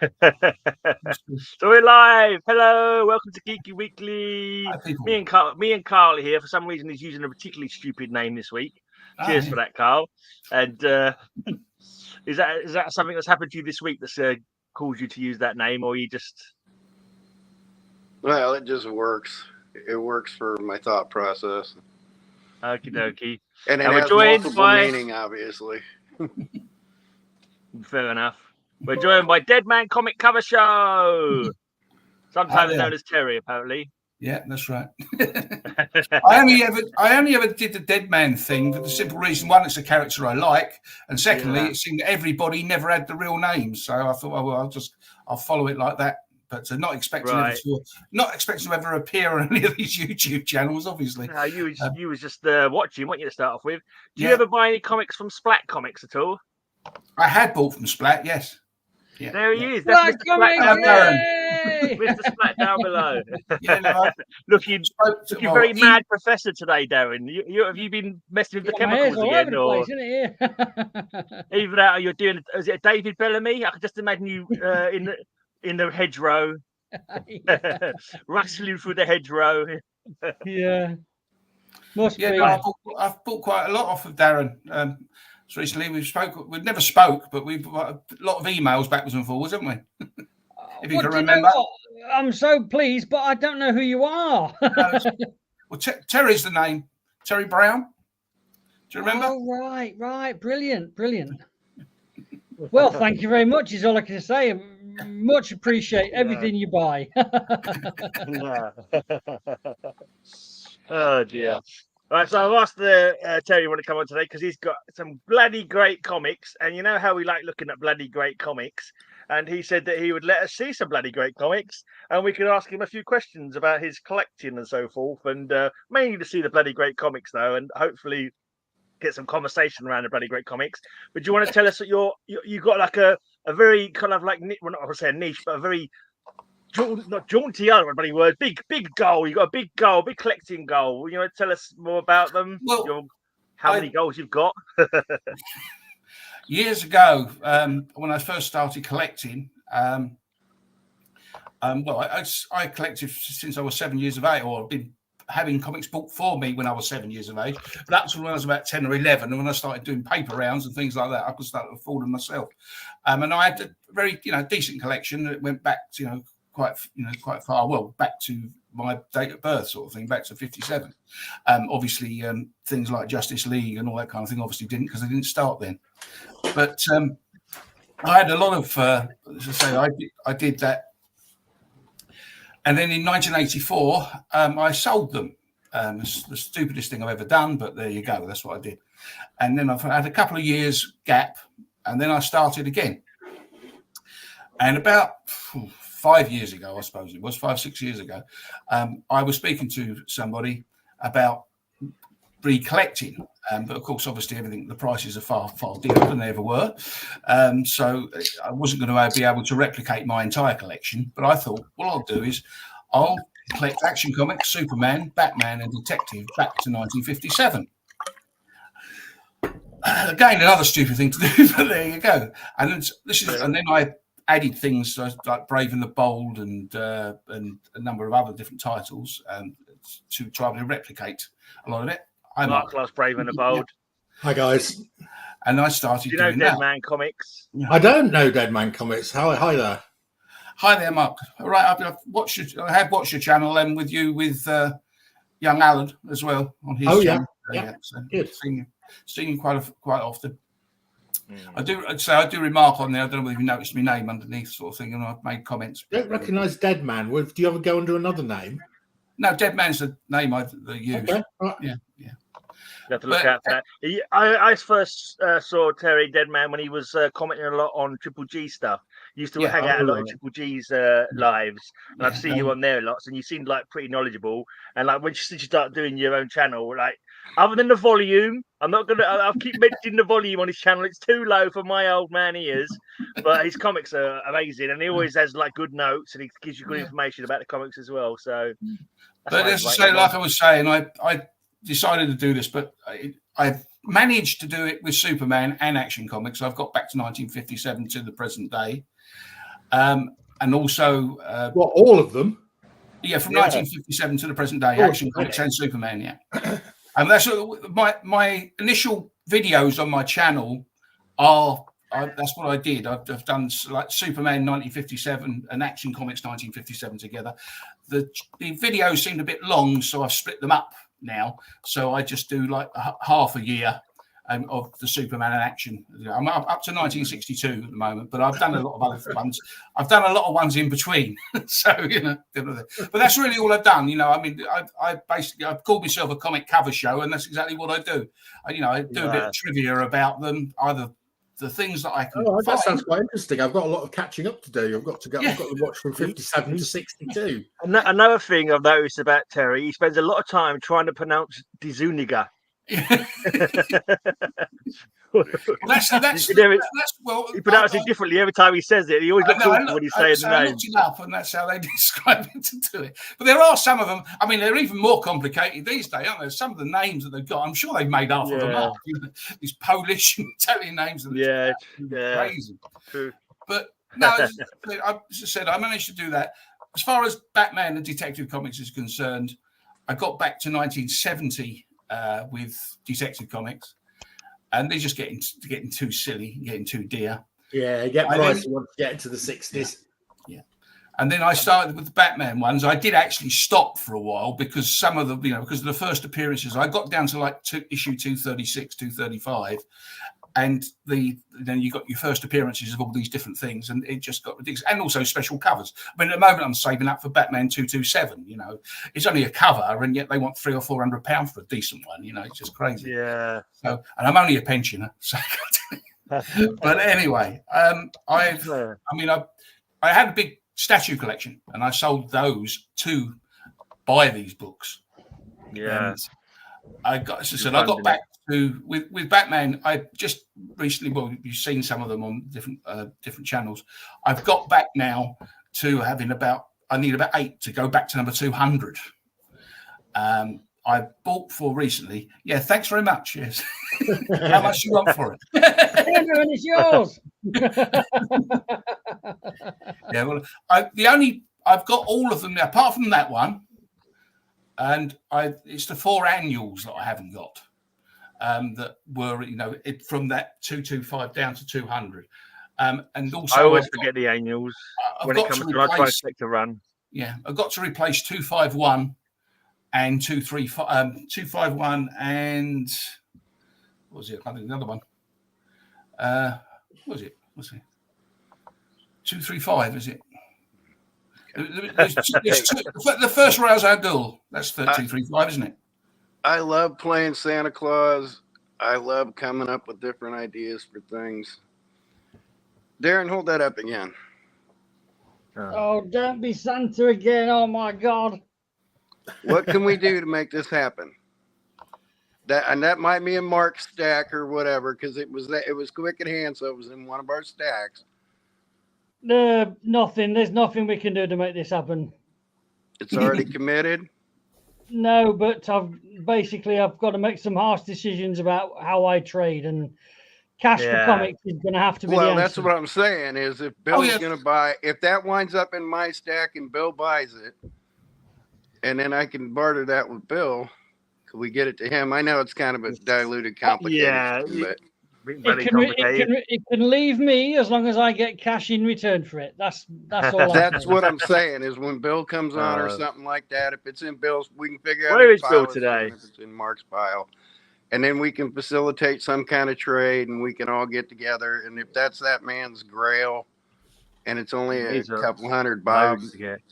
So we're live. Hello, welcome to Geeky Weekly. Hi, Me and Carl are here. For some reason, he's using a particularly stupid name this week. Cheers for that, Carl. And is that something that's happened to you this week that's caused you to use that name, or you just? Well, it just works. It works for my thought process. Okie dokie. And it has multiple meaning, obviously. Fair enough. We're joined by Deadman Comic Cover Show, sometimes known as Terry, apparently. Yeah, that's right. I only ever did the Deadman thing for the simple reason: one, it's a character I like, and secondly, it seemed everybody never had the real name, so I thought, oh, well, I'll follow it like that. But not expecting to ever appear on any of these YouTube channels, obviously. No, you was just watching, weren't you, to start off with? Do you ever buy any comics from Splat Comics at all? I had bought from Splat, yes. Yeah, there he is. That's Mr. Splat down Mr. Splat down below. Looking very mad professor today, Darren. Have you been messing with the chemicals again? Or even out you're doing, is it a David Bellamy? I can just imagine you in the hedgerow, rustling through the hedgerow. Yeah. I've bought quite a lot off of Darren. So recently we've never spoke, but we've got a lot of emails backwards and forwards, haven't we? If you can remember. I'm so pleased, but I don't know who you are. Well, Terry's the name. Terry Brown. Do you remember? Oh, right. Brilliant. Well, thank you very much is all I can say. Much appreciate everything you buy. Oh, dear. Right, so I've asked Terry want to come on today because he's got some bloody great comics, and you know how we like looking at bloody great comics. And he said that he would let us see some bloody great comics, and we could ask him a few questions about his collecting and so forth, and mainly to see the bloody great comics though, and hopefully get some conversation around the bloody great comics. But do you want to tell us that you got like a very kind of like, well, not say a niche, but a very not jaunty, other bloody word, big goal. You got a big goal, big collecting goal. You want to tell us more about them? Well, how many goals you've got? Years ago, when I first started collecting, I collected since I was 7 years of age, or I've been having comics bought for me when I was 7 years of age. But that's when I was about 10 or 11, and when I started doing paper rounds and things like that, I could start affording myself. And I had a very, decent collection that went back, quite far. Well, back to my date of birth, sort of thing, back to 57. Obviously, things like Justice League and all that kind of thing obviously didn't, because they didn't start then. But I had a lot of, as I say, I did that. And then in 1984, I sold them. It's the stupidest thing I've ever done, but there you go. That's what I did. And then I've had a couple of years gap, and then I started again. And about 5 years ago, I suppose it was 5-6 years ago, I was speaking to somebody about recollecting. But of course, obviously, the prices are far dearer than they ever were. So I wasn't going to be able to replicate my entire collection. But I thought, what I'll do is I'll collect Action Comics, Superman, Batman, and Detective back to 1957. Again, another stupid thing to do, but there you go. And then I added things like Brave and the Bold and a number of other different titles to try to replicate a lot of it. Mark loves Brave and the Bold. Hi guys. And I started. Do you know Deadman Comics? I don't know Deadman Comics. Hi there. Hi there, Mark. All right, I have watched your channel and with young Alan as well on his channel. Yeah. So good. Seen you quite often. I do remark on there. I don't know if you noticed my name underneath, sort of thing, and I've made comments. I don't recognise Deadman. Do you ever go under another name? No, Deadman's the name I use. Okay. Right. Yeah. You have to look out for that. I first saw Terry Deadman when he was commenting a lot on Triple G stuff. He used to hang out a lot in Triple G's lives, and I've seen you on there lots, and you seemed like pretty knowledgeable. And like since you start doing your own channel, like other than the volume, I'll keep mentioning the volume on his channel. It's too low for my old man ears, but his comics are amazing, and he always has like good notes, and he gives you good information about the comics as well. So, but as I say, like I was saying, I decided to do this, but I've managed to do it with Superman and Action Comics. I've got back to 1957 to the present day. And also, What, all of them? yeah, from 1957 to the present day, Action Comics and Superman. Yeah, and that's my initial videos on my channel are. That's what I did. I've done like Superman 1957 and Action Comics 1957 together. The videos seemed a bit long, so I've split them up now. So I just do like half a year of the Superman and Action. I'm up to 1962 at the moment, but I've done a lot of other ones. I've done a lot of ones in between. So, but that's really all I've done. I mean, I've called myself a comic cover show, and that's exactly what I do. I do a bit of trivia about them, either the things that I can. Oh, that sounds quite interesting. I've got a lot of catching up to do. I've got to watch from 57 to 62. Another thing I've noticed about Terry, he spends a lot of time trying to pronounce Dizuniga. That's well, he pronounces it differently every time he says it. He always looks awful when he's saying the name. I looked it up, and that's how they describe it to do it. But there are some of them. I mean, they're even more complicated these days, aren't there? Some of the names that they've got, I'm sure they've made half of them up. These Polish and Italian names, and crazy. True. But no, as I said, I managed to do that. As far as Batman and Detective Comics is concerned, I got back to 1970 with Detective Comics. And they're just getting too silly, getting too dear. Yeah, get pricey once you get into the 60s. Yeah. And then I started with the Batman ones. I did actually stop for a while because some of the, because of the first appearances, I got down to like issue 236, 235. And then you got your first appearances of all these different things, and it just got ridiculous. And also special covers. I mean, at the moment, I'm saving up for Batman 227. It's only a cover, and yet they want £300 or £400 for a decent one. It's just crazy. Yeah. So, and I'm only a pensioner. So, but anyway, I had a big statue collection, and I sold those to buy these books. Yeah. And I got back to with Batman. I just recently, well, you've seen some of them on different channels. I've got back now to having I need about 8 to go back to number 200. I bought for recently. Yeah, thanks very much. Yes. How much do you want for it? Everyone, it's yours. Yeah, well, I've got all of them now, apart from that one. And it's the 4 annuals that I haven't got, that were, from that 225 down to 200. And also, I always forget the annuals when it comes to my trifecta run. Yeah, I've got to replace 251 and 251 and what was it? I think another one. What was it? What's it? 235, is it? The first Rails Al Ghul, that's 235, isn't it? I love playing Santa Claus. I love coming up with different ideas for things. Darren, hold that up again. Oh, don't be Santa again. Oh, my God. What can we do to make this happen? That might be in Mark's stack or whatever, because it was quick at hand, so it was in one of our stacks. Nothing. There's nothing we can do to make this happen. It's already committed? No, but I've got to make some harsh decisions about how I trade, and cash for comics is going to have to be the answer. That's what I'm saying, is if Bill's going to buy, if that winds up in my stack and Bill buys it, and then I can barter that with Bill, could we get it to him? I know it's kind of a diluted, complicated, but it can leave me as long as I get cash in return for it. That's all. That's what I'm saying, is when Bill comes on or something like that, if it's in Bill's, we can figure out where is Bill today. If it's in Mark's pile, and then we can facilitate some kind of trade, and we can all get together. And if that's that man's grail, and it's only a couple $100 bob,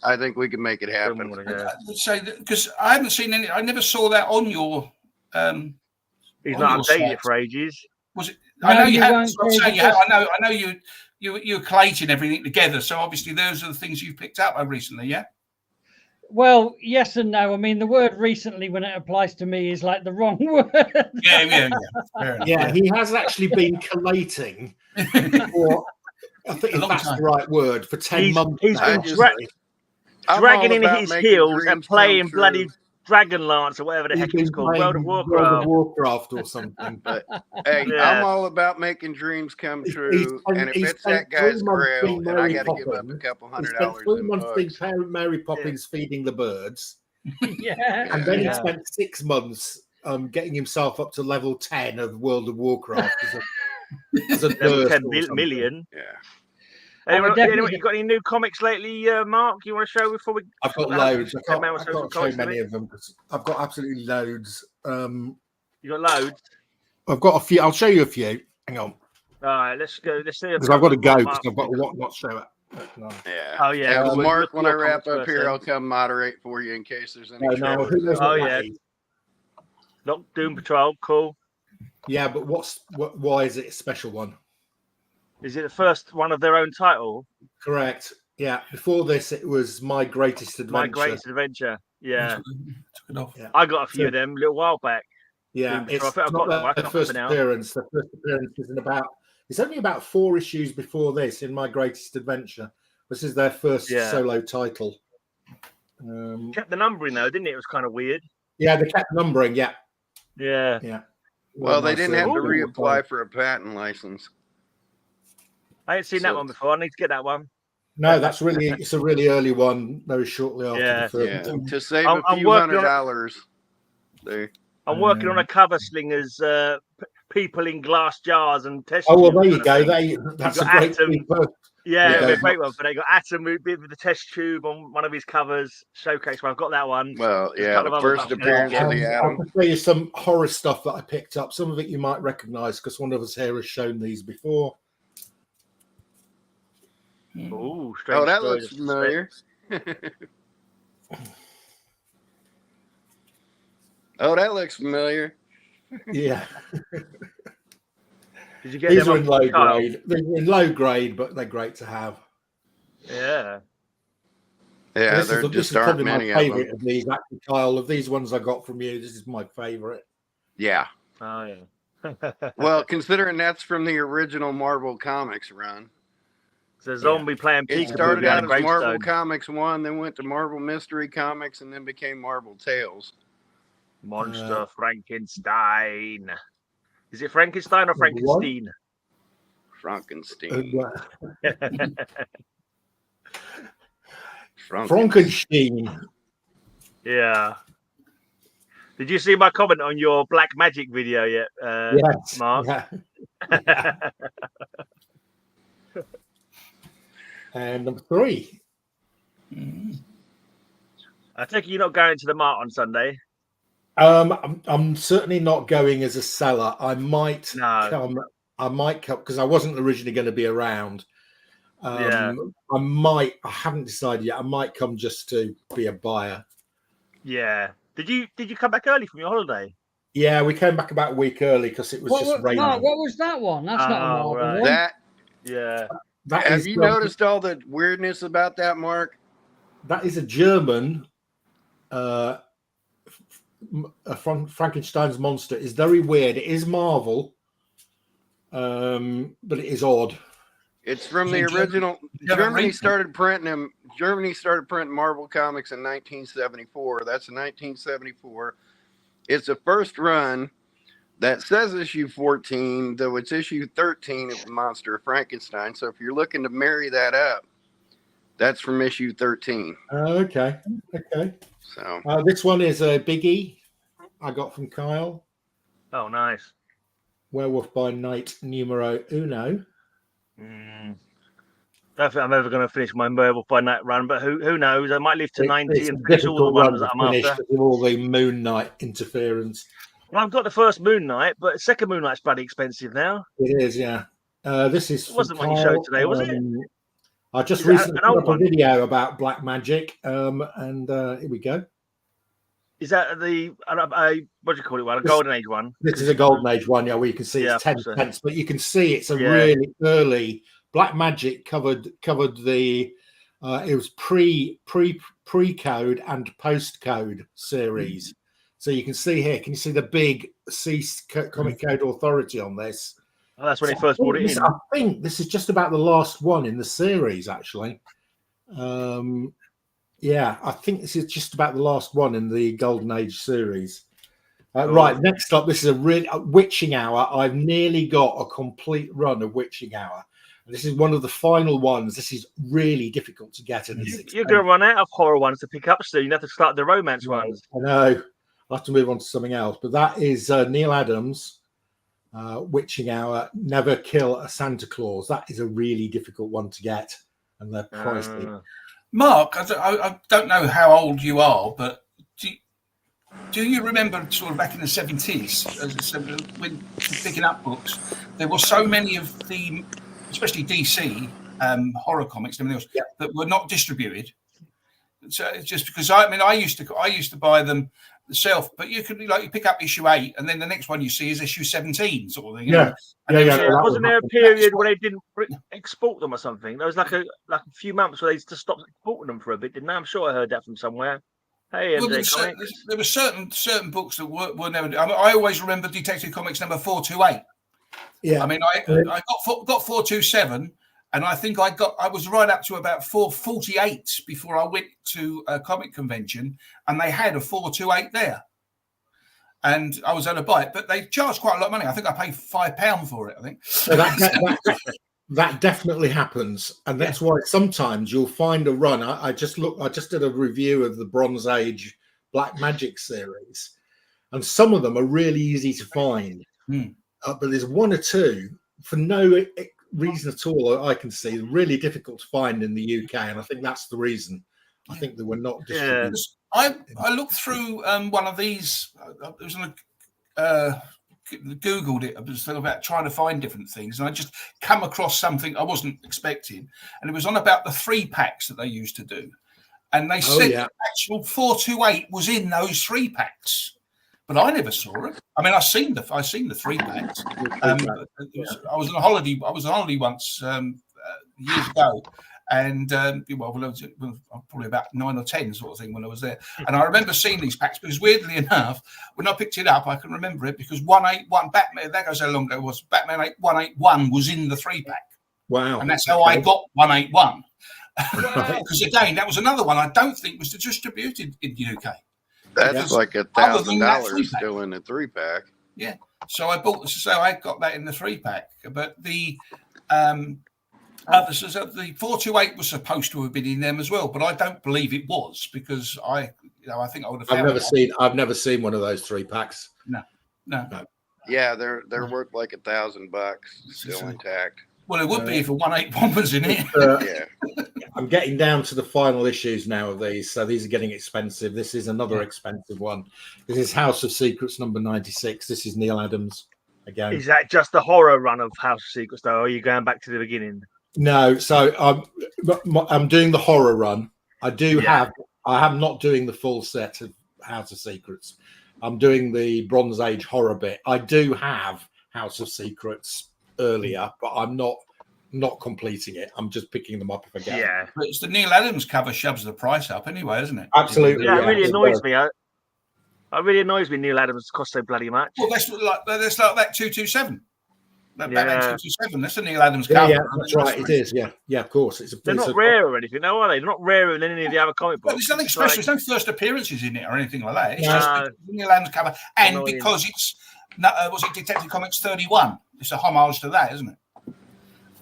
I think we can make it happen. I would say that, because I haven't seen any. I never saw that on your. He's not updated it for ages. Was it? I know you haven't. I know you're collating everything together. So obviously those are the things you've picked up recently, yeah. Well, yes and no. I mean, the word recently, when it applies to me, is like the wrong word. Yeah. He has actually been collating for, I think that's the right word, for 10 months. He's been dragging in his heels and playing bloody Dragonlance or whatever the heck it's called, World of Warcraft or something. But hey, I'm all about making dreams come true, and if it's that guy's grail, and I got to give up a couple $100 3 months being Mary Poppins feeding the birds. And then he spent 6 months getting himself up to level 10 of World of Warcraft as a level 10 million. Yeah. Anyone, you got any new comics lately, Mark? You want to show before we? I've got loads. I can't show many of them because I've got absolutely loads. You got loads. I've got a few. I'll show you a few. Hang on. All right, let's go. Let's see. Because I've got to go because I've got a lot not show it. No. Yeah. Oh yeah. Well, Mark, when I wrap up here, I'll come moderate for you in case there's any. Oh yeah. Not Doom Patrol. Cool. Yeah, but why is it a special one? Is it the first one of their own title? Correct. Yeah. Before this, it was My Greatest Adventure. My Greatest Adventure. Yeah. Took it off. Yeah. I got a few of them a little while back. Yeah. It's not their first appearance. The first appearance is it's only about 4 issues before this in My Greatest Adventure. This is their first solo title. Kept the numbering though, didn't it? It was kind of weird. Yeah, they kept numbering. Yeah. Yeah. Yeah. Well, they didn't have to reapply for a patent license. I ain't seen that one before. I need to get that one. No, it's a really early one, very shortly after the first. To save a few $100 there. I'm working on a cover slingers, people in glass jars and test. Oh well, there you go. That's a great one. Yeah, it'll be a great one. But they got Atom with the test tube on one of his covers showcase. Well, I've got that one. Well, yeah, the first appearance of the Atom. I'll tell you some horror stuff that I picked up. Some of it you might recognise because one of us here has shown these before. Ooh, oh, that looks familiar. Oh, that looks familiar. Yeah. Did you get these them are in low grade? They're in low grade, but they're great to have. Yeah. Yeah, there just aren't many of them. Of these, actually, Kyle, of these ones I got from you, this is my favorite. Yeah. Oh yeah. Well, considering that's from the original Marvel Comics run. It's a zombie playing peekaboo. It started out as Marvel Comics 1, then went to Marvel Mystery Comics, and then became Marvel Tales. Monster Frankenstein. Is it Frankenstein or Frankenstein? Frankenstein. Frankenstein. Yeah. Did you see my comment on your Black Magic video yet, yes, Mark? Yeah. And number 3. I take it you're not going to the Mart on Sunday. I'm certainly not going as a seller. I might come. I might come because I wasn't originally going to be around. I haven't decided yet. I might come just to be a buyer. Yeah. Did you come back early from your holiday? Yeah, we came back about a week early because it was just raining. Mark, what was that one? That's not a Marvel one. Have you noticed all the weirdness about that, Mark? That is a German. Frankenstein's monster is very weird. It is Marvel, but it is odd. It's from the original. Germany started printing them. Germany started printing Marvel comics in 1974. That's 1974. It's the first run that says issue 14, though it's issue 13 of the Monster of Frankenstein. So if you're looking to marry that up, that's from issue 13. Okay. So this one is a biggie I got from Kyle. Oh, nice. Werewolf by Night numero uno. Don't think I'm ever going to finish my Werewolf by Night run, but who knows? I might live to 90 and finish all the ones that I'm after. With all the Moon Knight interference. Well, I've got the first Moon Knight, but second Moon Knight's bloody expensive now. It is, yeah. This is. It wasn't what you showed today, was it? I just recently put up a video about Black Magic, and here we go. Is that the what do you call it? One, a Golden Age one? This is a Golden Age one, yeah. Where you can see it's 10 pence, but you can see it's a really early. Black Magic covered the. It was pre-code and post-code series. So you can see here. Can you see the big Comic Code Authority on this? Oh, that's when he first brought it in. I think this is just about the last one in the series, actually. Yeah, I think this is just about the last one in the Golden Age series. Right, next up, this is a Witching Hour. I've nearly got a complete run of Witching Hour. And this is one of the final ones. This is really difficult to get. And you're going to run out of horror ones to pick up soon. You have to start the romance ones. I know. I'll have to move on to something else. But that is Neil Adams, Witching Hour, Never Kill a Santa Claus. That is a really difficult one to get. And they're pricey. Mark, I don't know how old you are, but do you remember sort of back in the 70s, when picking up books, there were so many of the, especially DC horror comics and everything else, that were not distributed. So it's just because I used to buy them myself, but you could you pick up issue 8 and then the next one you see is issue 17 sort of thing. Yeah. Wasn't there a period where they didn't export them or something? There was like a few months where they just stopped exporting them for a bit, didn't they? I'm sure I heard that from somewhere. Hey, well, there were certain books that were never. I always remember Detective Comics number 428. Yeah, I mean, I got 427, and I think I was right up to about 448 before I went to a comic convention, and they had a 428 there, and I was going to buy it, but they charged quite a lot of money. I think I paid £5 for it. I think. So that definitely happens, and that's why sometimes you'll find a run. I just did a review of the Bronze Age Black Magic series, and some of them are really easy to find, but there's one or two for no reason at all I can see really difficult to find in the UK, and I think that's the reason. I think they were not distributed. I looked through one of these. It was on a. Googled it about trying to find different things, and I just come across something I wasn't expecting, and it was on about the 3-packs that they used to do, and they said the actual 428 was in those 3-packs, but I never saw it. I mean, I seen the 3-packs. I was on a holiday once years ago. And probably about 9 or 10 sort of thing when I was there. And I remember seeing these packs because weirdly enough, when I picked it up, I can remember it because 181 Batman, that goes how long ago it was, Batman 181 was in the 3-pack. Wow. And that's how I got 181. Because again, that was another one I don't think was distributed in the UK. That's like $1,000 still in the 3-pack. Yeah. So I got that in the 3-pack. But the the 428 was supposed to have been in them as well, but I don't believe it was because I think I would have. I've never seen one of those 3-packs. No. Yeah, they're worth like $1,000 still intact. Well, it would be if a 181 was in it. Yeah. I'm getting down to the final issues now of these, so these are getting expensive. This is another expensive one. This is House of Secrets number 96. This is Neil Adams again. Is that just the horror run of House of Secrets, though? Or are you going back to the beginning? No, so I'm doing the horror run. I am not doing the full set of House of Secrets. I'm doing the Bronze Age horror bit. I do have House of Secrets earlier, but I'm not completing it. I'm just picking them up if I get them. But it's the Neil Adams cover shoves the price up anyway, isn't it? Absolutely. Yeah, it really annoys me. It really annoys me Neil Adams costs so bloody much. Well, that's like that 227. Batman 227, that's a Neil Adams cover. Yeah, that's right. It is. Yeah, of course. They're not rare or anything, no, are they? They're not rarer than any of the other comic books. Well, there's nothing special. There's no first appearances in it or anything like that. It's just the Neil Adams cover, and because it's was it Detective Comics 31? It's a homage to that, isn't it?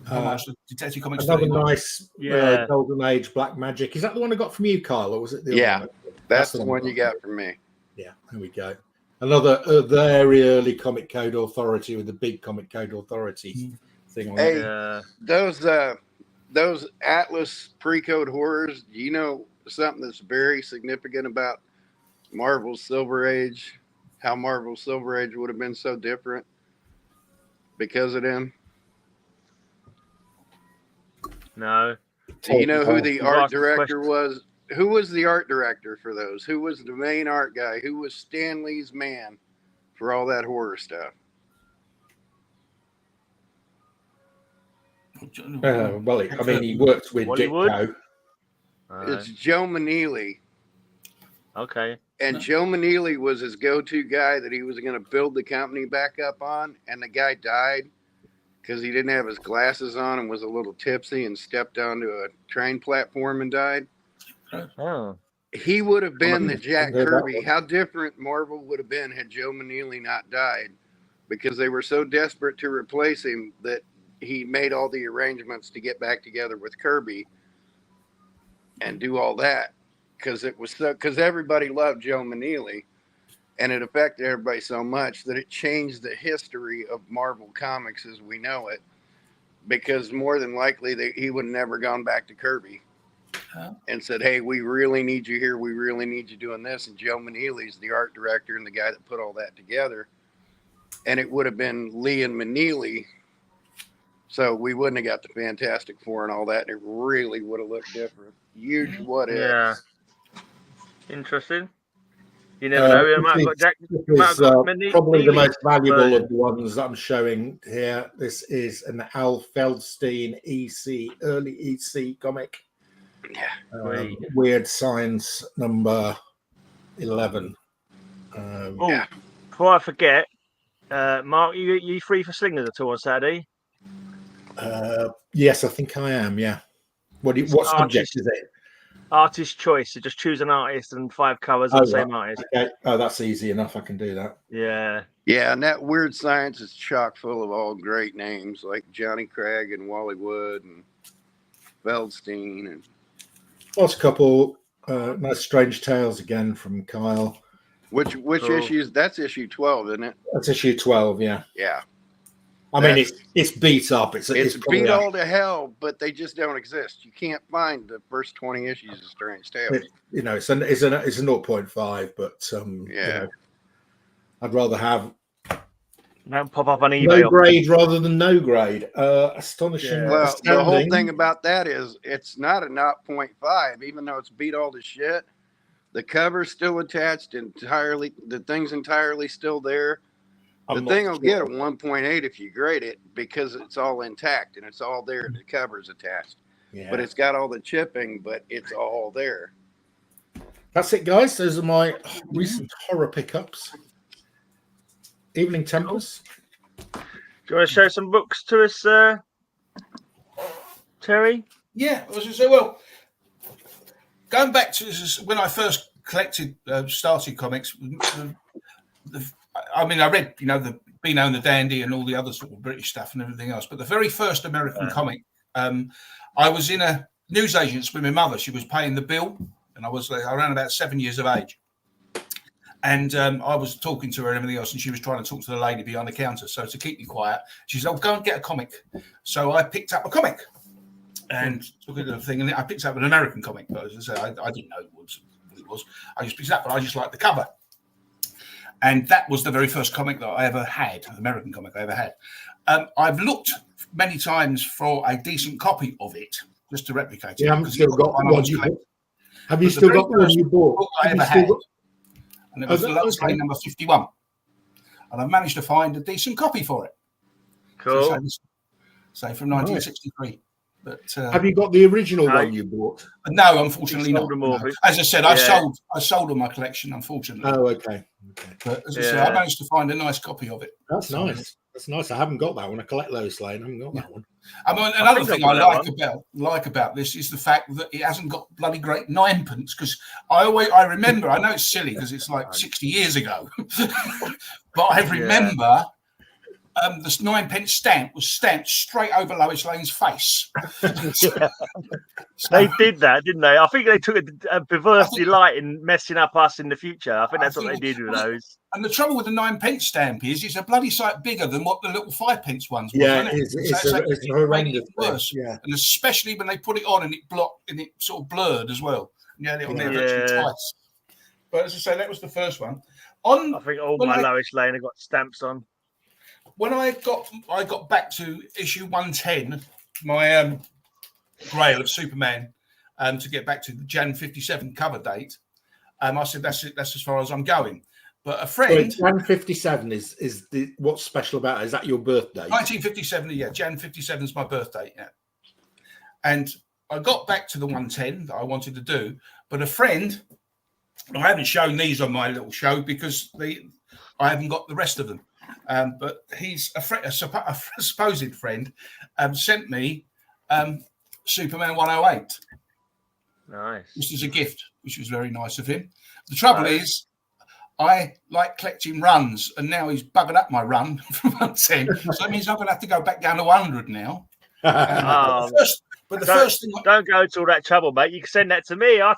Homage to Detective Comics. Another nice Golden Age Black Magic. Is that the one I got from you, Kyle, or was it the other one? That's the one you got from me. Yeah, there we go. Another very early Comic Code Authority with the big Comic Code Authority thing on it. Those Atlas pre-code horrors, do you know something that's very significant about Marvel's Silver Age? How Marvel's Silver Age would have been so different because of them? No. Do you know who the art director was? Who was the art director for those? Who was the main art guy? Who was Stan Lee's man for all that horror stuff? He worked with Ditko. It's Joe Maneely. Okay. And Joe Maneely was his go-to guy that he was going to build the company back up on, and the guy died because he didn't have his glasses on and was a little tipsy and stepped onto a train platform and died. Oh. He would have been the Jack Kirby. How different Marvel would have been had Joe Meneely not died, because they were so desperate to replace him that he made all the arrangements to get back together with Kirby and do all that, because everybody loved Joe Meneely, and it affected everybody so much that it changed the history of Marvel Comics as we know it, because more than likely he would have never gone back to Kirby and said, hey, we really need you here. We really need you doing this. And Joe Meneely's the art director and the guy that put all that together. And it would have been Lee and Meneely. So we wouldn't have got the Fantastic Four and all that. And it really would have looked different. Huge what if. Yeah. Interesting. You never know. It might have got Jack. Probably the most valuable of the ones that I'm showing here. This is an Al Feldstein early EC comic. Yeah. Weird Science number 11. Before I forget, Mark, you free for slingers at all on Saturday? Yes, I think I am. Yeah. What subject is it? Artist choice. So just choose an artist and 5 covers of the same artist. Okay. Oh, that's easy enough. I can do that. Yeah. Yeah, and that Weird Science is chock full of all great names like Johnny Craig and Wally Wood and Feldstein and. Last couple nice Strange Tales again from Kal-El. Which issues? That's issue 12, isn't it? That's issue 12, yeah. Yeah. I mean, it's beat up. It's beat all to hell, but they just don't exist. You can't find the first 20 issues of Strange Tales. It's a 0.5, but I'd rather have pop up on eBay. No grade rather than no grade. Astonishing. Yeah. Well, the whole thing about that is it's not a 0.5, even though it's beat all to shit. The cover's still attached entirely. The thing's entirely still there. The thing will get a 1.8 if you grade it because it's all intact and it's all there. The cover's attached. Yeah. But it's got all the chipping, but it's all there. That's it, guys. Those are my recent horror pickups. Evening Tempest. Do you want to show some books to us, Terry? Yeah, I was going to say, well, going back to when I first started comics, I read, the Beano and the Dandy and all the other sort of British stuff and everything else. But the very first American comic, I was in a newsagent's with my mother. She was paying the bill, and I was around about 7 years of age. And I was talking to her and everything else, and she was trying to talk to the lady behind the counter. So to keep me quiet, she said, go and get a comic. So I picked up a comic and took it to the thing, and I picked up an American comic. But as I said, I didn't know what it was. I just picked it up, but I just liked the cover. And that was the very first comic that I ever had, an American comic I ever had. I've looked many times for a decent copy of it, just to replicate it. Have you still got one you bought? Have you still got one you bought? I ever had. And it was the Lux Lane number 51. And I managed to find a decent copy for it. Cool. So from 1963. But have you got the original one you bought? No, unfortunately not. No. As I said, I sold all my collection, unfortunately. Oh, okay. But as I said, I managed to find a nice copy of it. That's nice. That's nice. I haven't got that one. I collect Lois Lane. I haven't got that one. Another thing I like about this is the fact that it hasn't got bloody great 9pence, because I remember, I know it's silly because it's like 60 years ago, but I remember the 9pence stamp was stamped straight over Lois Lane's face. They did that, didn't they? I think they took a perverse delight in messing up us in the future. I think that's what they did with those. And the trouble with the 9pence stamp is it's a bloody sight bigger than what the little 5pence ones were. Yeah, it's horrendous. Worse. Yeah. And especially when they put it on and it blocked and it sort of blurred as well. Yeah, on there virtually twice. But as I say, that was the first one. I think all my Lois Lane have got stamps on. When I got back to issue 110, my Grail of Superman, to get back to the Jan 57 cover date, I said that's it. That's as far as I'm going. But a friend, Jan 57 is what's special about it? Is that your birthday? 1957, yeah. Jan 57 is my birthday, yeah. And I got back to the 110 that I wanted to do, but a friend, I haven't shown these on my little show because I haven't got the rest of them. But he's a supposed friend, sent me Superman 108. Nice. Just as a gift, which was very nice of him. The trouble is, I like collecting runs, and now he's buggered up my run from 110. So that means I'm going to have to go back down to 100 now. First thing, don't go to all that trouble, mate. You can send that to me. I'll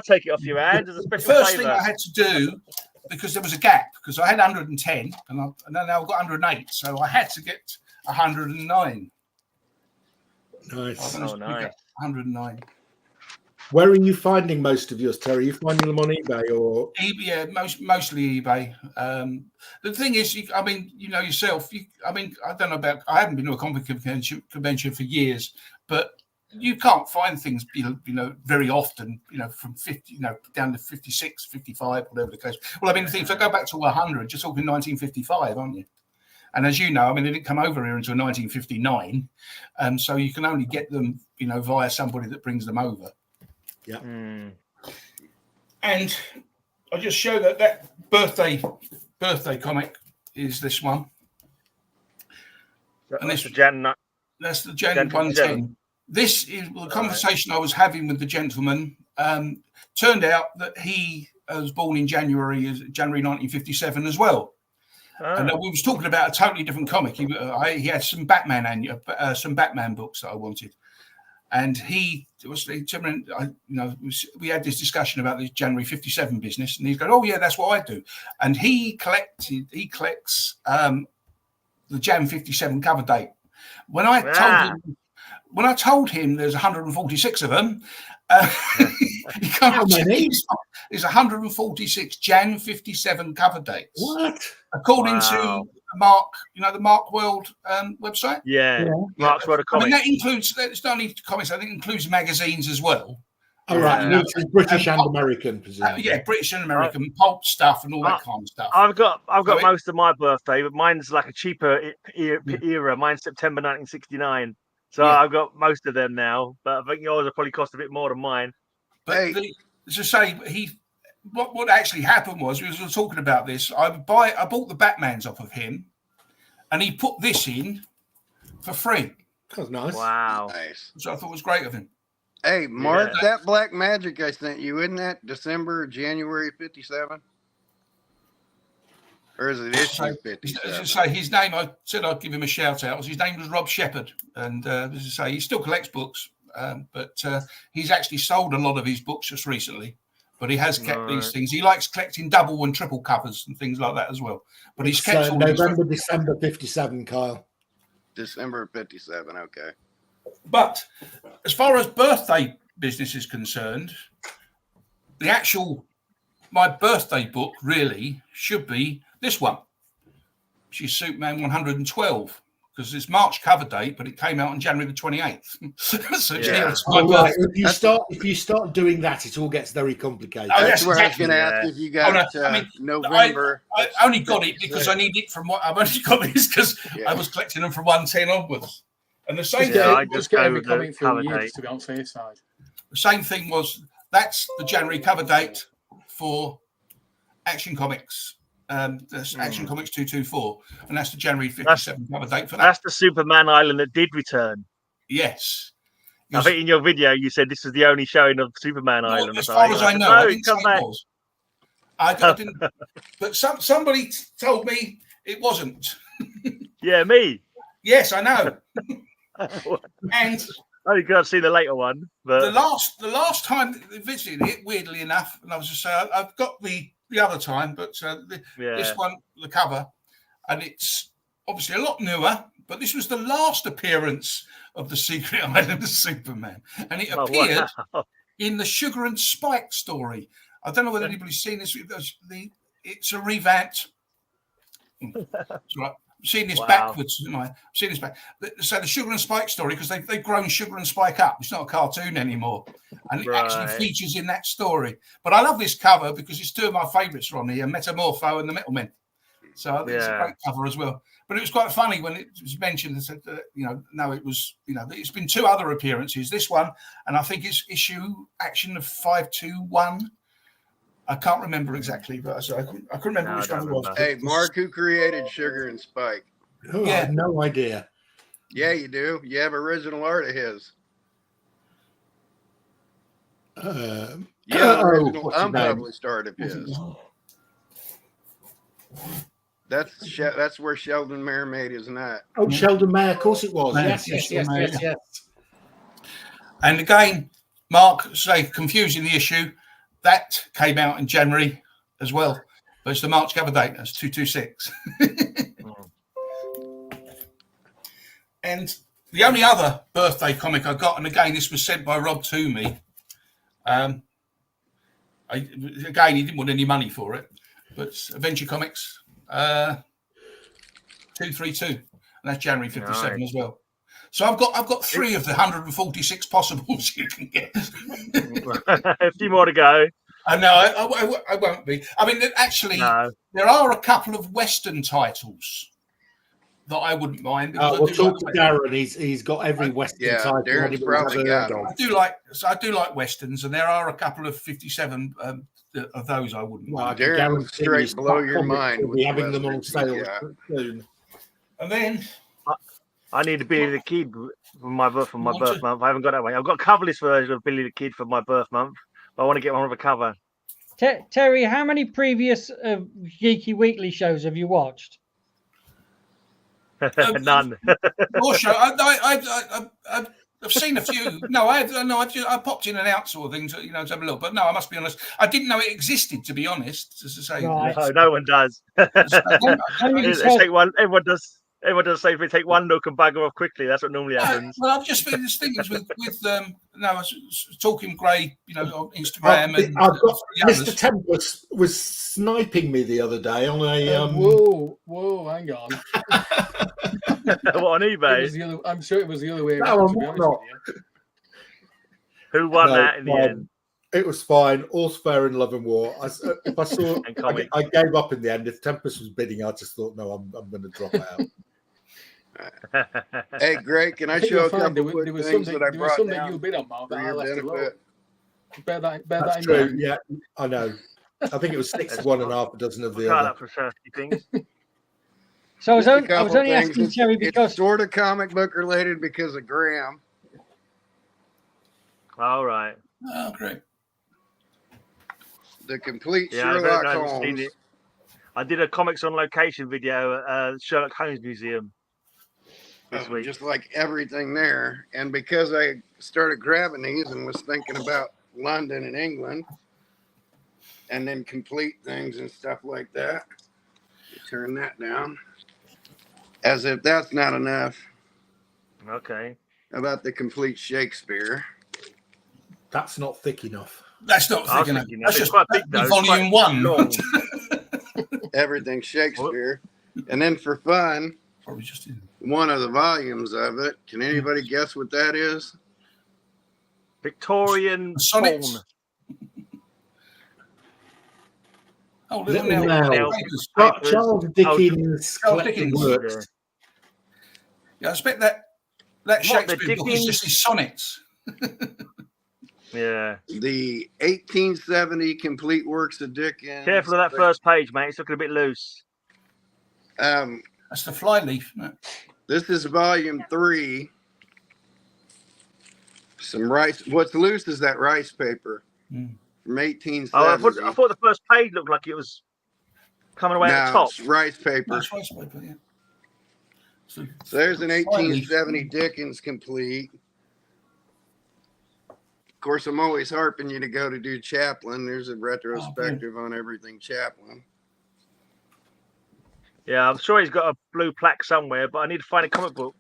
take it off your hands as a special The first favour. thing I had to do, because there was a gap, because I had 110 and now I've got 108, so I had to get 109. Nice. Oh, nice. 109. Where are you finding most of yours, Terry? Are you finding them on eBay or? Yeah, mostly eBay. The thing is, you know yourself. I don't know about. I haven't been to a comic convention for years, but you can't find things, very often. From 50, down to 56, 55, whatever the case. Well, the thing, if I go back to 100, just talking 1955, aren't you? And as you know, they didn't come over here until 1959, so you can only get them, via somebody that brings them over. Yeah. And I'll just show that birthday comic is this one. And that's the Jan 110. This is the conversation I was having with the gentleman. Turned out that he was born in January 1957 as well. And we was talking about a totally different comic. He had some Batman books that I wanted. And we had this discussion about this January 57 business, and he's going, "Oh yeah, that's what I do." And he collects the Jan 57 cover date. When I told him there's 146 of them, he How many? There's 146 Jan 57 cover dates. What? According to Mark, the Mark World website. Yeah. Mark's World of Comics. That includes, it's not only comics, I think it includes magazines as well. Oh, right. British and American, presumably. British and American, pulp stuff and all that kind of stuff. I've got most of my birthday, but mine's like a cheaper era. Mine's September 1969. So I've got most of them now, but I think yours will probably cost a bit more than mine. But to say, what actually happened was, we were talking about this. I bought the Batmans off of him, and he put this in for free. That was nice. Wow. Nice. Which I thought was great of him. Hey, Mark, that Black Magic I sent you, isn't that January 57? Or is it issue 57? As I say, his name, I said I'd give him a shout out. His name was Rob Shepherd. And as I say, he still collects books, but he's actually sold a lot of his books just recently. But he has kept these things. He likes collecting double and triple covers and things like that as well. But he's kept all November, December 57, Kyle. December 57, okay. But as far as birthday business is concerned, my birthday book really should be this one, which is Superman 112. Because it's March cover date, but it came out on January the 28th. So if you start doing that, it all gets very complicated. That's where I was going to ask if you got November. I only got it because I need it from what I've only got these because I was collecting them from 110 onwards. And the same thing. I just go with the cover date to be on the safe side. The same thing was that's the January cover date for Action Comics. That's Action Comics 224, and that's the January 57 cover date for that. That's the Superman Island that did return. Yes. I think in your video you said this was the only showing of Superman Island. As far as I know, I didn't say it was. I didn't, but somebody told me it wasn't. Yeah, me. Yes, I know. And I think I've seen the later one, but the last time they visited it, weirdly enough, and I was just saying I've got the other time, but this one, the cover, and it's obviously a lot newer, but this was the last appearance of the Secret Island of Superman, and it appeared in the Sugar and Spike story. I don't know whether anybody's seen this. It's a revamped. That's right. I've seen this backwards, haven't I? I've seen this back. So the Sugar and Spike story, because they've grown Sugar and Spike up. It's not a cartoon anymore. And it actually features in that story. But I love this cover because it's two of my favourites are on here, Metamorpho and the Metal Men. So I think it's a great cover as well. But it was quite funny when it was mentioned and said, it was, it's been two other appearances. This one, and I think it's issue Action of 521. I can't remember exactly, but I couldn't remember which one it was. Hey, Mark, who created Sugar and Spike? Oh, I have no idea. Yeah, you do. You have original art of his. The original unpublished art of his. That's where Sheldon Mayer made his nut. Oh, Sheldon Mayer, of course it was. Mayer, Yes. And again, Mark, say confusing the issue. That came out in January as well, but it's the March cover date. That's 226. And the only other birthday comic I got, and again, this was sent by Rob to me. Again, he didn't want any money for it, but Adventure Comics 232, and that's January 57 as well. So I've got 3 of the 146 possibles you can get. A few more to go. I know I won't be. I mean, actually, there are a couple of Western titles that I wouldn't mind. We'll talk to Darren. He's got every Western title. Darren's probably got them. I do like Westerns, and there are a couple of 57 of those I wouldn't mind. Darren would straight blow your mind. We'll be having them on sale soon. And then I need a Billy the Kid for my birth month. I haven't got that one. I've got a coverless version of Billy the Kid for my birth month, but I want to get one with a cover. Terry, how many previous Geeky Weekly shows have you watched? None. I've seen a few. I popped in and out sort of things, to have a look. But no, I must be honest. I didn't know it existed, to be honest. As I say, no one does. Everyone does. Everyone does say if we take one look and bugger off quickly, that's what normally happens. Well, I've just been this thing is with I was talking Gray, on Instagram. Mr. Tempest was sniping me the other day on a. Whoa, hang on. What, on eBay? I'm sure it was the other way around. Who won that in the end? It was fine. All's fair in love and war. I gave up in the end. If Tempest was bidding, I just thought, no, I'm going to drop out. Hey, Greg, can I show a couple of things that I brought down? That you bid on, Mark, for your benefit? Bear that in true. mind. Yeah, I know. I think it was 6 to 1 and half a dozen of the other. For things. So I was only asking Terry because it's sort of comic book related because of Graham. All right. Oh, great. The complete Sherlock Holmes. I did a comics on location video at Sherlock Holmes Museum this week. Just like everything there. And because I started grabbing these and was thinking about London and England and then complete things and stuff like that. Turn that down. As if that's not enough. Okay. How about the complete Shakespeare? That's not thick enough. That's not thick enough. That's just quite big, though. volume 1. Everything Shakespeare. And then for fun, probably just one of the volumes of it. Can anybody guess what that is? Victorian sonnets. Oh, Charles Dickens collecting works. Yeah, I expect that Shakespeare book is just his sonnets. Yeah. The 1870 complete works of Dickens. Careful of that first page, mate. It's looking a bit loose. That's the flyleaf, isn't it? This is volume 3. Some rice. What's loose is that rice paper from 1870. Oh, I thought the first page looked like it was coming away at the top. It's rice paper. That's rice paper, yeah. So there's an 1870 Dickens complete. Of course, I'm always harping you to go to do Chaplin. There's a retrospective on everything Chaplin. Yeah, I'm sure he's got a blue plaque somewhere, but I need to find a comic book.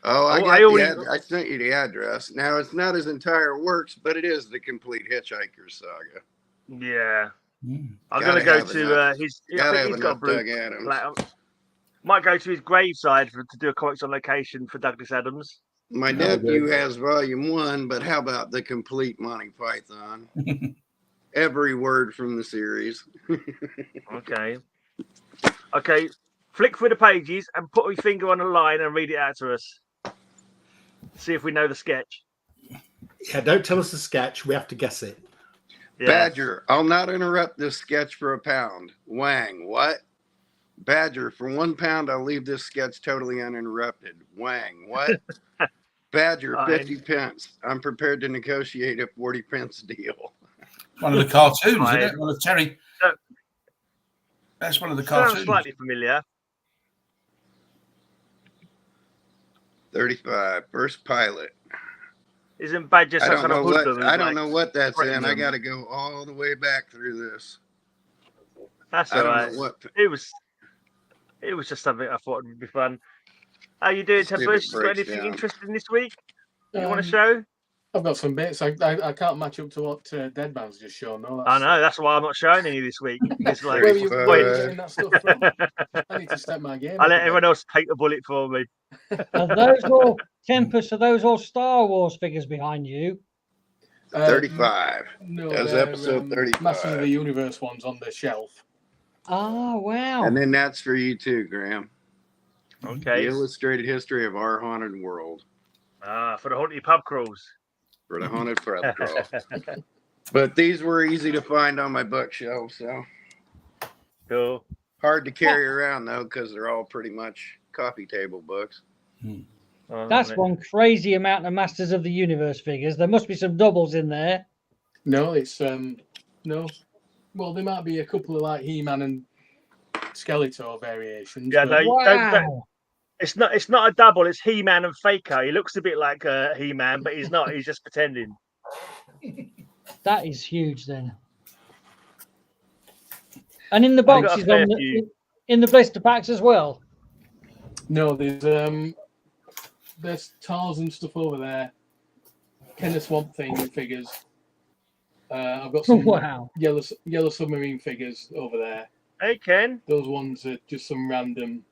Oh, I sent you the address. Now, it's not his entire works, but it is the complete Hitchhiker saga. Yeah. I'm going to go to his... I think he's got a blue plaque. Might go to his graveside to do a comics on location for Douglas Adams. My nephew has volume 1, but how about the complete Monty Python? Every word from the series. Okay. Flick through the pages and put your finger on a line and read it out to us. See if we know the sketch. Yeah, don't tell us the sketch. We have to guess it. Yeah. Badger, I'll not interrupt this sketch for £1. Wang, what? Badger, for £1, I'll leave this sketch totally uninterrupted. Wang, what? Badger, 50 pence. I'm prepared to negotiate a 40 pence deal. One of the cartoons, isn't it? One of Terry. That's one of the cartoons. Sounds slightly familiar. 35. First pilot. Isn't Badger some kind of hoodlum? I don't know what that's in. I got to go all the way back through this. That's all right. It was just something I thought would be fun. How you doing, Tempest? Got anything interesting this week you want to show? I've got some bits. I can't match up to what Deadman's just shown. No, I know. That's why I'm not showing any this week. It's like, where are you getting that stuff from? I need to step my game. I let everyone else take the bullet for me. Are those all Tempest? Are those all Star Wars figures behind you? 35. No, that's episode 35. Masters of the Universe ones on the shelf. Oh, wow. And then that's for you too, Graham. Okay. The Illustrated History of Our Haunted World. For the haunted pub crawls. For the haunted pub crawl. But these were easy to find on my bookshelf, so. Cool. Hard to carry around, though, because they're all pretty much coffee table books. That's one crazy amount of Masters of the Universe figures. There must be some doubles in there. No, it's no. Well, there might be a couple of like He-Man and Skeletor variations. Yeah, no, wow. It's not a double. It's He-Man and Faker. He looks a bit like He-Man, but he's not. He's just pretending. That is huge, then. And in the boxes, in the blister packs as well. No, there's tiles and stuff over there. Kenner Swamp Thing figures. I've got some yellow submarine figures over there. Hey, Ken. Those ones are just some random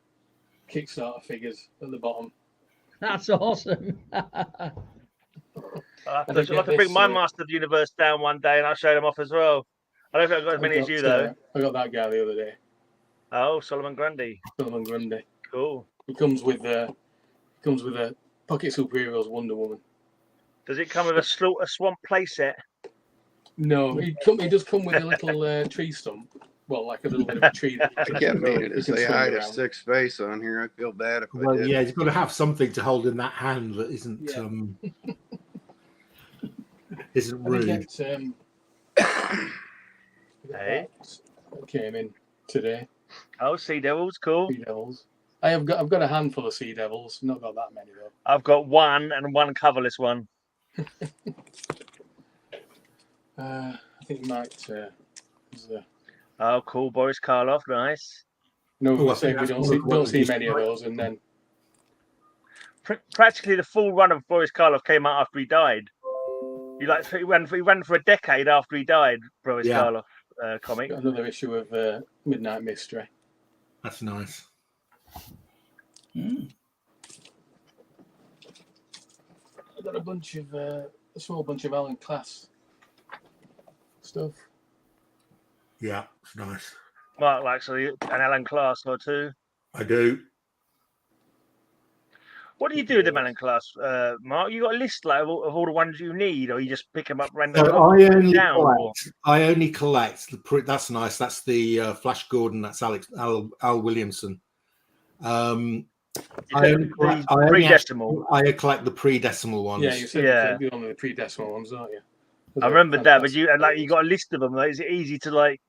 Kickstarter figures at the bottom. That's awesome. I'll have to bring my Master of the Universe down one day and I'll show them off as well. I don't think I've got as many as you, though. I got that guy the other day. Oh, Solomon Grundy. Solomon Grundy. Cool. He comes with a Pocket Superheroes Wonder Woman. Does it come with a swamp playset? No, he does come with a little tree stump. Well, like a little bit of a tree. I kept meaning to say I had a 6 face on here. I feel bad if I did. Yeah, you've got to have something to hold in that hand that isn't isn't rude. Hey, came in today. Oh, Sea Devils, cool. Sea Devils. I've got a handful of Sea Devils. Not got that many though. I've got one and one coverless one. I think Mike. Oh, cool, Boris Karloff, nice. No, we don't see many of those, and then practically the full run of Boris Karloff came out after he died. He ran for a decade after he died. Boris Karloff comic. Got another issue of Midnight Mystery. That's nice. I got a small bunch of Alan Class stuff. Yeah, it's nice. Mark likes an Alan Class or two. I do. What do you do with the Alan Class, Mark? You got a list of all the ones you need, or you just pick them up randomly? I only collect the. That's nice. That's the Flash Gordon. That's Al Williamson. I collect the pre-decimal ones. Yeah, you said you only the pre-decimal ones, aren't you? I remember that, but you got a list of them. Is it easy to like?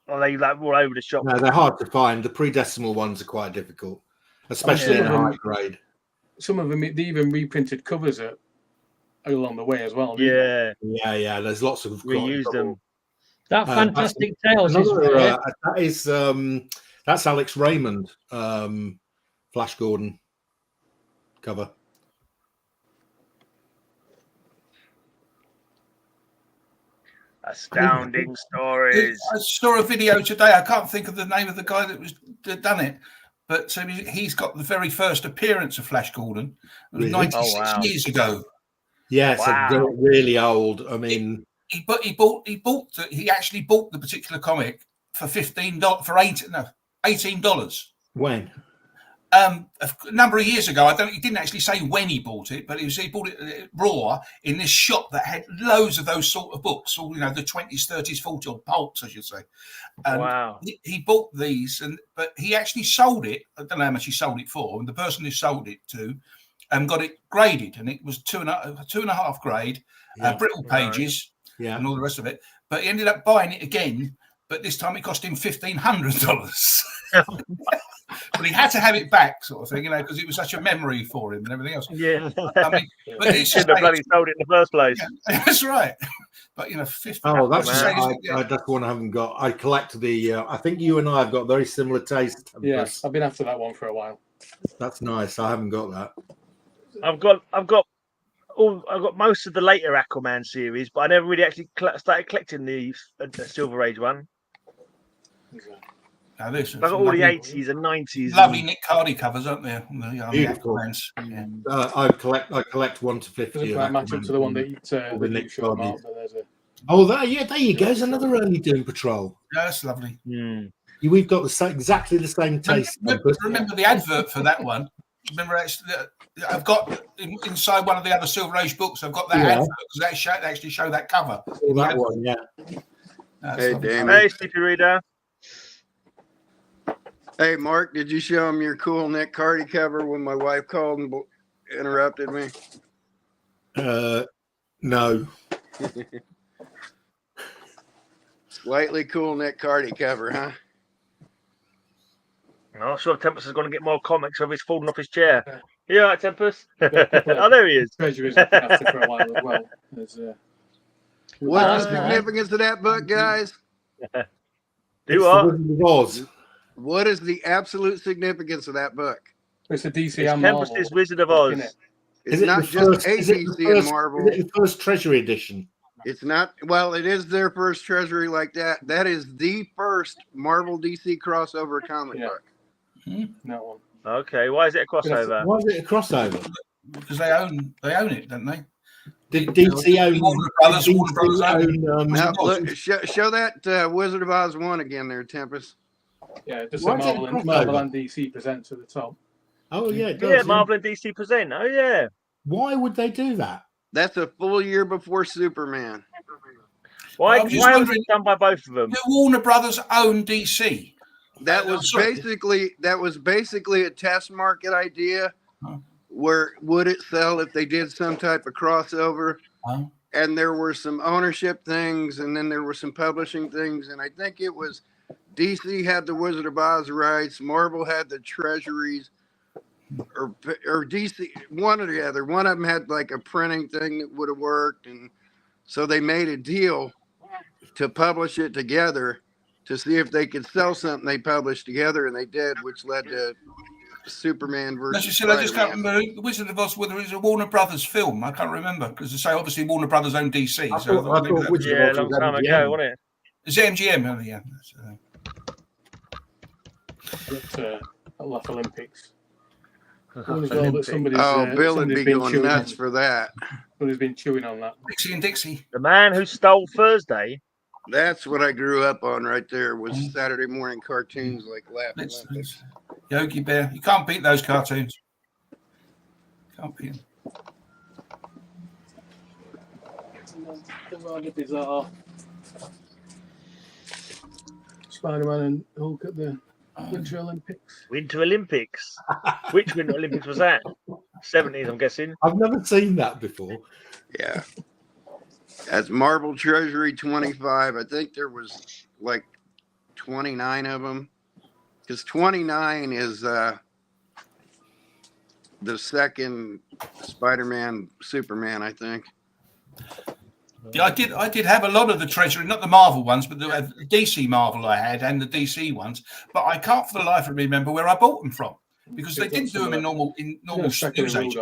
Are they like all over the shop? No, they're hard to find. The pre-decimal ones are quite difficult, especially in high grade. Some of them, they even reprinted covers along the way as well. Yeah. There's lots of reused them. That Fantastic Tales that's Alex Raymond, Flash Gordon cover. Astounding stories. I saw a video today. I can't think of the name of the guy that done it, but he's got the very first appearance of Flash Gordon. It was 96 years ago. Yes, they're really old. I mean, he actually bought the particular comic for $18. When? A number of years ago, he didn't actually say when he bought it, but he bought it raw in this shop that had loads of those sort of books, all the 20s, 30s, 40s, or pulps, I should say. Wow! He bought these, but he actually sold it. I don't know how much he sold it for, and the person who sold it to and got it graded, and it was 2.5 grade, brittle pages, and all the rest of it. But he ended up buying it again, but this time it cost him $1,500. But he had to have it back, sort of thing, because it was such a memory for him and everything else. Yeah, I mean, but he shouldn't have bloody sold it in the first place. Yeah, that's right. But $15. Oh, that's one I haven't got. I collect the. I think you and I have got very similar taste. Yes, I've been after that one for a while. That's nice. I haven't got that. I've got most of the later Aquaman series, but I never really actually started collecting the Silver Age one. Now this I've got all the 80s and 90s. Lovely Nick Cardy covers, aren't there? Beautiful. Yeah. I collect 1 to 50. Doesn't quite match up to the one that you showed, Mark, but there's a... Oh, there you go. There's another early Doom Patrol. Yeah, that's lovely. We've got exactly the same taste. Remember the advert for that one? Remember, actually, I've got inside one of the other Silver Age books. I've got that advert because that actually show that cover. That one, yeah. Hey, Damon. Hey, Sleepy Reader. Hey, Mark, did you show him your cool Nick Cardy cover when my wife called and interrupted me? No. Slightly cool Nick Cardy cover, huh? I'm sure Tempest is going to get more comics of he's falling off his chair. You all right, Tempest? Oh, there he is. Treasuries after for a while as well. What's the significance of that book, guys? Do what? What is the absolute significance of that book? It's a DC and Marvel. Tempest's Wizard of Oz. It's not just a DC and Marvel. Is it the first Treasury edition? It's not. Well, it is their first Treasury like that. That is the first Marvel DC crossover comic book. No. Okay, why is it a crossover? Why is it a crossover? Because they own it, don't they? Did DC own Warner Brothers own? Look, show that Wizard of Oz one again there, Tempest. Yeah, just a Marvel and DC presents at the top. Oh yeah, it does, yeah, Marvel and DC present. Oh yeah. Why would they do that? That's a full year before Superman. Why was it done by both of them? The Warner Brothers own DC. That was basically a test market idea. Where would it sell if they did some type of crossover? And there were some ownership things, and then there were some publishing things, and I think it was DC had the Wizard of Oz rights, Marvel had the Treasuries, or DC, one or the other. One of them had like a printing thing that would have worked, and so they made a deal to publish it together to see if they could sell something they published together, and they did, which led to Superman versus I just can't remember the Wizard of Oz, whether it's a Warner Brothers film. I can't remember because they say obviously Warner Brothers own DC. I thought yeah, a long time ago, wasn't it? It's MGM, yeah. Olympics. Olympics. Bill would be going nuts for that. Somebody's been chewing on that. Dixie and Dixie. The man who stole Thursday. That's what I grew up on right there was Saturday morning cartoons like Laughing Olympics. Yogi Bear. You can't beat those cartoons. Can't beat them. The rather bizarre Spider-Man and Hulk at the Winter Olympics. Winter Olympics. Which Winter Olympics was that? 70s, I'm guessing. I've never seen that before. Yeah. That's Marvel Treasury 25. I think there was like 29 of them. Because 29 is the second Spider-Man, Superman, I think. Yeah, I did have a lot of the Treasury, not the Marvel ones, but the DC Marvel I had and the DC ones. But I can't for the life of me remember where I bought them from because they didn't do them in normal news agents.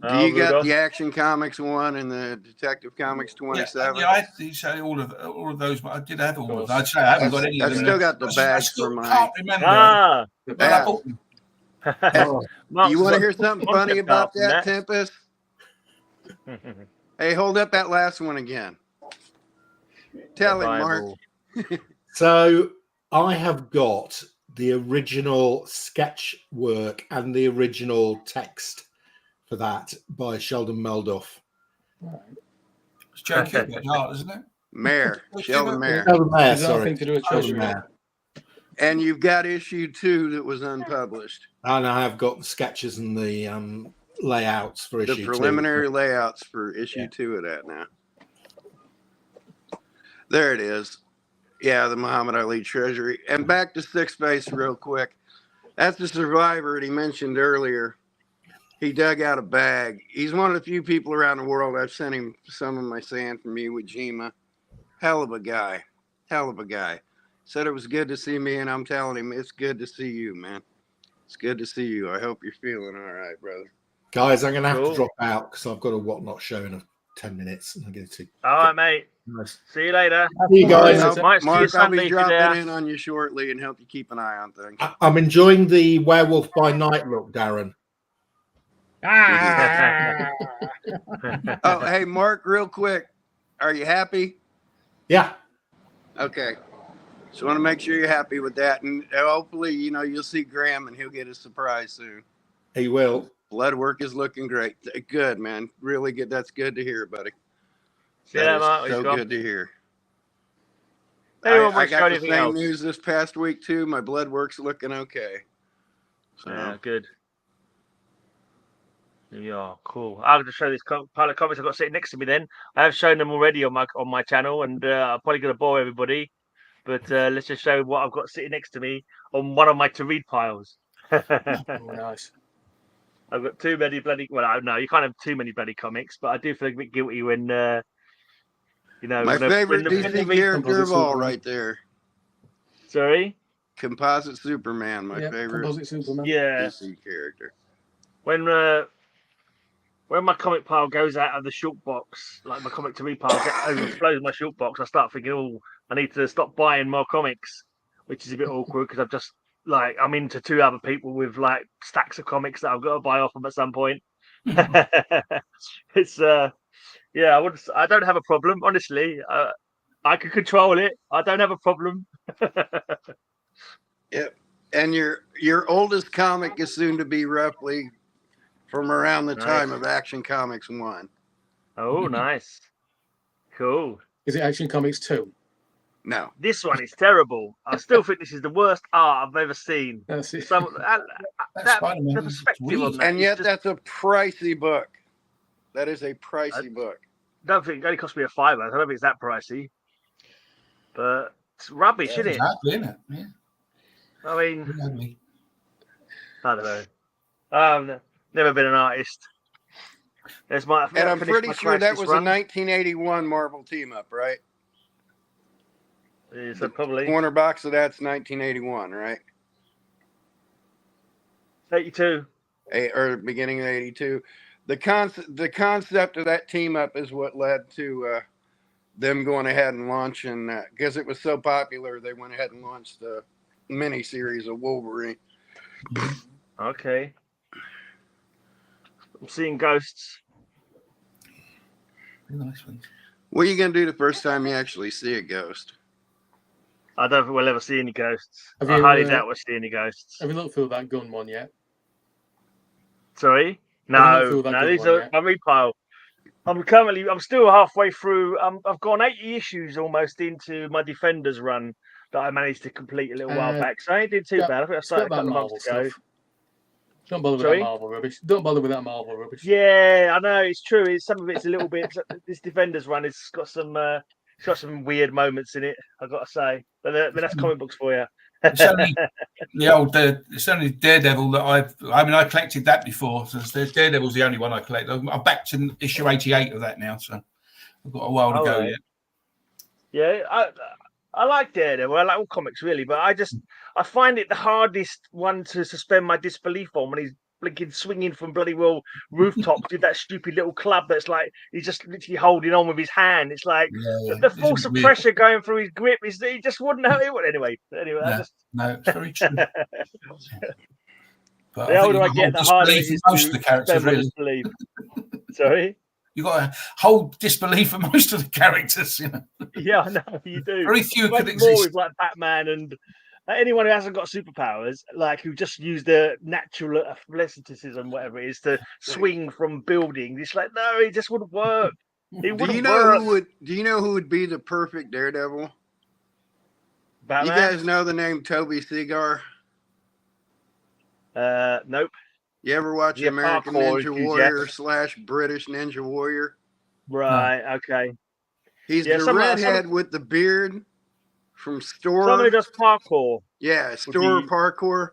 You got the Action Comics one and the Detective Comics 27. Yeah, I did say all of those, but I did have all of them. I'd say I haven't got any of them. I still got the bags for mine. I can't remember. But I bought them. You want to hear something funny about that, Tempest? Hey, hold up that last one again. Tell him, Mark. So I have got the original sketch work and the original text for that by Sheldon Meldoff. It's Joe Kubert, isn't it? Mayor. Sheldon Mayor. Sheldon Mayor, sorry. To do with Treasury. And you've got issue 2 that was unpublished. And I have got the sketches and the layouts for issue 2. The preliminary layouts for issue 2 of that now. There it is. Yeah, the Muhammad Ali Treasury. And back to Six Face real quick. That's the survivor that he mentioned earlier. He dug out a bag. He's one of the few people around the world. I've sent him some of my sand from Iwo Jima. Hell of a guy. Hell of a guy. Said it was good to see me, and I'm telling him it's good to see you, man. It's good to see you. I hope you're feeling all right, brother. Guys, I'm going to have to drop out because I've got a Whatnot show in 10 minutes. I'm going to. All right, mate. Nice. See you later. See you guys. Mark, I'll be dropping in on you shortly and help you keep an eye on things. I'm enjoying the Werewolf by Night look, Darren. Oh, hey, Mark, real quick. Are you happy? Yeah. Okay. Just want to make sure you're happy with that. And hopefully, you'll see Graham and he'll get a surprise soon. He will. Blood work is looking great. Good, man. Really good. That's good to hear, buddy. Yeah, Mark. So good to hear. Hey, I got the same news this past week, too. My blood work's looking okay. So. Yeah, good. Yeah, cool. I'll just show this pile of comics I've got sitting next to me then. I have shown them already on my channel, and I'm probably going to bore everybody. But let's just show what I've got sitting next to me on one of my to-read piles. Nice. I've got too many bloody... Well, no, you can't have too many bloody comics, but I do feel a bit guilty when, my favorite DC character of all right there. Sorry? Composite Superman, my favorite DC character. When my comic pile goes out of the short box, like my comic to read pile overflows my short box, I start thinking, oh, I need to stop buying more comics, which is a bit awkward because I've just I'm into 2 other people with like stacks of comics that I've got to buy off them at some point. It's I don't have a problem, honestly. I can control it. I don't have a problem. Yep. And your oldest comic is soon to be roughly from around the time of Action Comics 1. Oh, nice. Cool. Is it Action Comics 2? No. This one is terrible. I still think this is the worst art I've ever seen. That's it. The perspective on that. And yet that's a pricey book. That is a pricey book. I don't think it only cost me $5. I don't think it's that pricey. But it's rubbish, isn't it? Exactly, isn't it? Yeah. I mean, I don't know. Never been an artist. And I'm pretty sure that was a 1981 Marvel team up, right? So probably. Corner box of that's 1981, right? 82. Or beginning of 82. The concept of that team up is what led to them going ahead and launching because it was so popular. They went ahead and launched the mini series of Wolverine. Okay. I'm seeing ghosts. Nice ones. What are you gonna do the first time you actually see a ghost? I don't think we'll ever see any ghosts. I highly doubt we'll see any ghosts. Have you looked through that gun one yet? Sorry? No, these are my read pile. I'm still halfway through. I've gone 80 issues almost into my Defenders run that I managed to complete a little while back. So I ain't did too bad. I think I started a couple of months ago. Don't bother with that Marvel rubbish. Don't bother with that Marvel rubbish. Yeah, I know it's true. Some of it's a little bit. This Defenders run has got some weird moments in it. I've got to say, but that's comic books for you. It's only Daredevil that I collected that before. So Daredevil's the only one I collected. I'm back to issue 88 of that now, so I've got a while to go yet. Yeah, I like Daredevil. I like all comics really, but I find it the hardest one to suspend my disbelief on when he's blinking swinging from bloody well rooftops with that stupid little club that's like he's just literally holding on with his hand. It's like the force of pressure going through his grip is he just wouldn't have it. Anyway, no, it's very true. But the older I get, the harder it is most of the characters. Really, sorry. You got to hold disbelief for most of the characters, you know. Yeah, I know you do. Very few could exist. More with like Batman and anyone who hasn't got superpowers, like who just use the natural athleticism, whatever it is, to swing from buildings. It's like no, it just wouldn't work. It wouldn't work. Do you know who would be the perfect Daredevil? Batman? You guys know the name Toby Seagar? Nope. You ever watch Yeah, American parkour Ninja Warrior enthusiast. / British Ninja Warrior? Right. Okay. He's Yeah, the redhead with the beard from Store. Somebody does parkour. Yeah, Store parkour.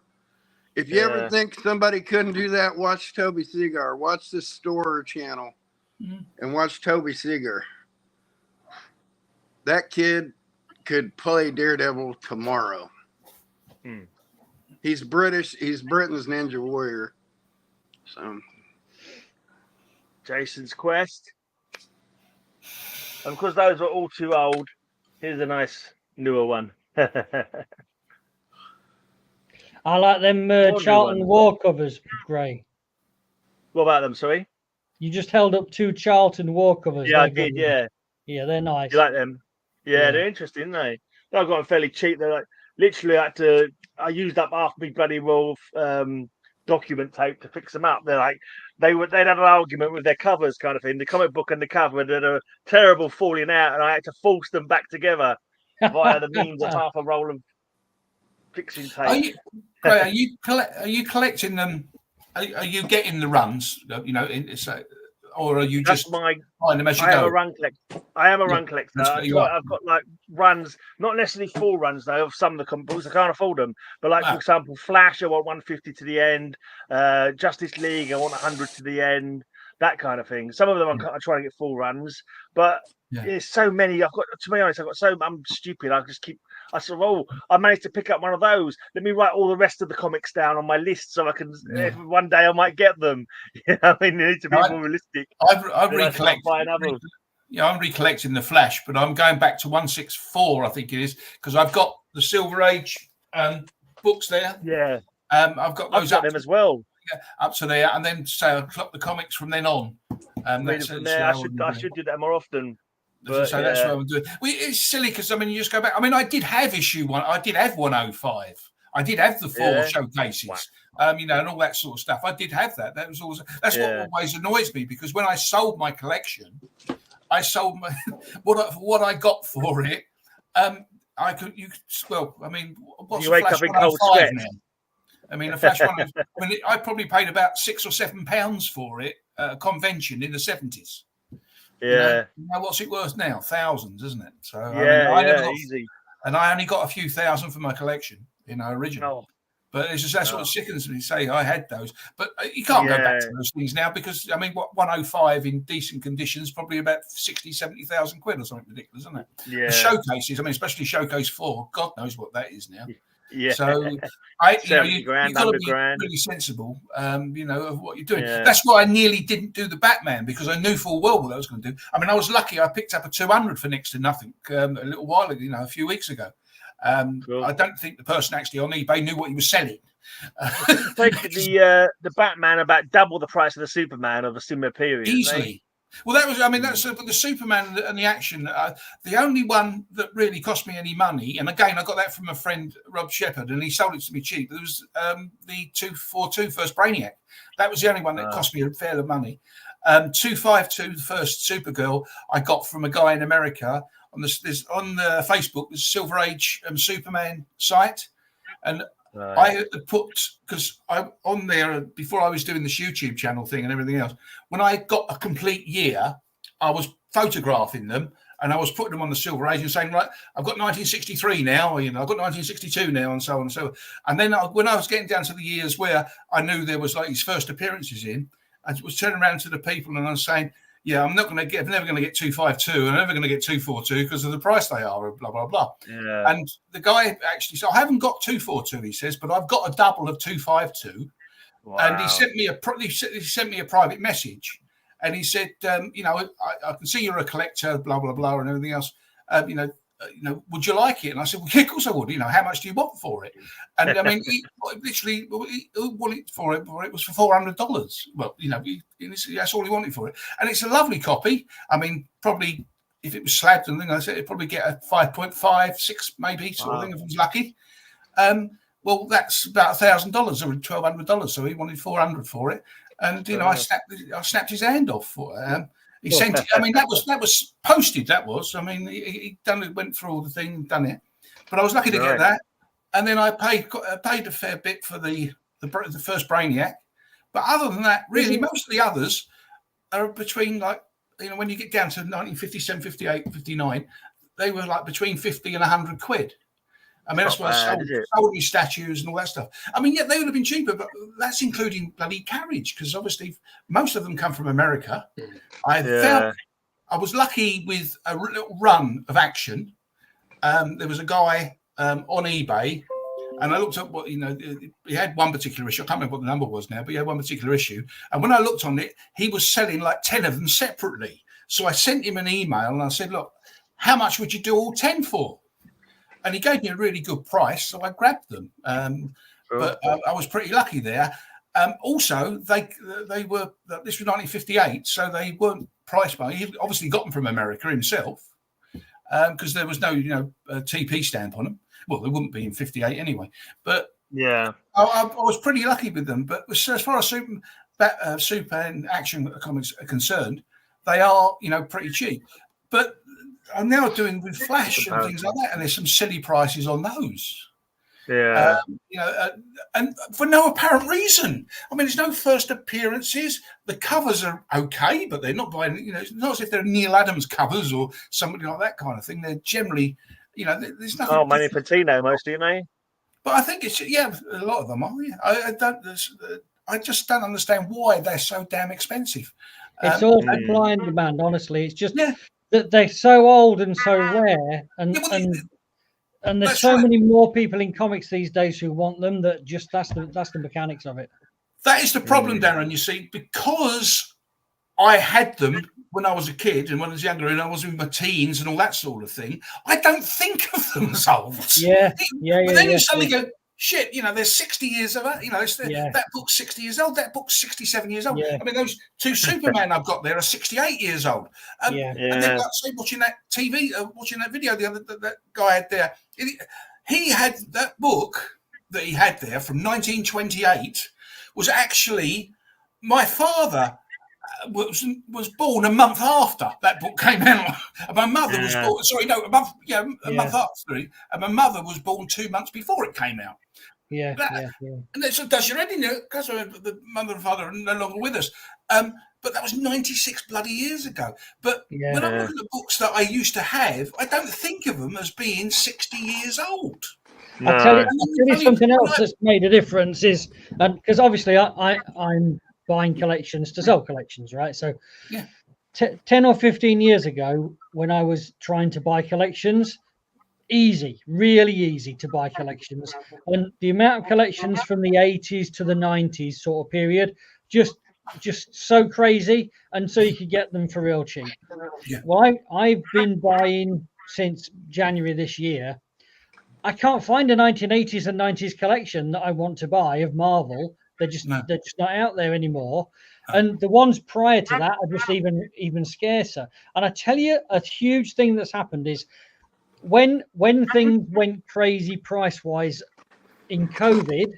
If you ever think somebody couldn't do that, watch Toby Seagar. Watch this Store channel and watch Toby Seagar. That kid could play Daredevil tomorrow. He's British. He's Britain's Ninja Warrior. So, Jason's Quest. And because those are all too old, here's a nice newer one. I like them Charlton War covers, Gray. What about them, sorry? You just held up 2 Charlton War covers. Yeah, I did, yeah. Yeah, they're nice. You like them? Yeah, they're interesting, aren't they? I got them fairly cheap. They're like, literally, I used up half my bloody Wolf document tape to fix them up. They're like, they'd had an argument with their covers kind of thing. The comic book and the cover did a terrible falling out, and I had to force them back together via the means of half a roll of fixing tape. Are you collecting them? Are you getting the runs? You know, or are you just buying them as you go? I am a run collector. I've got like runs, not necessarily full runs though, of some of the comic books. I can't afford them, but like for example, Flash, I want 150 to the end. Justice League, I want 100 to the end. That kind of thing. Some of them I'm trying to get full runs, but there's so many. To be honest, I'm stupid. I said, I managed to pick up one of those. Let me write all the rest of the comics down on my list so I can. If one day I might get them. You know, I mean, they need to be more realistic. I'm recollecting the Flash, but I'm going back to 164, I think it is, because I've got the Silver Age books there. Yeah, I've got those up them as well. Yeah, up to there, and then I clock the comics from then on. I should do that more often. But, that's what I'm doing. It's silly because you just go back. I did have issue 1. I did have 105. I did have the 4 showcases. And all that sort of stuff. I did have that. That was always what always annoys me, because when I sold my collection, I sold what I got for it. What's you wake up in cold sweat now? A Flash one. I probably paid about £6 or £7 for it at a convention in the 70s. Yeah. What's it worth now? Thousands, isn't it? So easy. And I only got a few thousand for my collection, original. But it's just that's what sickens me. Say I had those, but you can't go back to those things now because 105 in decent conditions, probably about 60, 70,000 quid or something ridiculous, isn't it? Yeah. The showcases, especially Showcase 4, God knows what that is now. Yeah. So you've got to be really sensible, of what you're doing. Yeah. That's why I nearly didn't do the Batman, because I knew full well what I was going to do. I was lucky. I picked up a 200 for next to nothing a little while ago, a few weeks ago. Cool. I don't think the person actually on eBay knew what he was selling. The Batman about double the price of the Superman of a similar period. Easily. Well, that was, that's the Superman and the action. The only one that really cost me any money, and again, I got that from a friend, Rob Shepherd, and he sold it to me cheap. There was the 242 first Brainiac. That was the only one that cost me a fair bit of money. 252, the first Supergirl, I got from a guy in America on the Facebook, the Silver Age Superman site, and I had put, because I on there before I was doing this YouTube channel thing and everything else. When I got a complete year, I was photographing them and I was putting them on the Silver Age and saying, right, I've got 1963 now, I've got 1962 now, and so on and so on. And then when I was getting down to the years where I knew there was like his first appearances in, I was turning around to the people and I was saying, yeah, I'm never going to get 252. I'm never going to get 242 because of the price they are, blah, blah, blah. Yeah. And the guy actually said, I haven't got 242, he says, but I've got a double of 252. Wow. And he sent me a private message. And he said, I can see you're a collector, blah, blah, blah, and everything else. Would you like it? And I said, well, yeah, of course I would. How much do you want for it? And he literally wanted for it was for $400. Well, that's all he wanted for it. And it's a lovely copy. Probably if it was slabbed and things, I said it'd probably get a 5.5, 6 maybe sort of thing if I was lucky. Well, that's about $1,000 or $1,200. So he wanted $400 for it. And I snapped his hand off for it. He sent it. That was posted. That was. He done it. Went through all the thing, done it. But I was lucky to get that. And then I paid a fair bit for the first Brainiac, But other than that, really, most of the others are between like, when you get down to 1957, 58, 59, they were like between 50 and 100 quid. I mean, that's why I sold me statues and all that stuff. I mean, yeah, they would have been cheaper, but that's including bloody carriage, because obviously most of them come from America. I was lucky with a little run of action. There was a guy on eBay, and I looked up what, he had one particular issue. I can't remember what the number was now, but he had one particular issue. And when I looked on it, he was selling like 10 of them separately. So I sent him an email and I said, look, how much would you do all 10 for? And he gave me a really good price, so I grabbed them. But I was pretty lucky there. Also, they were, this was 1958, so they weren't priced by, he obviously got them from America himself, because there was no, TP stamp on them. Well, there wouldn't be in 58 anyway. But yeah, I was pretty lucky with them. But as far as super and action comics are concerned, they are, pretty cheap. But I'm now doing with Flash and things like that, and there's some silly prices on those. Yeah, and for no apparent reason. I mean, there's no first appearances. The covers are okay, but they're not by, it's not as if they're Neil Adams covers or somebody like that kind of thing. They're generally, there's nothing. Oh, Manny Patino, mostly, But I think it's a lot of them are. Yeah, I just don't understand why they're so damn expensive. It's all supply and demand. Honestly, it's just that they're so old and so rare, and there's so many more people in comics these days who want them that just that's the mechanics of it. That is the problem, Darren. You see, because I had them when I was a kid and when I was younger and I was in my teens and all that sort of thing, I don't think of them as old. Yeah. But then you suddenly go, shit, there's 60 years of that. That book's 60 years old. That book's 67 years old. I mean, those two Superman I've got there are 68 years old. And then, like, say, watching that TV, watching that video, that guy had there, he had that book that he had there from 1928 was actually my father was born a month after that book came out. And my mother was born. Sorry, no, a month after. And my mother was born 2 months before it came out. And it does your head in, because the mother and father are no longer with us. But that was 96 bloody years ago. But when I look at the books that I used to have, I don't think of them as being 60 years old. No. I'll tell you something else that's made a difference is, because obviously I'm buying collections to sell collections, right? So 10 or 15 years ago, when I was trying to buy collections, really easy to buy collections. And the amount of collections from the 80s to the 90s sort of period, just so crazy. And so you could get them for real cheap. Well, I've been buying since January this year. I can't find a 1980s and 90s collection that I want to buy of Marvel. They're just not out there anymore. And the ones prior to that are just even scarcer. And I tell you, a huge thing that's happened is when things went crazy price-wise in COVID,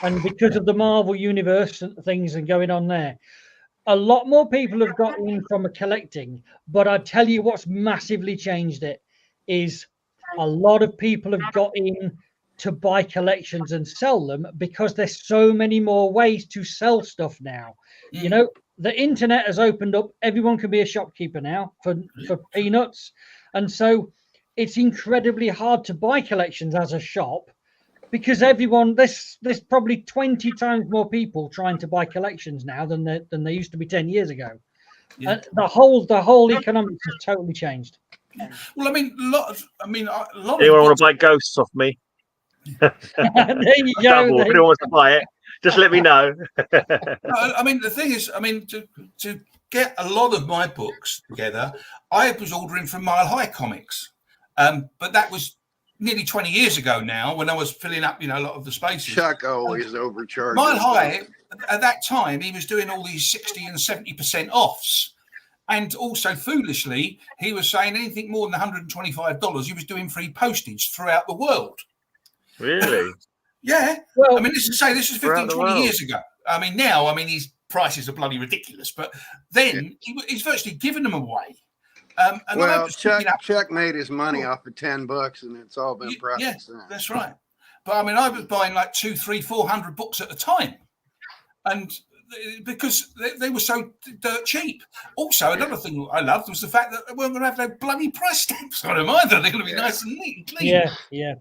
and because of the Marvel Universe and things and going on there, a lot more people have got in from a collecting. But I tell you what's massively changed it is a lot of people have got in to buy collections and sell them because there's so many more ways to sell stuff now. The internet has opened up. Everyone can be a shopkeeper now for peanuts. And so it's incredibly hard to buy collections as a shop because there's probably 20 times more people trying to buy collections now than there used to be 10 years ago. And the whole economics has totally changed. Well, I mean, a lot of anyone want to buy ghosts off me? There you go. If anyone wants to buy it, just let me know. I mean, the thing is, I mean, to get a lot of my books together, I was ordering from Mile High Comics, but that was nearly 20 years ago now when I was filling up, a lot of the spaces. Chuck always overcharged. Mile High, at that time, he was doing all these 60 and 70% offs. And also, foolishly, he was saying anything more than $125, he was doing free postage throughout the world. Really? Yeah. Well, I mean, this is 15, 20 years ago. I mean, now, his prices are bloody ridiculous. But then he's virtually giving them away. Chuck made his money off of 10 books, and it's all been profit. Yeah, that's right. But I was buying like 200, 300, 400 books at a time. And because they were so dirt cheap. Also, another thing I loved was the fact that they weren't going to have no bloody price stamps on them either. They're going to be nice and neat and clean. Yeah.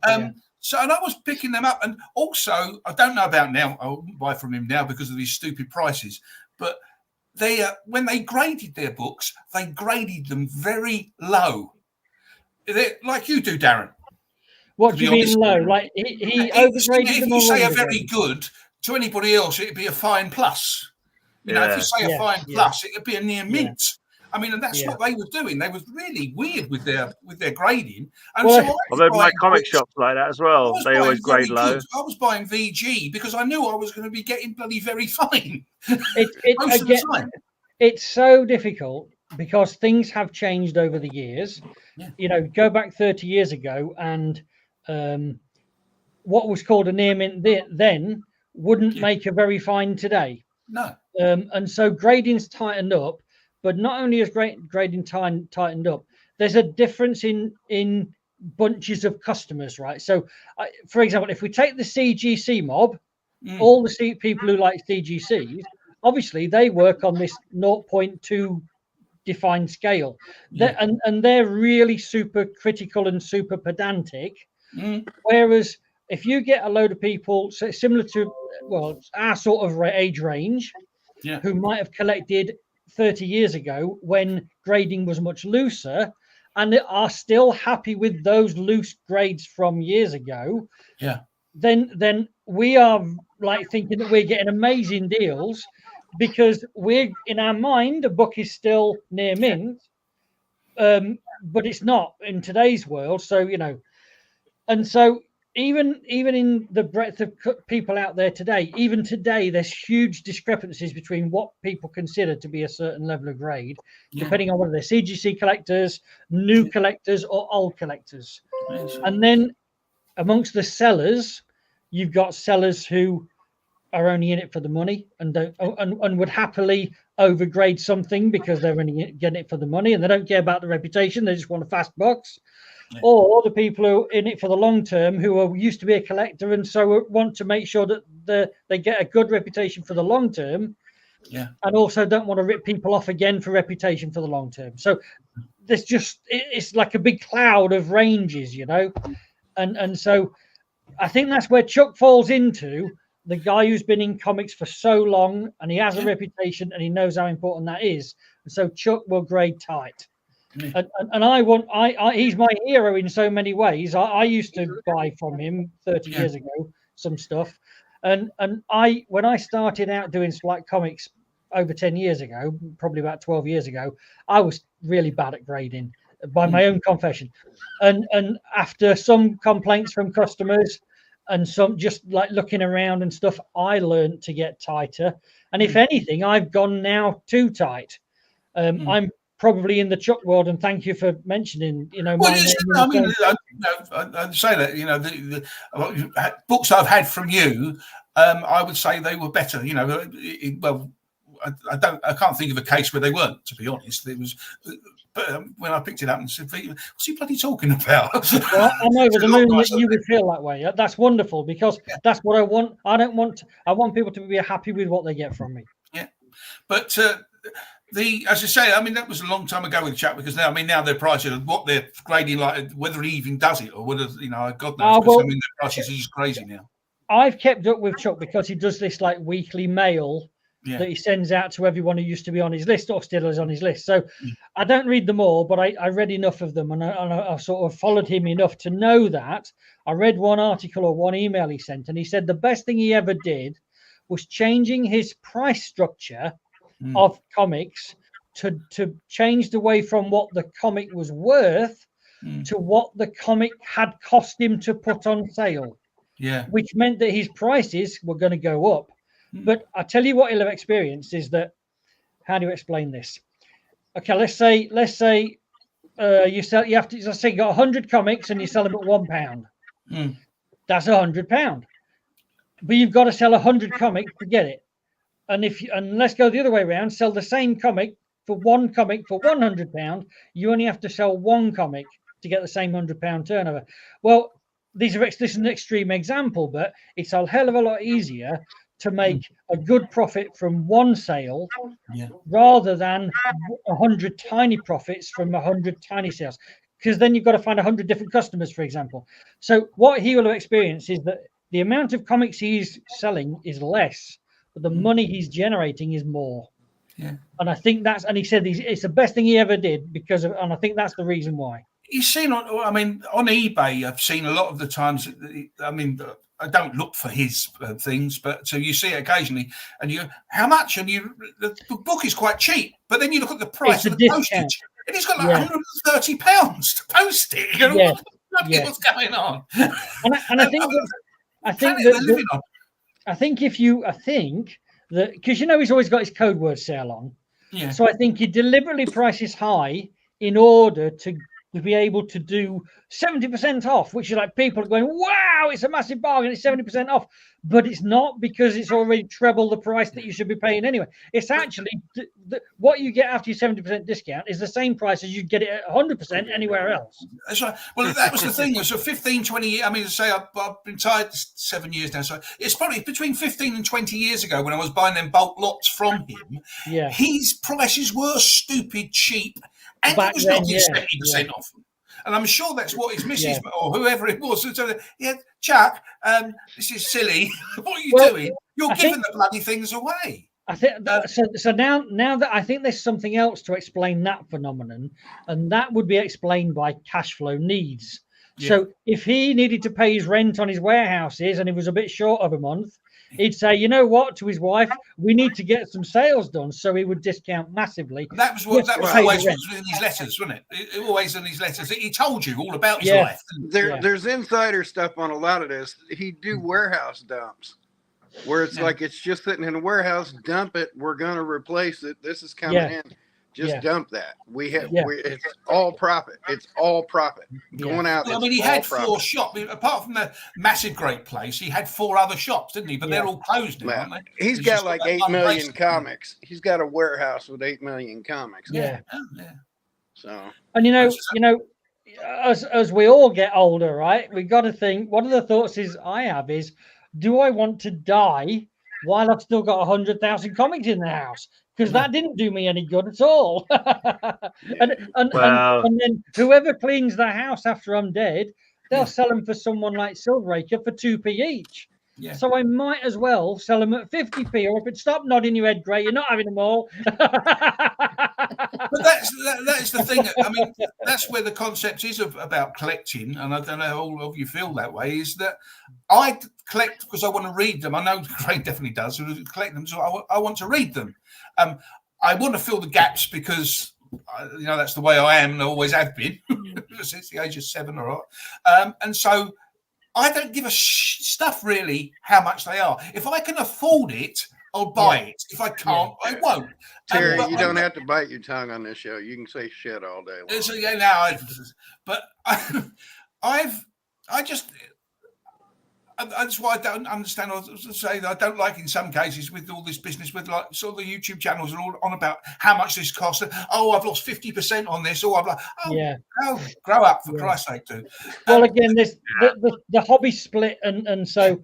So, and I was picking them up, and also I don't know about now. I wouldn't buy from him now because of these stupid prices. But they, when they graded their books, they graded them very low, like you do, Darren. What do you mean low? Like he overgraded them. If you say a very good, to anybody else, it'd be a fine plus. You know, if you say a fine plus, it'd be a near mint. I mean, and that's what they were doing. They were really weird with their grading. And well, they've made comic shops like that as well. They always grade low. I was buying VG because I knew I was going to be getting bloody very fine. It's so difficult because things have changed over the years. Yeah. You know, go back 30 years ago, and what was called a near mint then wouldn't make a very fine today. No. And so grading's tightened up. But not only is grading tightened up, there's a difference in bunches of customers, right? So, for example, if we take the CGC mob, all the people who like CGCs, obviously they work on this 0.2 defined scale. And they're really super critical and super pedantic. Whereas if you get a load of people similar to, well, our sort of age range, who might have collected 30 years ago when grading was much looser, and they are still happy with those loose grades from years ago, then we are like thinking that we're getting amazing deals because we're, in our mind, a book is still near mint, but it's not in today's world. So, you know, and so even in the breadth of people out there today, even today, there's huge discrepancies between what people consider to be a certain level of grade, depending on whether they're CGC collectors, new collectors, or old collectors. And then amongst the sellers, you've got sellers who are only in it for the money and don't and would happily overgrade something because they're only getting it for the money and they don't care about the reputation. They just want a fast box. Or the people who are in it for the long term, who are used to be a collector and so want to make sure that they get a good reputation for the long term, and also don't want to rip people off again for reputation for the long term. So there's it's like a big cloud of ranges, you know, and so I think that's where Chuck falls into, the guy who's been in comics for so long and he has a reputation and he knows how important that is, and so Chuck will grade tight. And he's my hero in so many ways. I used to buy from him 30 years ago some stuff, and when I started out doing Splat comics over 10 years ago, probably about 12 years ago, I was really bad at grading, by my own confession, and after some complaints from customers and some just like looking around and stuff, I learned to get tighter, and if anything, I've gone now too tight. I'm probably in the Chuck world, and thank you for mentioning, you know, well, I'd say that, you know, the books I've had from you, I would say they were better, you know. Well, I can't think of a case where they weren't, to be honest. It was, but when I picked it up and said, "What's he bloody talking about?" Well, I'm over the moon that you would feel that way. That's wonderful, because that's what I want. I want people to be happy with what they get from me. Yeah, but as I say, I mean, that was a long time ago with Chuck, because now they're pricing what they're grading, like whether he even does it or whether, you know, God knows. Well, I mean, the prices are just crazy now. I've kept up with Chuck because he does this like weekly mail that he sends out to everyone who used to be on his list or still is on his list. So I don't read them all, but I read enough of them, and I sort of followed him enough to know that. I read one article or one email he sent, and he said the best thing he ever did was changing his price structure of comics to change the way from what the comic was worth to what the comic had cost him to put on sale. Yeah, which meant that his prices were going to go up. But I tell you what he'll have experienced is that, how do you explain this? Okay, let's say you got 100 comics and you sell them at £1. That's £100. But you've got to sell 100 comics to get it. And let's go the other way around, sell the same comic for £100, you only have to sell one comic to get the same £100 turnover. Well, this is an extreme example, but it's a hell of a lot easier to make a good profit from one sale rather than 100 tiny profits from 100 tiny sales, because then you've got to find 100 different customers, for example. So what he will have experienced is that the amount of comics he's selling is less, but the money he's generating is more. Yeah. And I think and he said it's the best thing he ever did and I think that's the reason why. You've seen on eBay, I've seen a lot of the times, I don't look for his things, but so you see it occasionally, and you how much, and the book is quite cheap, but then you look at the price of the postage, and he's got like £130 to post it. You know, what's going on? And I think that because he's always got his code word sale on, so I think he deliberately prices high in order to be able to do 70% off, which is like people are going, wow, it's a massive bargain, it's 70% off, but it's not, because it's already treble the price that you should be paying anyway. It's actually what you get after your 70% discount is the same price as you'd get it at 100% anywhere else. That's right. Well, that was the thing. So 15, 20 years, I mean, to say I've been tied 7 years now, so it's probably between 15 and 20 years ago when I was buying them bulk lots from him. Yeah, his prices were stupid cheap, and it was not 70% off. And I'm sure that's what his missus or whoever it was. So, Chuck, this is silly. What are you doing? You're giving the bloody things away. I think so. Now that I think there's something else to explain that phenomenon, and that would be explained by cash flow needs. Yeah. So if he needed to pay his rent on his warehouses and he was a bit short of a month, he'd say, you know what, to his wife, we need to get some sales done. So he would discount massively. That was always in his letters, wasn't it? Always in his letters. He told you all about his life. There's insider stuff on a lot of this. He'd do warehouse dumps where it's like it's just sitting in a warehouse, dump it, we're going to replace it. This is coming in. Just dump that. It's all profit. It's all profit. Going out. Well, I mean, he had 4 shops. Apart from the massive great place, he had 4 other shops, didn't he? But they're all closed now, aren't they? He's got like 8 million comics. He's got a warehouse with 8 million comics. Yeah. So. And as we all get older, right? We got to think. One of the thoughts I have is, do I want to die while I've still got 100,000 comics in the house? Because that didn't do me any good at all. and then whoever cleans the house after I'm dead, they'll sell them for someone like Silveraker for 2p each. Yeah. So I might as well sell them at 50p, or if it's stop nodding your head, Gray, you're not having them all. But that's the thing. I mean, that's where the concept is about collecting, and I don't know how all of you feel that way, is that I collect because I want to read them. I know Craig definitely does. Collect them, so I want to read them. I want to fill the gaps because that's the way I am and I always have been since the age of 7 or 8. And so I don't give a stuff really how much they are. If I can afford it, I'll buy it. If I can't, I won't. Terry, you don't have to bite your tongue on this show. You can say shit all day long. So that's why I don't understand. I say that I don't like in some cases with all this business with like sort of the YouTube channels and all on about how much this cost. Oh, I've lost 50% on this. Or I'm like, grow up for Christ's sake, dude. Well, again, this the hobby split, and so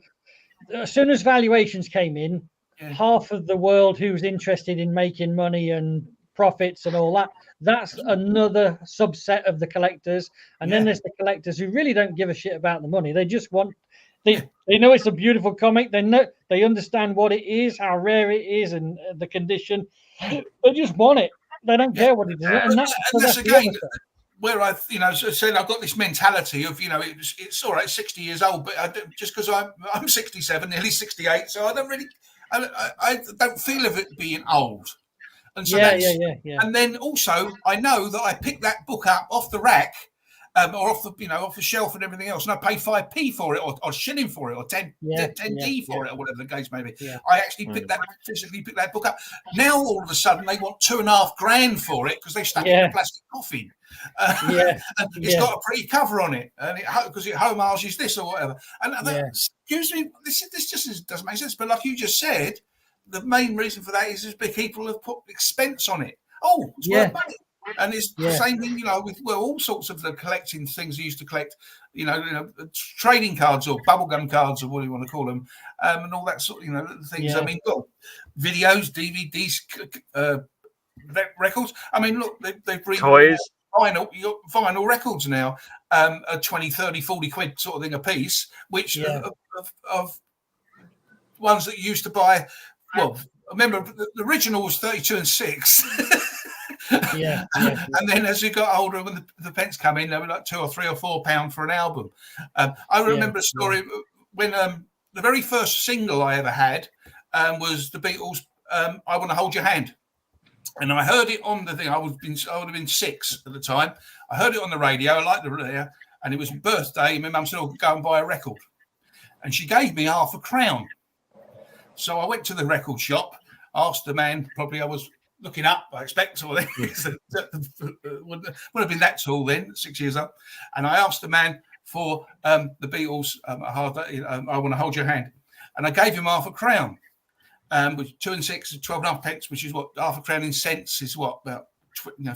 as soon as valuations came in, half of the world who's interested in making money and profits and all that, that's another subset of the collectors. And then there's the collectors who really don't give a shit about the money. They just want. They know it's a beautiful comic. They understand what it is, how rare it is, and the condition. They just want it. They don't care what it is. And that's again where I've said I've got this mentality of it's all right, 60 years old, but just because I'm 67, nearly 68, so I don't really I don't feel of it being old. And so and then also I know that I picked that book up off the rack. Or off the shelf and everything else, and I pay 5p for it, or shilling for it, or 10d for it, or whatever the case may be. Yeah. I actually physically picked that book up. Now all of a sudden they want $2,500 for it because they stuck it in a plastic coffin. And it's got a pretty cover on it, and because it homages this or whatever. And excuse me, this just doesn't make sense. But like you just said, the main reason for that is people have put expense on it. Oh, it's worth money. And it's the same thing, with all sorts of the collecting things you used to collect, trading cards or bubblegum cards or what do you want to call them, and all that sort of, things. Yeah. I mean, videos, DVDs, records. I mean, look, they've bring toys. Vinyl records now, are 20, 30, 40 quid sort of thing a piece, which of ones that you used to buy. Well, I remember the original was 32 and 6. And then as you got older, when the pence come in, they were like £2 or £3 or £4 for an album. I remember a story when the very first single I ever had was the Beatles' "I Want to Hold Your Hand." And I heard it on the thing. I would have been 6 at the time. I heard it on the radio. I liked the radio, and it was my birthday. My mum said, "Oh, go and buy a record," and she gave me £0.50. So I went to the record shop, asked the man. Probably I was looking up, I expect, or would have been that tall then, 6 years up. And I asked the man for the Beatles' "I Want to Hold Your Hand," and I gave him £0.50. With 2 and 6 is 12.5 pence, which is what £0.50 in cents is what, about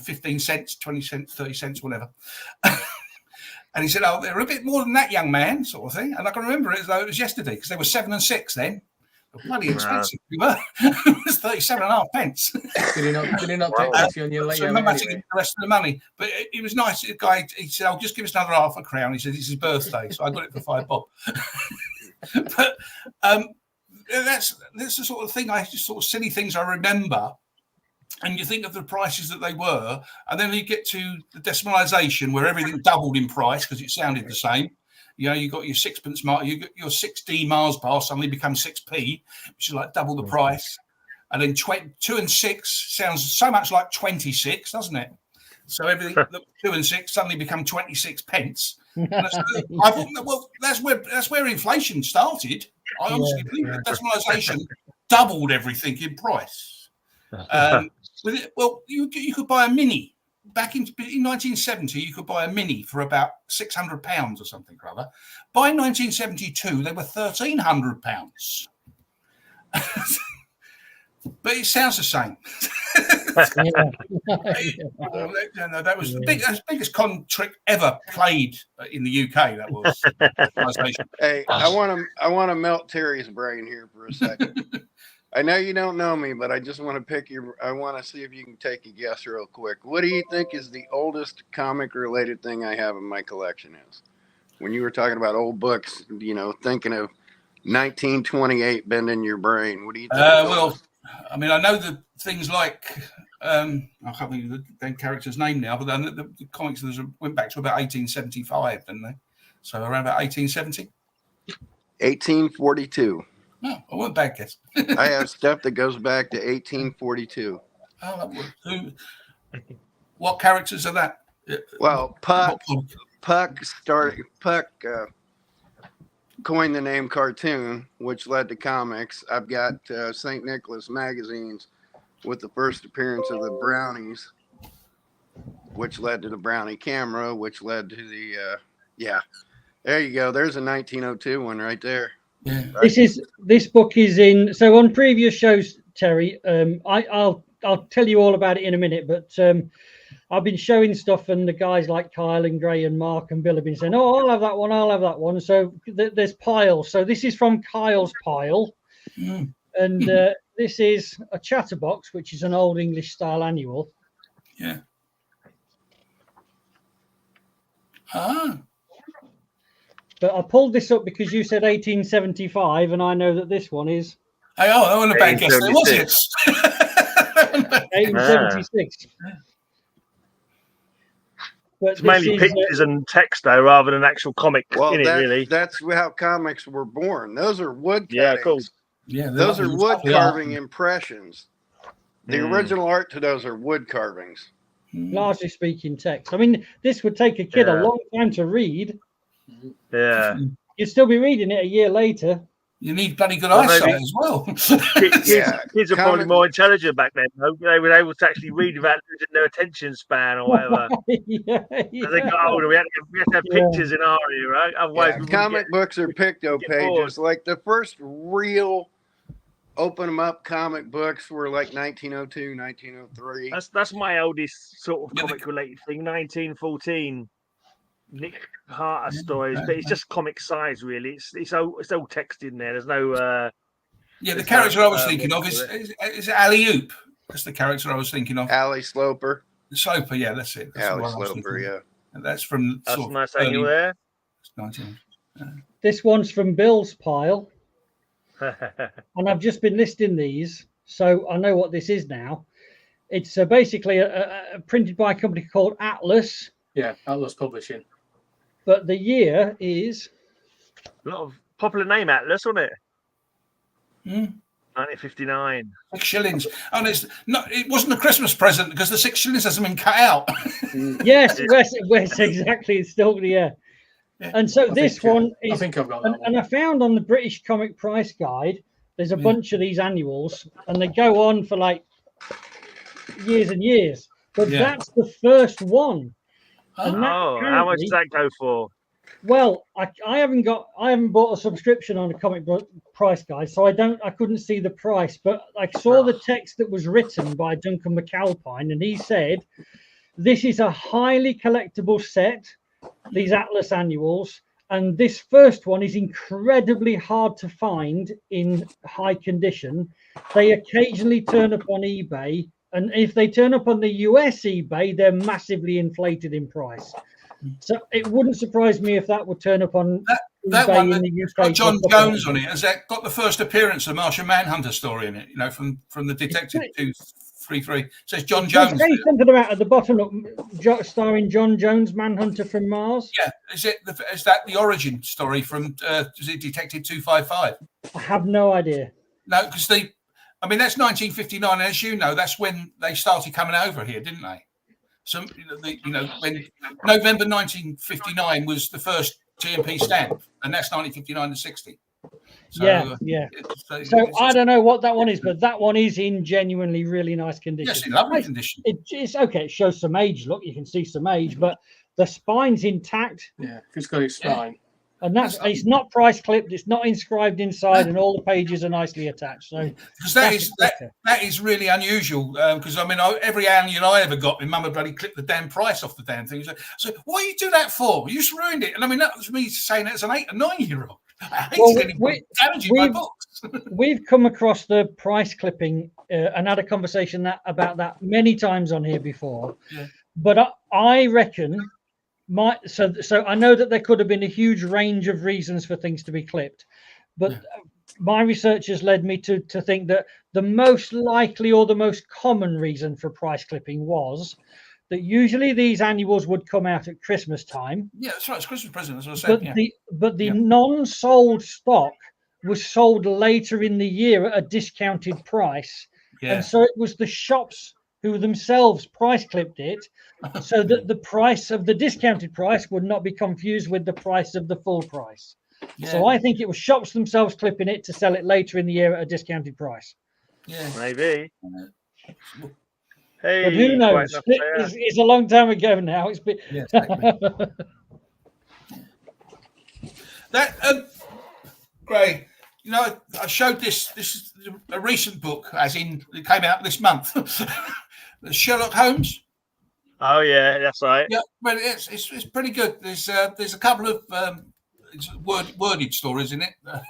15 cents, 20 cents, 30 cents, whatever. And he said, "Oh, they're a bit more than that, young man," sort of thing. And I can remember it as though it was yesterday, because they were 7 and 6 then. Bloody expensive we were. It was 37.5 pence. Did he not take you on your later? So I'm actually the rest of the money. But it was nice. The guy, he said, "I'll just give us another £0.50. He said, "It's his birthday." So I got it for £5 bob. But that's the sort of thing, sort of silly things I remember. And you think of the prices that they were, and then you get to the decimalisation where everything doubled in price because it sounded the same. You got your 6pence mark, you got your 6D Mars bar suddenly becomes 6p, which is like double the price. And then 2 and 6 sounds so much like 26, doesn't it? So everything 2 and 6 suddenly become 26 pence. I thought, well, that's where inflation started. I honestly believe that decimalisation doubled everything in price. You could buy a Mini. Back in 1970, you could buy a Mini for about £600 or something or other. By 1972, they were £1,300. But it sounds the same. That was the biggest con trick ever played in the UK. That was. Hey, I want to melt Terry's brain here for a second. I know you don't know me, but I just want to I want to see if you can take a guess real quick. What do you think is the oldest comic-related thing I have in my collection is? When you were talking about old books, thinking of 1928 bending your brain. What do you think? Well, I mean, I know the things like I can't think of the character's name now, but then the comics went back to about 1875, didn't they? So around about 1870. 1842. No, I wasn't bad guess. I have stuff that goes back to 1842. What characters are that? Well, Puck coined the name cartoon, which led to comics. I've got St. Nicholas magazines with the first appearance of the Brownies, which led to the Brownie camera, which led to the there you go. There's a 1902 one right there. Yeah. This book is in. So on previous shows, Terry, I'll tell you all about it in a minute. But I've been showing stuff, and the guys like Kyle and Gray and Mark and Bill have been saying, "Oh, I'll have that one. I'll have that one." So there's piles. So this is from Kyle's pile, and this is a Chatterbox, which is an old English style annual. Yeah. But I pulled this up because you said 1875, and I know that this one is. I want a bad guess. Was it? 1876. But it's mainly pictures and text, though, rather than actual comic in it, really. That's how comics were born. Those are wood cuttings. Yeah, cool. Yeah, those are wood carving impressions. The original art to those are wood carvings. Largely speaking, text. I mean, this would take a kid a long time to read. Yeah. You'd still be reading it a year later. You need bloody good eyesight as well. Kids are probably more intelligent back then, though. They were able to actually read without losing their attention span or whatever. As they got older, we had to have pictures in our area, right? Otherwise, comic books are picto pages. Like the first real open them up. Comic books were like 1902, 1903. That's my oldest sort of comic related thing. 1914. Nick Carter stories, but it's just comic size, really. It's all text in there. There's no. The character I was thinking of is Alley Oop. That's the character I was thinking of. Alley Sloper. Sloper, yeah, that's it. That's Alley Sloper, yeah. And that's from. That's nice angle there. 19. This one's from Bill's pile, and I've just been listing these, so I know what this is now. It's basically a printed by a company called Atlas. Yeah, Atlas Publishing. But the year is a lot of popular name, Atlas, wasn't it? 1959. 6 shillings. And it wasn't a Christmas present because the 6 shillings hasn't been cut out. Yes, exactly. It's still And so this one is. I think I've got that one. And I found on the British Comic Price Guide, there's a bunch of these annuals, and they go on for like years and years. But that's the first one. How much does that go for? Well, I haven't bought a subscription on a comic book price guide, so I couldn't see the price, but I saw the text that was written by Duncan McAlpine, and he said this is a highly collectible set, these Atlas annuals, and this first one is incredibly hard to find in high condition. They occasionally turn up on eBay, and if they turn up on the US eBay, they're massively inflated in price. So it wouldn't surprise me if that would turn up on that eBay one in the UK. Got John Jones on it. Has that got the first appearance of Martian Manhunter story in it? You know, from the Detective 233. It says John Jones. Say something about at the bottom, starring John Jones, Manhunter from Mars. Yeah, is that the origin story from is it Detective 255? I have no idea. No, because that's 1959. As you know, that's when they started coming over here, didn't they? So, when November 1959 was the first TMP stamp, and that's 1959 to 60. So, yeah. So I don't know what that one is, but that one is in genuinely really nice condition. Yes, in lovely condition. It's okay. It shows some age. Look, you can see some age, but the spine's intact. Yeah, it's got its spine. Yeah. And it's not price clipped, it's not inscribed inside, and all the pages are nicely attached. So because that is really unusual. Because every annual I ever got, my mum had bloody clipped the damn price off the damn thing. So what do you do that for? You just ruined it. And that was me saying it as an 8 or 9 year old. I hated damaging my books. We've come across the price clipping and had a conversation about that many times on here before. Yeah. But I reckon. So I know that there could have been a huge range of reasons for things to be clipped, but my research has led me to think that the most likely or the most common reason for price clipping was that usually these annuals would come out at Christmas time. Yeah, that's right. It's Christmas present, as I said. But the non-sold stock was sold later in the year at a discounted price, and so it was the shops who themselves price clipped it so that the price of the discounted price would not be confused with the price of the full price. Yeah. So I think it was shops themselves clipping it to sell it later in the year at a discounted price. Yeah, maybe. Hey, but who knows? It's a long time ago now. It's been... Gray. I showed this. This is a recent book, as in it came out this month. Sherlock Holmes. Oh yeah, that's right. Yeah, but it's pretty good. There's a couple of worded stories in it, but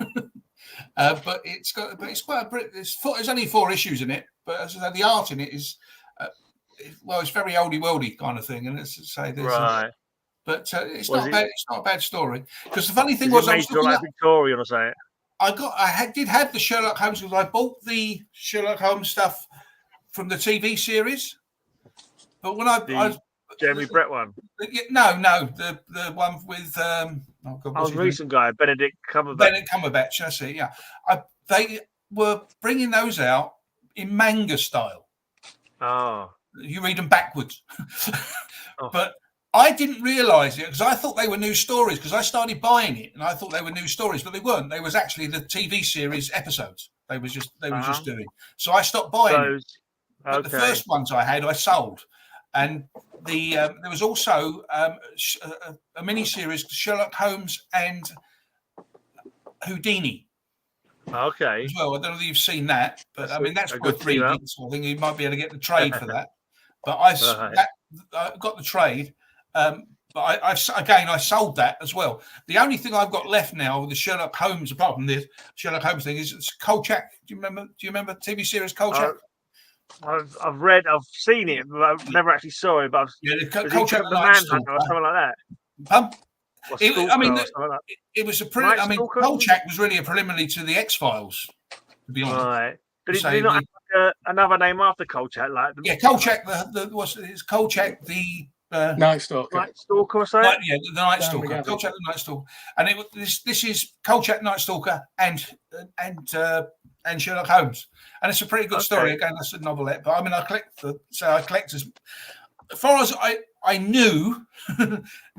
it's only 4 issues in it. But as I say, the art in it is it's very oldie worldy kind of thing, and it's right. But it's not bad. It's not a bad story. Because the funny thing was, I was looking at Victorian or something. did have the Sherlock Holmes because I bought the Sherlock Holmes stuff from the TV series, but when I Jeremy Brett one. No, the one with the recent guy, Benedict Cumberbatch. Benedict Cumberbatch, that's it. Yeah, they were bringing those out in manga style. Oh, you read them backwards, but I didn't realise it because I thought they were new stories because I started buying it and I thought they were new stories, but they weren't. They was actually the TV series episodes. They were just doing. So I stopped buying those. But the first ones I had, I sold, and there was also a mini series, Sherlock Holmes and Houdini. Okay. As well. I don't know if you've seen that, but I mean that's worth reading. So I think you might be able to get the trade for that. But I got the trade. But I sold that as well. The only thing I've got left now with the Sherlock Holmes, apart from the Sherlock Holmes thing, is it's Kolchak. Do you remember TV series Kolchak? I've seen it, but I've never actually saw it. But Kolchak the Manhunter or something like that. It was a Kolchak was really a preliminary to the X-Files, to be honest. Right. Did he not have another name after Kolchak? Kolchak. It's Kolchak the Night Stalker. Night Stalker or something? The Night Stalker. Kolchak the Night Stalker. And this is Kolchak Night Stalker and Sherlock Holmes. And it's a pretty good story. Again, that's a novelette. But I mean I collect as far as I knew,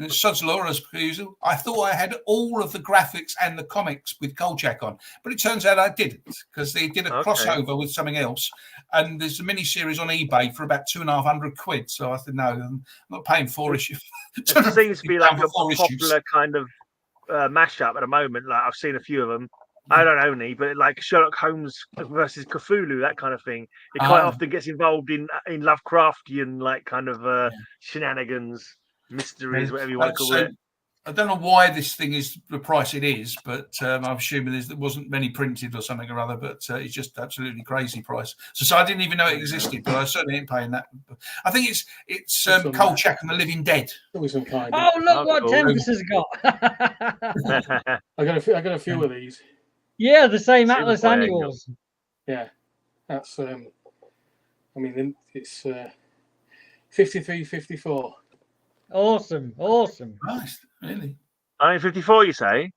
Sod's Law as per usual, I thought I had all of the graphics and the comics with Kolchak on, but it turns out I didn't, because they did a crossover with something else, and there's a mini-series on eBay for about £250. So I said, no, I'm not paying 4 issues. It seems to be like a popular kind of mashup at the moment. Like I've seen a few of them. I don't own any, but like Sherlock Holmes versus Cthulhu, that kind of thing. It quite often gets involved in Lovecraftian like kind of shenanigans, mysteries, whatever you want to call it. I don't know why this thing is the price it is, but I'm assuming there wasn't many printed or something or other. But it's just absolutely crazy price. So I didn't even know it existed, but I certainly ain't paying that. I think it's Kolchak and the Living Dead. Oh, look what Tempest has got! I got a few of these. Yeah, the same Atlas annuals. Yeah, that's. I mean, it's 53, 54. Awesome. Nice, really. 54, you say?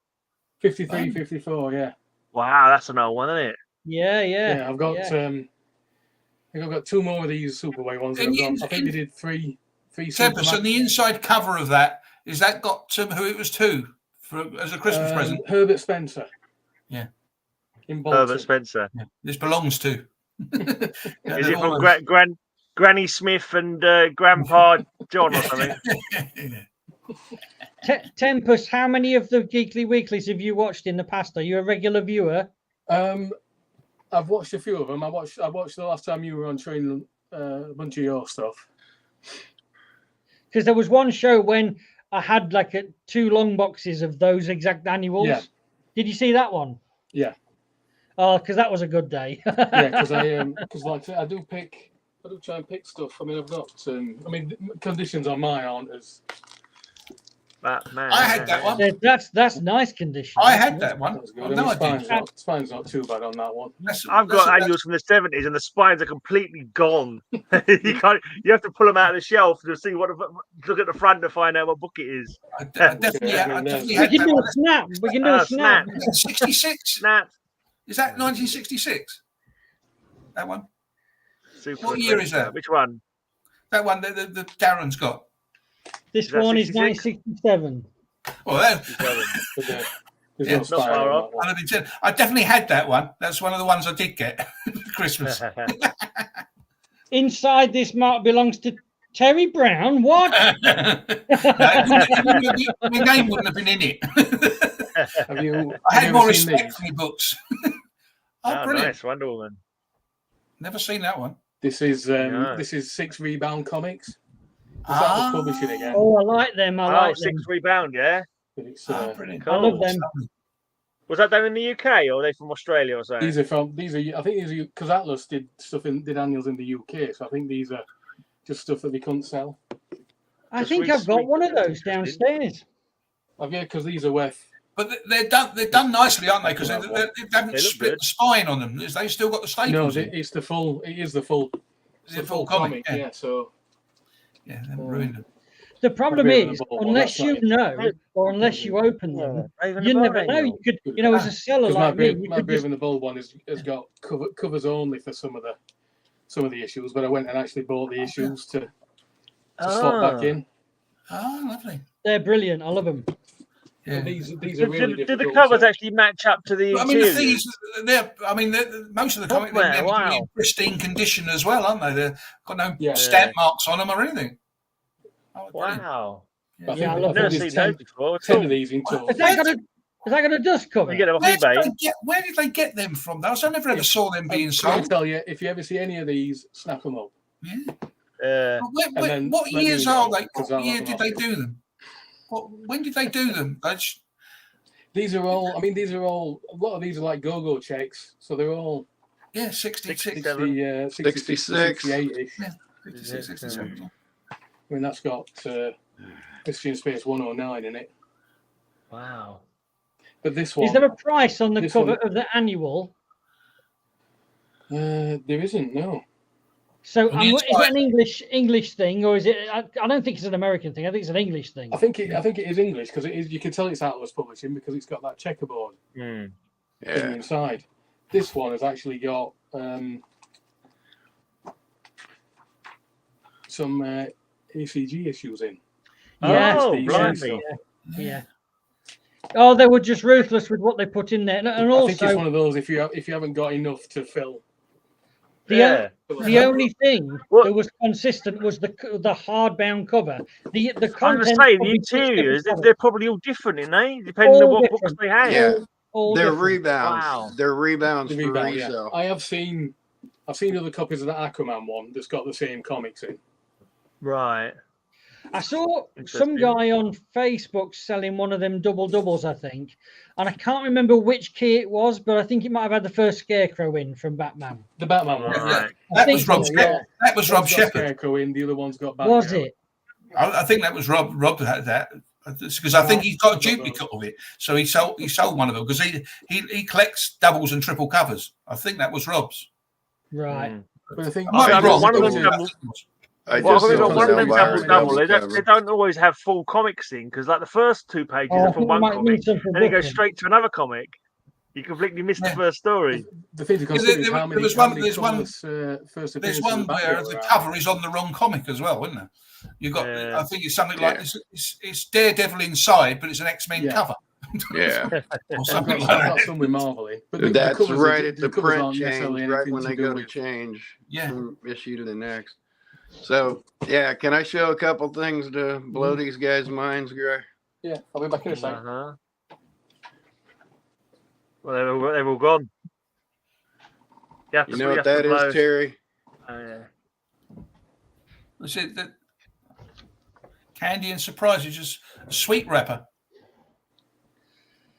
53, 54. Yeah. Wow, that's an old one, isn't it? Yeah. I've got. I think I've got 2 more of these Superway ones. I think they did three. Tempest, and the inside cover of that is that got who it was to as a Christmas present? Herbert Spencer. Yeah. In Bolton. Herbert Spencer. Yeah. This belongs to. Is it from Granny Smith and Grandpa John or something? Tempest, how many of the Geekly Weeklies have you watched in the past? Are you a regular viewer? I've watched a few of them. I watched the last time you were on training a bunch of your stuff. Because there was one show when I had like 2 long boxes of those exact annuals. Yeah. Did you see that one? Yeah. Oh, because that was a good day. Yeah, because I do try and pick stuff. I mean, I've got conditions on mine aren't as. I had that one. That's nice condition. I had that one. Spine's not too bad on that one. I've got annuals from the 70s, and the spines are completely gone. You have to pull them out of the shelf to see look at the front to find out what book it is. We can do a snap. We can do a snap. 66. Snap. Is that 1966? That one. What year is that? Which one? That one that the Darren's got. This one is 1967. Oh, not far off. I definitely had that one. That's one of the ones I did get for Christmas. Inside this mark belongs to Terry Brown. What? My name wouldn't have been in it. I had more respect for your books. Brilliant. Nice, Wonder Woman. Never seen that one. This is 6 Rebound Comics. Publishing again. Oh, I like them. I like 6 them. Rebound, yeah. Brilliant. Cool. I love them. Was that done in the UK or are they from Australia or something? These are because Atlas did annuals in the UK, so I think these are just stuff that they couldn't sell. I think I've got one of those downstairs. Because these are worth. But they're done nicely, aren't they? Because they haven't split the spine on them. They still got the staples. No, it's the full. It is the full. It's the full comic. Yeah. So. Yeah, they ruined them. The problem is, unless you know or unless you open them, you never know. You could, as a seller like me, my Brave and the Bold one has got covers only for some of the issues. But I went and actually bought the issues to slot back in. Oh, lovely! They're brilliant. I love them. Yeah. These are really difficult. Do the covers actually match up to the? I mean, the thing is, most of the comics are in pristine condition as well, aren't they? They've got no stamp marks on them or anything. Oh, wow! Yeah, I've never seen those before. 10 of these in total. Is that got a dust cover? You get them off eBay. Where did they get them from? Those I never ever saw them being I sold. tell you, if you ever see any of these, snap them up. Yeah. What years are they? What year did they do them? When did they do them? These are all. I mean, these are all. A lot of these are like go-go checks, so they're all. Yeah, 66. 66. 68-ish. Yeah, 66, 67. I mean, that's got History in Space 109 in it. Wow. But this one. Is there a price on the cover of the annual? There isn't, no. So is it an English thing, or is it? I don't think it's an American thing. I think it's an English thing. I think it is English because it is. You can tell it's Atlas Publishing because it's got that checkerboard thing inside. This one has actually got some ACG issues in. Yeah. Oh, they were just ruthless with what they put in there, and also I think it's one of those if you haven't got enough to fill. The only thing that was consistent was the hardbound cover. The I'm just saying the interiors they're probably all different, aren't they? Depending on what books they have. Yeah, they're different. rebounds. Wow. They're rebounds for resale. Yeah. I've seen other copies of the Aquaman one that's got the same comics in. Right. I saw some guy on Facebook selling one of them doubles, I think, and I can't remember which key it was, but I think it might have had the first Scarecrow in from Batman. The Batman one, right? That was Rob. That was Rob Shepherd. Scarecrow in. The other one's got Batman. Was it? I think that was Rob. Rob had that because I think he's got a duplicate of it, so he sold one of them because he collects doubles and triple covers. I think that was Rob's. Right. But I think one of them. One of them double. They don't always have full comics in because, like, the first 2 pages are from one comic, and it goes straight to another comic. You completely missed the first story. The thing to consider is how many. There's one where the cover is on the wrong comic as well, isn't there? You got. I think it's something like it's Daredevil inside, but it's an X-Men cover. Yeah, or something like that. Some with Marvel, but that's right at the print change, right when they go to change from issue to the next. So, can I show a couple things to blow these guys' minds, Gray? Yeah, I'll be back in a second. Well, they're all gone. You know what that is, Terry? That's it. That Candy and Surprise is just a sweet wrapper.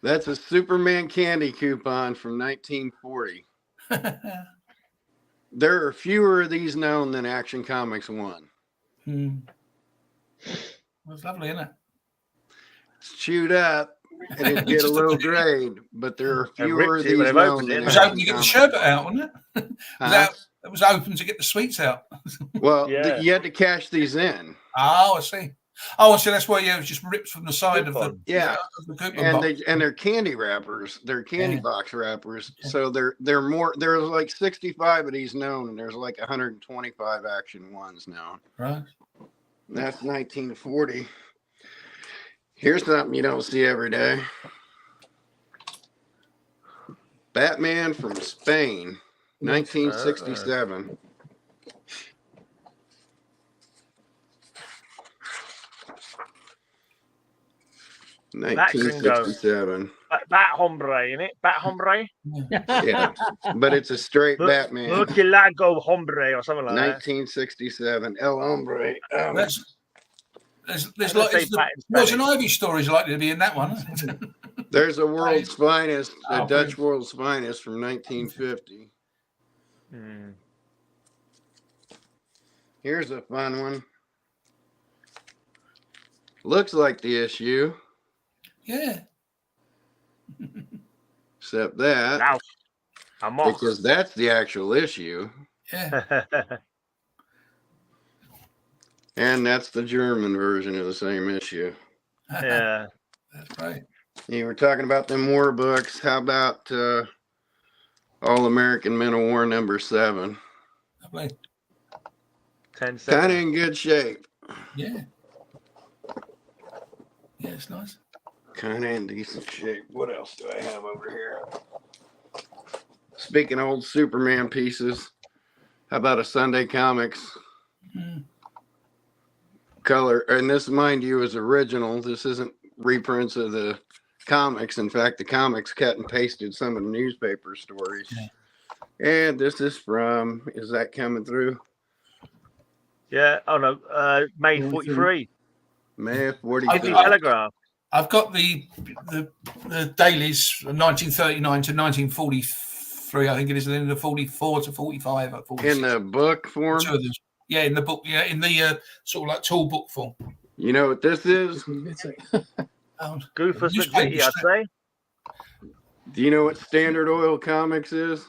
That's a Superman candy coupon from 1940. There are fewer of these known than Action Comics 1. That's lovely, isn't it? It's chewed up and it get a little grade, but there are fewer of these known. It was open to get the sherbet out, wasn't it? It was open to get the sweets out. Well, you had to cash these in. Oh, I see. Oh, so that's why it was just ripped from the side of the of the coupon box. And they're candy wrappers. They're candy box wrappers. So they're more. There's like 65 of these known, and there's like 125 Action ones now. Right. That's 1940. Here's something you don't see every day. Batman from Spain, 1967. 1967. Bat hombre, innit? Bat hombre? Yeah, but it's a straight Batman. Murcielago hombre or something like 1967. El hombre. There's an Ivy story is likely to be in that one. There's a World's Finest, a Dutch World's Finest from 1950. Here's a fun one. Looks like the issue. Yeah. Except that. Because that's the actual issue. Yeah. And that's the German version of the same issue. Yeah. That's right. You were talking about them war books. How about All American Men of War #7? Lovely. 10 seconds. Kind of in good shape. Yeah. Yeah, it's nice. Kind of in decent shape. What else do I have over here? Speaking of old Superman pieces, how about a Sunday Comics color? And this, mind you, is original. This isn't reprints of the comics. In fact, the comics cut and pasted some of the newspaper stories. Yeah. And this is from, is that coming through? Yeah. Oh no, May 43. May 43. Telegraph. I've got the dailies from 1939 to 1943. I think it is in the 44 to 45. In the book form. Yeah, in the book. Yeah, in the sort of like tall book form. You know what this is? Goofus McGee, I'd say. Do you know what Standard Oil Comics is?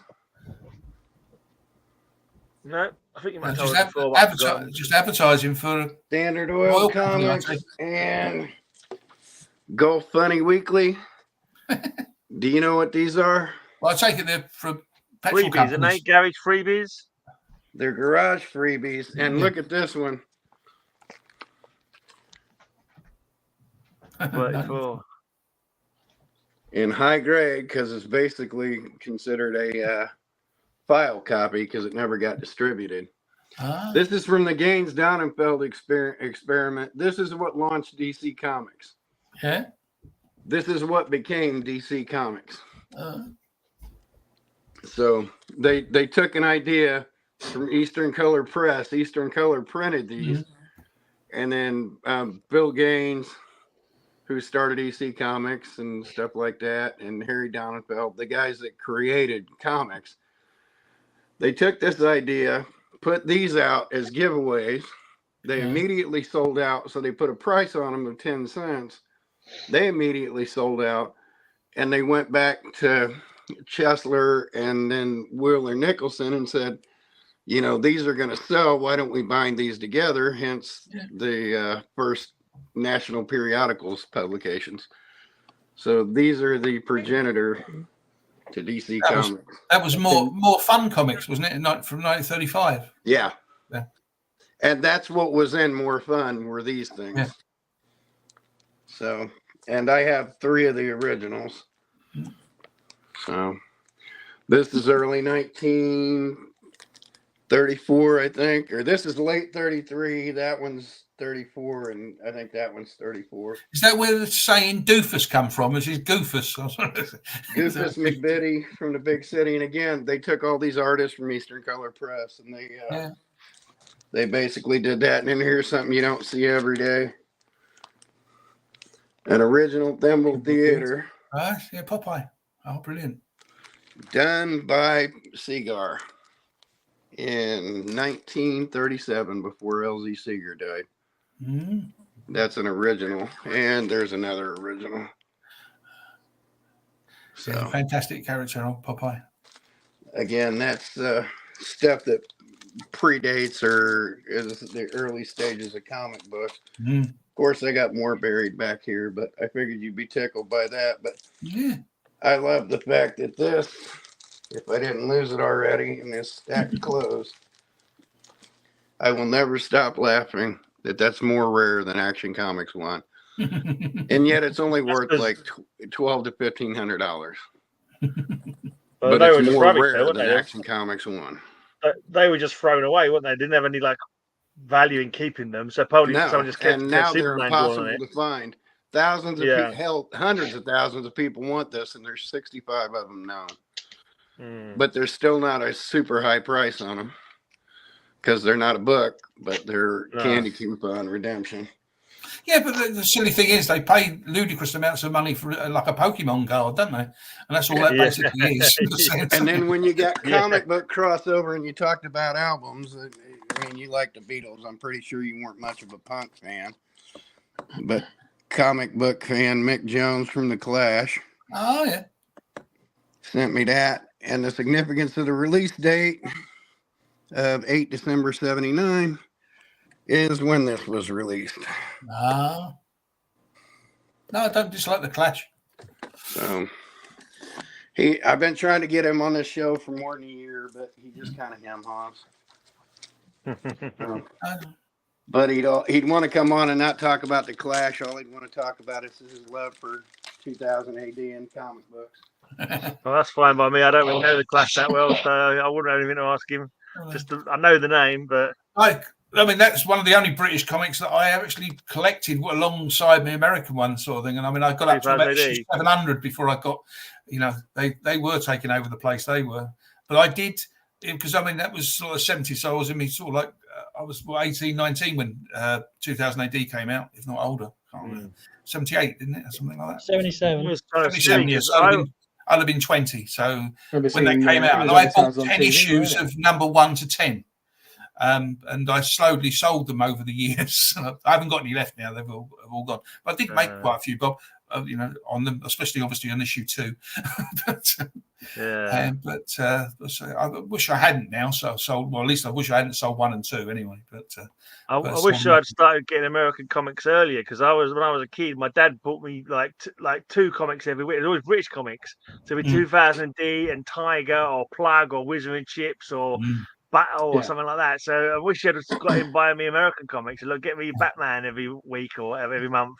No, I think you might just advertising for Standard Oil Comics and Golf Funny Weekly. Do you know what these are? Well, I take it they're from petrol freebies, and they garage freebies. They're garage freebies, and look at this one. 34. In high grade, because it's basically considered a file copy because it never got distributed. This is from the Gaines Donenfeld experiment. This is what launched DC Comics. Yeah. This is what became DC Comics. So they took an idea from Eastern Color Press. Eastern Color printed these, and then Bill Gaines, who started EC Comics and stuff like that, and Harry Donenfeld, the guys that created comics, they took this idea, put these out as giveaways. They immediately sold out, so they put a price on them of 10 cents. They immediately sold out, and they went back to Chesler and then Wheeler Nicholson and said, you know, these are going to sell. Why don't we bind these together? Hence the first national periodicals publications. So these are the progenitor to DC Comics. That was more fun comics, wasn't it? From 1935. Yeah. And that's what was in More Fun were these things. Yeah. So, and I have 3 of the originals. So this is early 1934, I think, or this is late 33. That one's 34, and I think that one's 34. Is that where the saying doofus come from? Is it Goofus? Goofus McBitty from the big city. And again, they took all these artists from Eastern Color Press, and they basically did that. And then here's something you don't see every day. An original Thimble Theater. Yeah, Popeye. Oh, brilliant. Done by Segar in 1937 before L.Z. Segar died. That's an original. And there's another original. So yeah, fantastic character on Popeye. Again, that's stuff that predates or is the early stages of comic books. Of course, I got more buried back here, but I figured you'd be tickled by that. But yeah, I love the fact that this, if I didn't lose it already, and this stack closed, I will never stop laughing that that's more rare than Action Comics 1. And yet it's only worth like $1,200 to $1,500. But it's more rare than Action Comics 1. They were just thrown away, weren't they? They didn't have any like value in keeping them. So probably someone just kept. And now they're impossible to find. Thousands of people, hell, hundreds of thousands of people want this, and there's 65 of them now. But there's still not a super high price on them because they're not a book, but they're candy coupon redemption. Yeah, but the silly thing is they pay ludicrous amounts of money for like a Pokemon card, don't they? And that's all that basically is. And then when you got comic book crossover and you talked about albums, I mean, you like the Beatles. I'm pretty sure you weren't much of a punk fan. But comic book fan Mick Jones from The Clash. Oh, yeah. Sent me that. And the significance of the release date of 8 December 79 is when this was released. No, I don't dislike The Clash. So I've been trying to get him on this show for more than a year, but he just kind of hem-haws. But he'd want to come on and not talk about The Clash. All he'd want to talk about is his love for 2000 AD and comic books. Well, that's fine by me. I don't really know The Clash that well, so I wouldn't have anything to ask him. Just I know the name, but I mean, that's one of the only British comics that I actually collected alongside the American one, sort of thing. And I mean, I got up to about 700 before I got, they were taking over the place. They were, but I did, because I mean, that was sort of 70. So I was in me sort of like, I was 18, 19 when 2000 AD came out, if not older. I can't remember. 78, didn't it? Or something like that. 77. 77 years. I'd have been 20. So when they came out, and I bought 10 issues of number 1 to 10. And I slowly sold them over the years. I haven't got any left now; they've all gone. But I did make quite a few, Bob. On them, especially obviously on issue 2. I wish I hadn't now. So sold. Well, at least I wish I hadn't sold 1 and 2 anyway. But I wish I'd started getting American comics earlier, because when I was a kid, my dad bought me like 2 comics every week. It was always British comics, so it'd be 2000 D and Tiger or Plug or Wizard and Chips or Battle or something like that. So I wish I'd have got him buying me American comics and get me Batman every week or every month.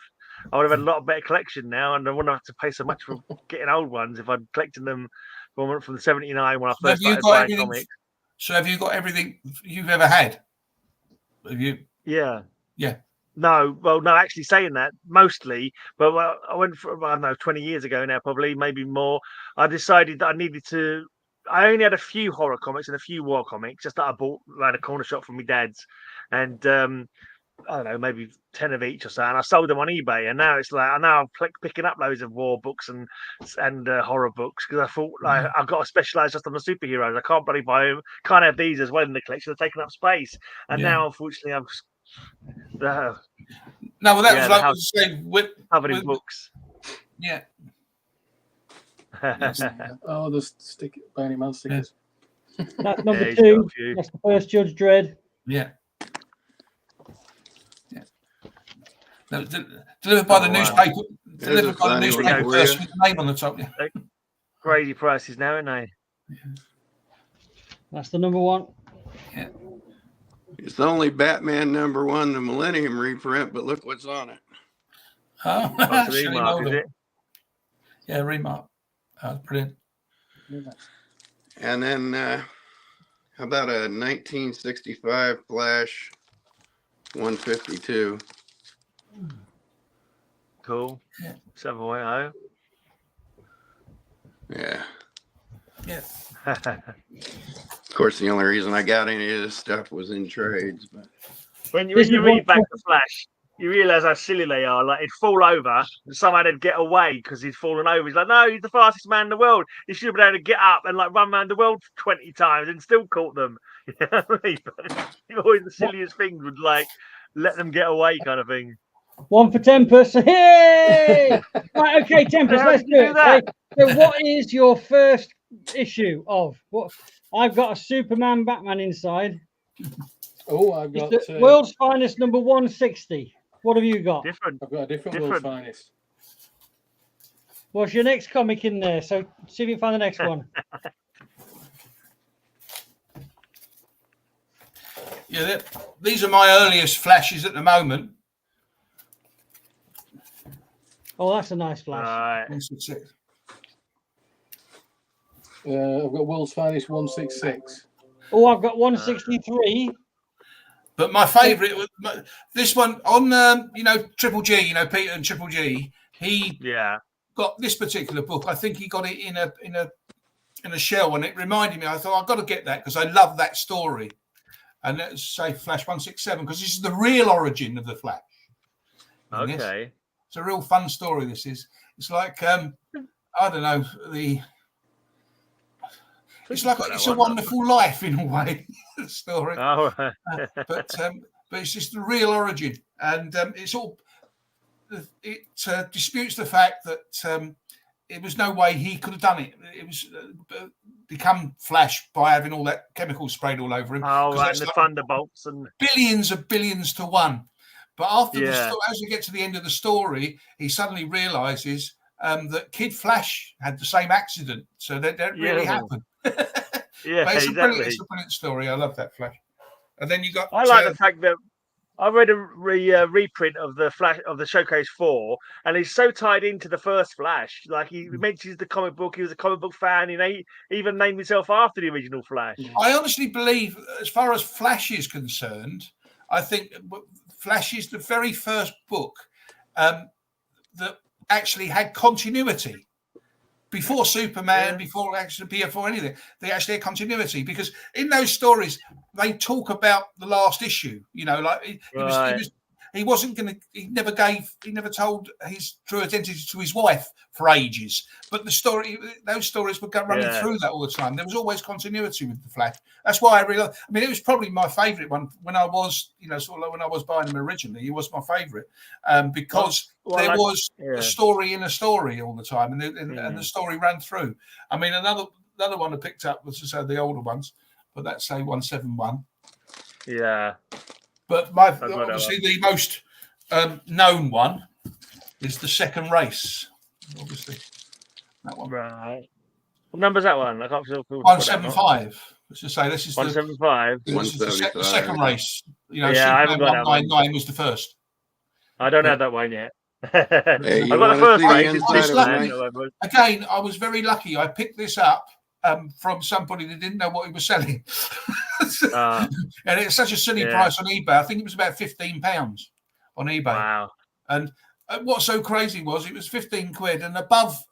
I would have had a lot better collection now, and I wouldn't have to pay so much for getting old ones if I'd collected them from the 79 when I first started buying comics. So have you got everything you've ever had? Have you? Yeah. Yeah. No, actually saying that mostly, but I went for, I don't know, 20 years ago now, probably, maybe more. I decided that I needed to. I only had a few horror comics and a few war comics, just that I bought around a corner shop from my dad's, and I don't know, maybe 10 of each or so, and I sold them on eBay. And now it's like I'm picking up loads of war books and horror books, because I thought I've got to specialize just on the superheroes. I can't bloody buy them. Can't have these as well in the collection. They're taking up space. And now, unfortunately, I'm no, well, that was like I was saying, covered in books. Yeah. Oh, the Burning Man stickers. That's number 2. That's the first Judge Dredd. Yeah. Delivered by the newspaper. Delivered by the newspaper person with the name on the top. Yeah. Crazy prices now, aren't they? Yeah. That's the number 1. Yeah. It's only Batman number 1, the Millennium reprint, but look what's on it. Oh, that's a remark, is it? Yeah, remark. Brilliant. And then how about a 1965 Flash 152? Cool. Yeah. 7.0. Yeah. Yeah. Of course, the only reason I got any of this stuff was in trades. But when you read back the Flash, you realise how silly they are. Like, he'd fall over, and somehow they'd get away because he'd fallen over. He's like, no, he's the fastest man in the world. He should have been able to get up and run around the world 20 times and still caught them. You know what I mean? Always the silliest things would let them get away, kind of thing. 1 for Tempest. Hey! Right, okay, Tempest, let's do it. Okay? So what is your first issue of what? I've got a Superman Batman inside. Oh, I've got World's Finest number 160. What have you got? Different. I've got a different World's Finest. What's your next comic in there? So see if you can find the next one. Yeah, these are my earliest Flashes at the moment. Oh, that's a nice Flash. Right. I've got World's Finest 166. Oh, I've got 163. But my favourite was this one on, Triple G. Peter and Triple G. He got this particular book. I think he got it in a shell, and it reminded me. I thought I've got to get that because I love that story. And let's say Flash 167 because this is the real origin of the Flash. Okay, it's a real fun story. This is. It's like I don't know the. It's a wonderful life in a way. The story, but it's just the real origin, and it disputes the fact that it was no way he could have done it. It was become Flash by having all that chemical sprayed all over him. Oh, and the thunderbolts and billions to one. But after as you get to the end of the story, he suddenly realizes that Kid Flash had the same accident, so that really happened. But it's a brilliant story. I love that Flash. And then you got. I like the fact that I read a reprint of the Flash of the Showcase 4, and he's so tied into the first Flash. Like he mentions the comic book, he was a comic book fan. He even named himself after the original Flash. I honestly believe, as far as Flash is concerned, I think Flash is the very first book that actually had continuity. Before Superman, before actually before anything, they actually had continuity, because in those stories they talk about the last issue. You know, like he never told his true identity to his wife for ages. But those stories were running through that all the time. There was always continuity with the Flash. That's why I mean, it was probably my favourite one when I was, sort of like when I was buying them originally. It was my favourite because there was a story in a story all the time, and the story ran through. I mean, another one I picked up was, to say, the older ones, but that's say 171. Yeah. But obviously the most known one is the Second Race. Obviously, that one. Right. What number's that one? I can't feel 175. Let's just say this is 175. This is the Second Race. I haven't got that 199 was the first. I don't have that one yet. Hey, I've got the first race. Again, I was very lucky. I picked this up from somebody that didn't know what he was selling. And it's such a silly price on eBay. I think it was about £15 on eBay. Wow. And what's so crazy was it was 15 quid, and above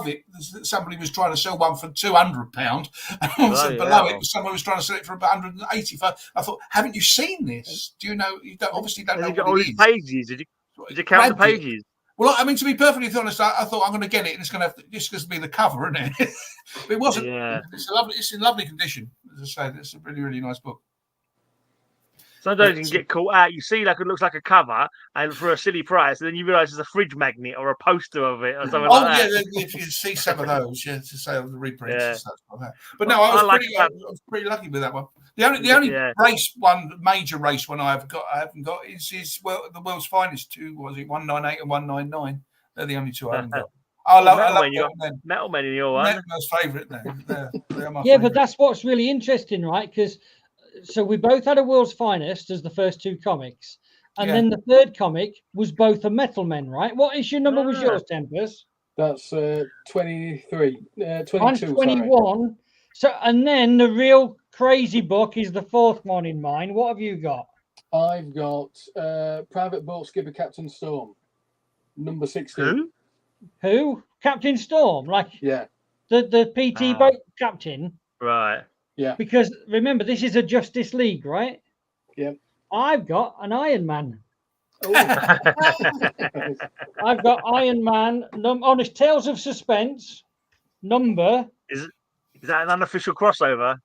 it, somebody was trying to sell one for £200. And below it, someone was trying to sell it for about 180. I thought, haven't you seen this? Do you know? You obviously don't know what all these pages. Did you count the pages? Well, I mean, to be perfectly honest, I thought I'm going to get it, and it's going to just be the cover, isn't it? But it wasn't. Yeah. It's in lovely condition. As I say, it's a really, really nice book. Sometimes you can get caught out. You see, like, it looks like a cover, and for a silly price, and then you realise there's a fridge magnet or a poster of it or something like that. Oh yeah, if you see some of those, to say the reprints and stuff like that. But no, I was pretty lucky with that one. The only major race one I haven't got is the World's Finest 2. Was it 198 and 199? They're the only two I haven't got. I love Metal Men in your one. Metal Men's favourite then. But that's what's really interesting, right? Because so we both had a World's Finest as the first two comics, and then the third comic was both a Metal Men, right? What issue number was yours, Tempest? That's 23. 22. Mine's 21. Sorry. So, and then the real crazy book is the fourth one in mine. What have you got? I've got Private Boat Skipper Captain Storm, number 16. Who? Captain Storm? The PT boat captain? Right. Yeah. Because remember, this is a Justice League, right? Yeah. I've got an Iron Man. I've got Iron Man on his Tales of Suspense number. Is that an unofficial crossover?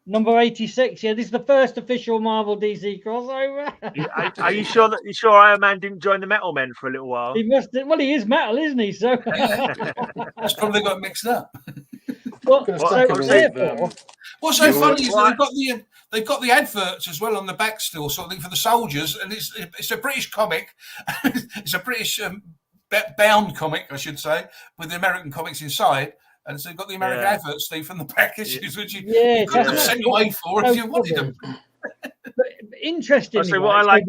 Number 86. Yeah, this is the first official Marvel DC crossover. Are you sure Iron Man didn't join the Metal Men for a little while? He must. Well, he is metal, isn't he? So that's probably got mixed up. What's so funny is they've got the adverts as well on the back still, sort of thing, for the soldiers, and it's a British comic. It's a British bound comic, I should say, with the American comics inside. And so you've got the American adverts, Steve, from the back issues, which you could have sent away for if you wanted them. But interestingly, so what I like.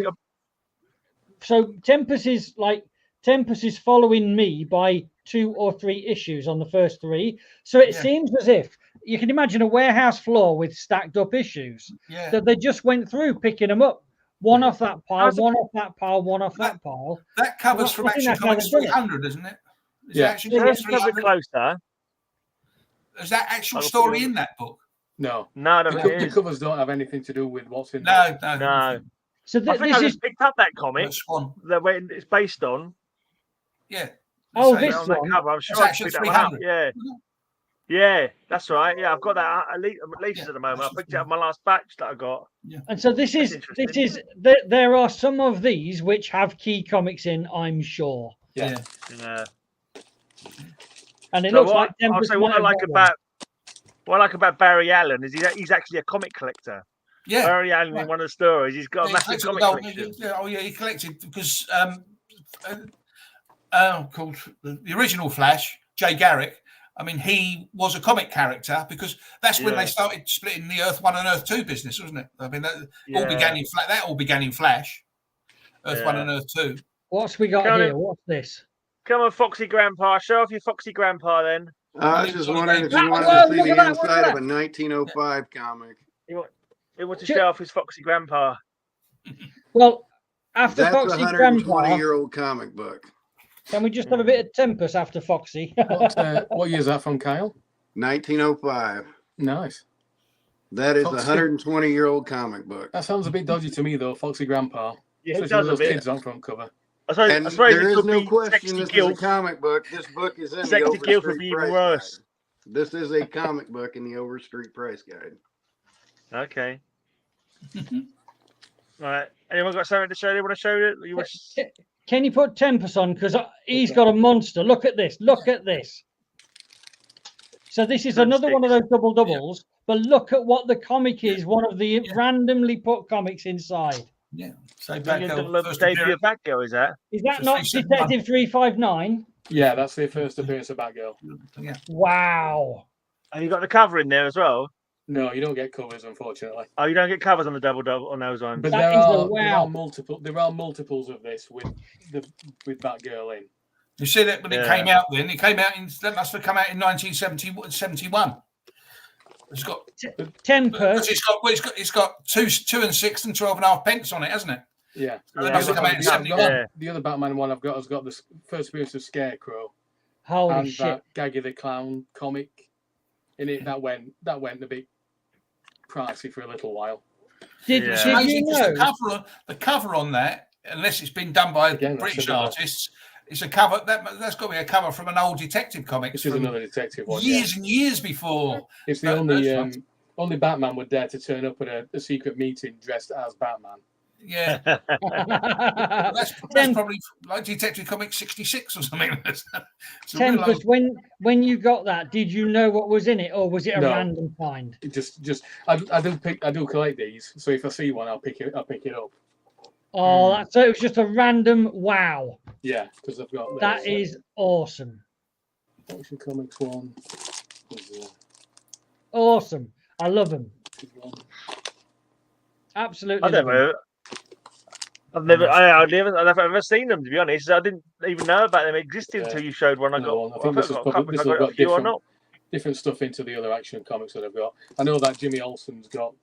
So Tempest is following me by 2 or 3 issues on the first 3. So it seems as if you can imagine a warehouse floor with stacked up issues that they just went through picking them up. One off that pile, one off that pile, one off that pile. That covers from Action Comics 300, isn't it? Is it Action Comics 300? Closer. Is that actual story in that book? No. The covers don't have anything to do with what's in there. No. So I think I just picked up that comic that it's based on. Yeah. This on that cover. I'm sure I picked that one up. Yeah, that's right. Yeah, I've got that at least at the moment. I picked it up my last batch that I got. Yeah. And so this is there are some of these which have key comics in, I'm sure. Yeah. And it looks like what I like about Barry Allen is he's actually a comic collector. Yeah, Barry Allen in one of the stories, he's got a massive comic collection. He collected because called the original Flash, Jay Garrick. I mean, he was a comic character because that's when they started splitting the Earth 1 and Earth 2 business, wasn't it? I mean, that all began in Flash, Earth 1 and Earth 2. What's we got here? What's this? Come on, Foxy Grandpa. Show off your Foxy Grandpa then. I was just wondering if you wanted to see the inside of a 1905 comic. He wants to show off his Foxy Grandpa. Well, after That's Foxy a Grandpa, 120-year-old comic book. can we just have a bit of tempest after Foxy? What year is that from, Kyle? 1905. Nice. That is a Foxy. 120-year-old comic book. That sounds a bit dodgy to me, though. Foxy Grandpa. Yeah, it Especially does with a those bit. kids on front cover. And there is no question this Guilt. is a comic book. This book is in the Sexy Guilt would Overstreet be even Price worse. Guide. This is a comic book in the Overstreet Price Guide. Okay. All right. Anyone got something to show? You want to show it? Can you put tempest on? Because he's got a monster. Look at this. Look at this. So this is another one of those double doubles. But look at what the comic is. One of the randomly put comics inside. Yeah. So Batgirl, Batgirl, is that? Is that not Detective 359? Yeah, that's the first appearance of Batgirl. Yeah. Wow. And you got the cover in there as well? No, you don't get covers, unfortunately. Oh, you don't get covers on the double on those ones. But there are multiples of this with Batgirl in. You see that when it came out then? It came out that must have come out in 1971. It's got tempest. It's got 2 and 6 and 12.5 pence on it, hasn't it? Yeah. So that must have come out in 71. The other Batman one I've got has got the first appearance of Scarecrow. Holy shit! That Gaggy the Clown comic in it that went a bit pricey for a little while. Did you know the cover on that, unless it's been done by British artists, it's a cover that's got to be a cover from an old detective comic. This is another detective one. Years and years before. It's the only Batman would dare to turn up at a secret meeting dressed as Batman. Yeah, that's probably like Detective Comics 66 or something. Tempest, when you got that, did you know what was in it, or was it a random find? It just I do collect these, so if I see one, I'll pick it up. Oh, so it was just a random wow. Yeah, because I've got that is awesome. Action Comics one. Awesome. I love them. Absolutely. I've never seen them, to be honest. I didn't even know about them existing until you showed one. I think this has got different stuff into the other Action Comics that I've got. I know that Jimmy Olsen's got.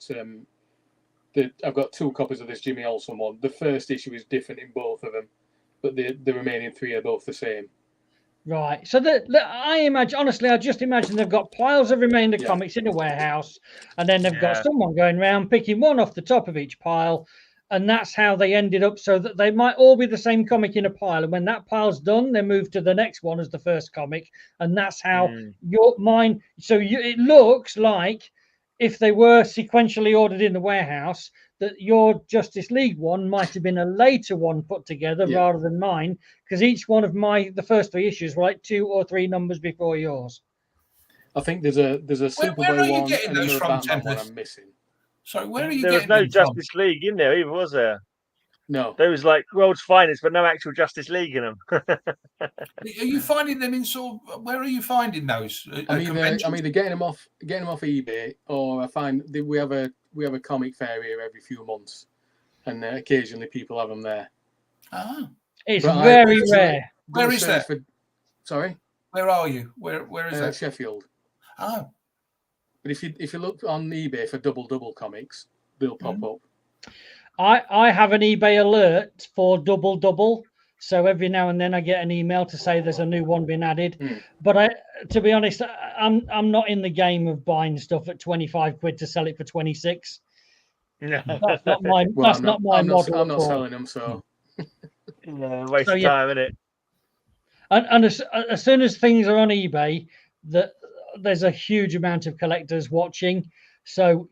I've got 2 copies of this Jimmy Olsen one. The first issue is different in both of them, but the remaining 3 are both the same. Right. So I just imagine they've got piles of remainder comics in a warehouse, and then they've got someone going around picking one off the top of each pile. And that's how they ended up, so that they might all be the same comic in a pile. And when that pile's done, they move to the next one as the first comic. And that's how it looks like if they were sequentially ordered in the warehouse, that your Justice League one might have been a later one put together rather than mine, because each one of the first 3 issues were like 2 or 3 numbers before yours. I think there's a Superboy one and another Batman one I'm missing. So where are you there getting was no Justice League in there either, was there? No. There was like World's Finest, but no actual Justice League in them. Are you finding them in where are you finding those? I'm either getting them off eBay, or I find that we have a comic fair here every few months, and occasionally people have them there. Ah, it's very rare. Where is that? Sorry, where are you? Where is that? Sheffield. Oh. But if you look on eBay for double comics, they'll pop up. I have an eBay alert for double, so every now and then I get an email to say there's a new one being added. But to be honest, I'm not in the game of buying stuff at 25 quid to sell it for 26. No. That's not my model. I'm not selling them, so waste of time, isn't it? And as soon as things are on eBay, there's a huge amount of collectors watching, so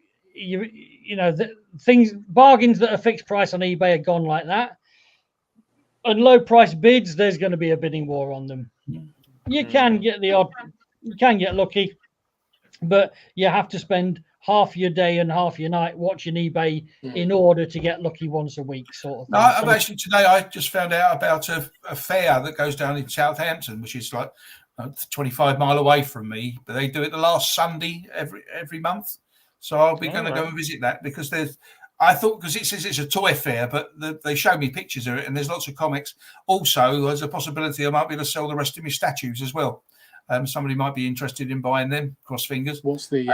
bargains that are fixed price on eBay are gone like that, and low price bids, there's going to be a bidding war on them. You can get lucky, but you have to spend half your day and half your night watching eBay in order to get lucky once a week, sort of thing. No, actually today I just found out about a fair that goes down in Southampton, which is like 25 mile away from me, but they do it the last Sunday every month. So I'll be going to go and visit that, because because it says it's a toy fair, but they show me pictures of it, and there's lots of comics. Also, there's a possibility I might be able to sell the rest of my statues as well. Somebody might be interested in buying them. Cross fingers. What's the?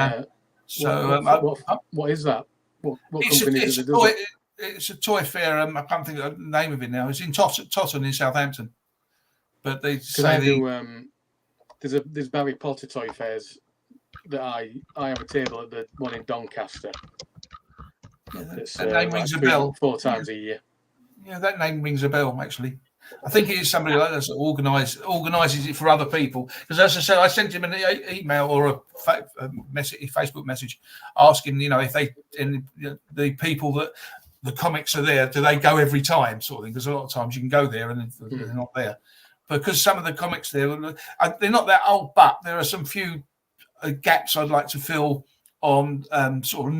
What is that? What company does it do? it's a toy fair. I can't think of the name of it now. It's in Totton in Southampton. But they say there's Barry Potter toy fairs that I have a table at the one in Doncaster. Yeah, that name rings a bell. 4 times a year. Yeah, that name rings a bell, actually. I think it is somebody like that that organises it for other people. Because as I said, I sent him an email or a Facebook message asking, if the people that the comics are there, do they go every time, sort of thing? Because a lot of times you can go there and they're not there. Because some of the comics there, they're not that old, but there are some few gaps I'd like to fill on sort of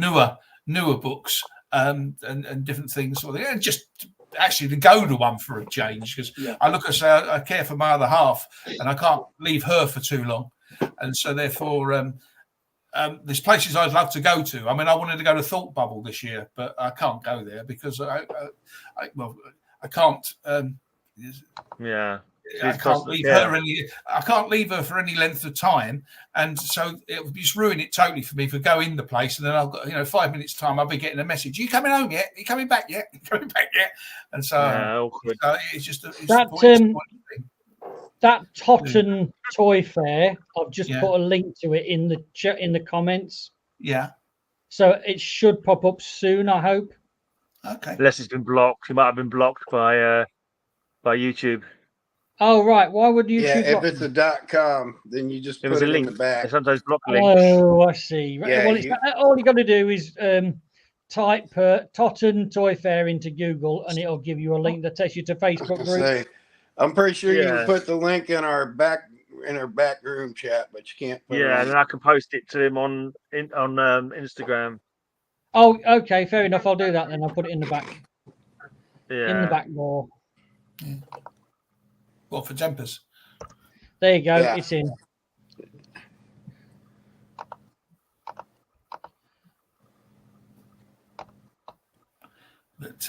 newer books and different things, sort of thing. And just actually to go to one for a change, because I look and say I care for my other half and I can't leave her for too long, and so therefore there's places I'd love to go to. I mean, I wanted to go to Thought Bubble this year, but I can't go there because I can't. I can't leave her I can't leave her for any length of time, and so it would just ruin it totally for me if I go in the place and then I've got 5 minutes time I'll be getting a message. Are you coming home yet? Are you coming back yet? Are you coming back yet? And so, it's just that Totton Toy Fair. I've just put a link to it in the comments. Yeah. So it should pop up soon, I hope. Okay. Unless it's been blocked. It might have been blocked by YouTube. Oh, right. Why would you? Yeah, if it's a .com, then you just put it link in the back. They sometimes block links. Oh, I see. Yeah, well, all you got to do is type Totton Toy Fair into Google, and it'll give you a link that takes you to Facebook group. I'm pretty sure you can put the link in our back room chat, but you can't. Put and then I can post it to him on Instagram. Oh, okay, fair enough. I'll do that then. I'll put it in the back. Yeah. In the back door. Yeah. What, for jumpers? There you go. Yeah. It's in. But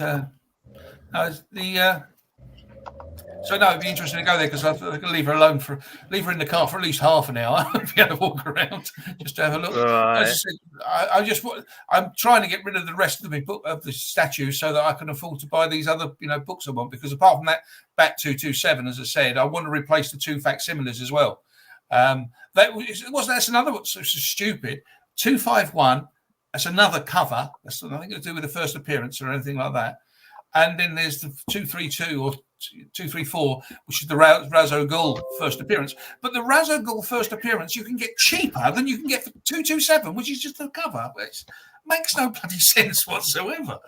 so no, it'd be interesting to go there because I can leave her alone leave her in the car for at least half an hour. If you had to walk around, just to have a look. Right. As I said, I'm trying to get rid of the rest of the statues so that I can afford to buy these other books I want. Because apart from that Bat 227, as I said, I want to replace the 2 facsimiles as well. That's another one. So stupid. 251. That's another cover. That's nothing to do with the first appearance or anything like that. And then there's the 232 or 234, which is the Razo Ghul first appearance. But the Razo Ghul first appearance you can get cheaper than you can get for 227, which is just a cover. Which makes no bloody sense whatsoever.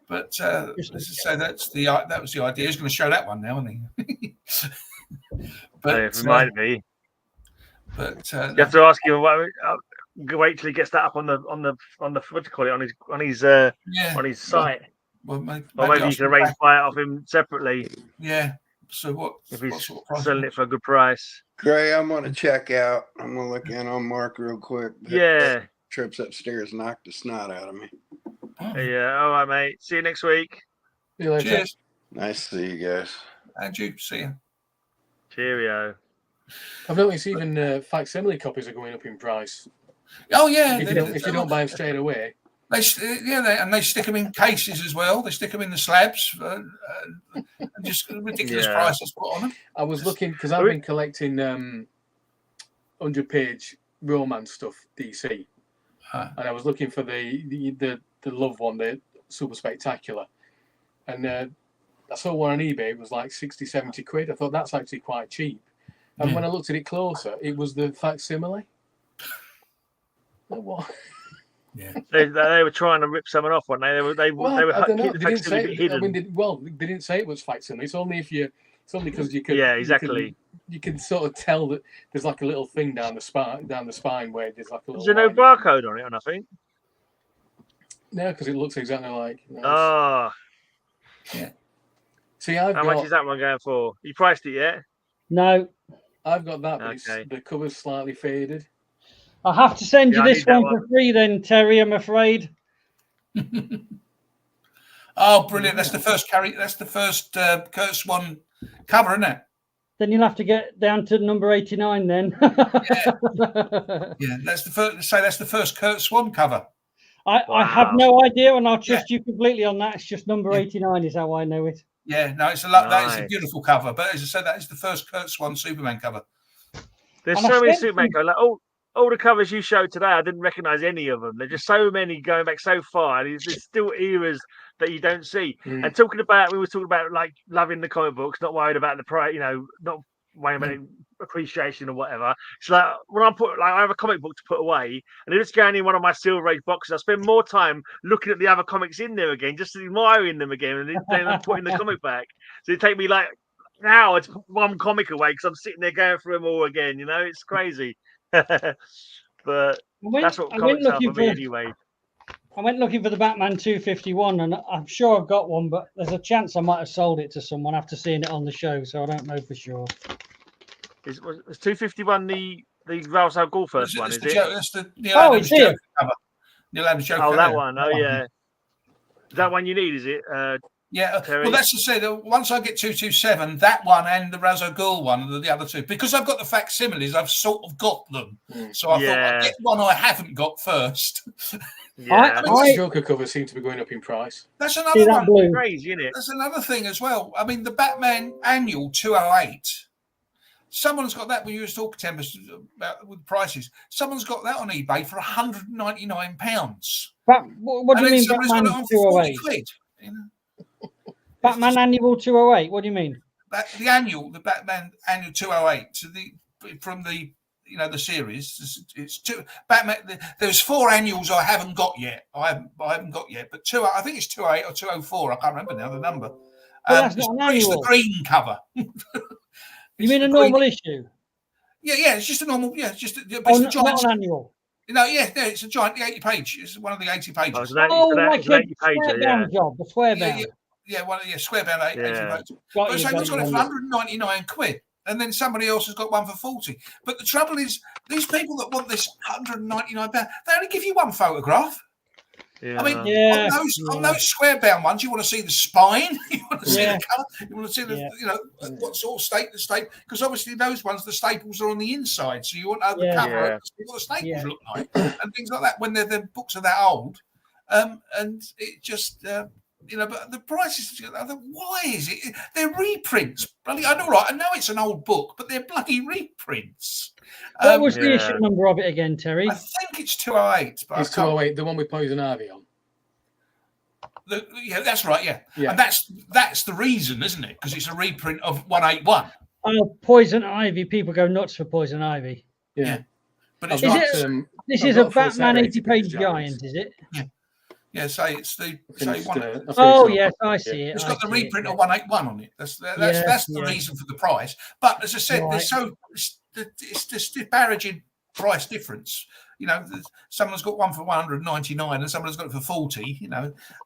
But as I say, that was the idea. He's going to show that one now, isn't he? But it might be. But you have to ask him. Wait till he gets that up on the what do you call it, on his site. Well, maybe you can arrange to buy it off him separately. Yeah. So what? If he's selling it for a good price. Gray, I'm going to check out. I'm going to look in on Mark real quick. Yeah. Trips upstairs knocked the snot out of me. Oh. Yeah. All right, mate. See you next week. See you later. Cheers. Nice to see you guys. And you. See you. Cheerio. I've noticed even facsimile copies are going up in price. Oh yeah. If you don't buy them straight away. They stick them in cases as well. They stick them in the slabs, and just ridiculous prices put on them. I was looking because I've been collecting 100-page romance stuff, DC, and I was looking for the love one, the Super Spectacular, and I saw one on eBay. It was like 60-70 quid. I thought that's actually quite cheap, and when I looked at it closer, it was the facsimile. What? Yeah, they were trying to rip someone off, weren't they? They were I don't know. they didn't say hidden. They didn't say it was facsimile. It's only because you can. Yeah, exactly. You can sort of tell that there's like a little thing down the spine where there's like a little. Is there no barcode on it or nothing? No, because it looks exactly like. Oh. Yeah. See, how much is that one going for? You priced it yet? No. I've got that, but the cover's slightly faded. I'll have to send you this one for free then, Terry, I'm afraid. Oh, brilliant. That's the first Kurt Swan cover, isn't it? Then you'll have to get down to number 89 then. Yeah, that's the first. Say that's the first Kurt Swan cover. I have no idea, and I'll trust you completely on that. It's just number 89 is how I know it. Yeah, no, it's a lot. That is a beautiful cover. But as I said, that is the first Kurt Swan Superman cover. There's so many Superman covers. Like all the covers you showed today, I didn't recognise any of them. There's just so many going back so far. And there's still eras that you don't see. And we were talking about like loving the comic books, not worried about the price, not worrying about appreciation or whatever. It's like when I have a comic book to put away, and it's going in one of my Silver Age boxes, I spend more time looking at the other comics in there again, just admiring them again, and then I'm putting the comic back. So it take me like an hour to put one comic away because I'm sitting there going through them all again. It's crazy. But that's what comics are for me anyway. I went looking for the Batman 251, and I'm sure I've got one, but there's a chance I might have sold it to someone after seeing it on the show, so I don't know for sure. Is 251 the Ra's al Ghul first one? Is it? That's the Neil Adams Joker cover. Neil Adams Joker. Oh, that one. Oh, yeah. Is that one you need? Is it? Yeah. Terry? Well, let's just say that once I get 227, that one and the Ra's al Ghul one, and the other two, because I've got the facsimiles, I've sort of got them. So I thought I'd get one I haven't got first. Yeah, the Joker covers seem to be going up in price. That's another one. Crazy, isn't it? That's another thing as well. I mean, the Batman Annual 208. Someone's got that when you were talking, Tempest, about with prices. Someone's got that on eBay for £199. But what do you mean, Batman 208? Batman Annual 208. What do you mean? The Batman Annual 208 from the series. It's two Batman. There's 4 annuals I haven't got yet. I haven't got yet, but I think it's 208 or 204. I can't remember now the number. That's not an annual. It's the green cover. You mean a normal issue? Yeah, it's just a normal. Yeah, it's just a giant, not an annual. It's a giant. The 80 page. It's one of the 80 pages. Like a square-bound job, a square-bound. Square bound 80 pages. But someone's got it for 199 quid, and then somebody else has got one for 40. But the trouble is, these people that want this 199 pound, they only give you one photograph. Yeah. I mean, on those square bound ones, you want to see the spine, you want to see the colour, you want to see the what sort of staple, because obviously those ones, the staples are on the inside, so you want the cover to see what the staples look like and things like that when the books are that old, and it just. But the prices, why is it? They're reprints. Bloody, I know it's an old book, but they're bloody reprints. What was the issue number of it again, Terry? I think it's 208. But it's 208, the one with Poison Ivy on. That's right, yeah. And that's the reason, isn't it? Because it's a reprint of 181. Oh, Poison Ivy. People go nuts for Poison Ivy. Yeah. But it's this is a Batman 80-page giant, is it? Yeah. Yeah, it's the one. Oh yes, I see it. It's got the reprint of 181 on it. That's the reason for the price. But as I said, it's this disparaging price difference. Someone's got one for 199 and someone's got it for 40.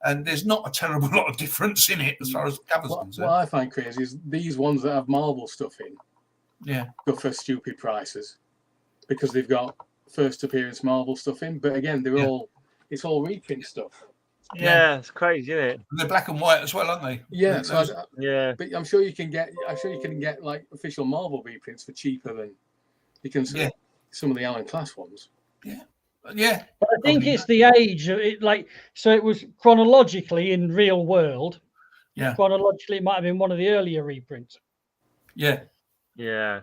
And there's not a terrible lot of difference in it as far as covers concerned. What I find crazy is these ones that have Marvel stuff in, go for stupid prices because they've got first appearance Marvel stuff in. But again, they're all. It's all reprint stuff. Yeah, it's crazy, isn't it? And they're black and white as well, aren't they? Yeah, but I'm sure you can get. Like official Marvel reprints for cheaper than you can see some of the Alan Class ones. Yeah. But I think it's the age of it. So it was chronologically in real world. Yeah. Chronologically, it might have been one of the earlier reprints. Yeah. Yeah.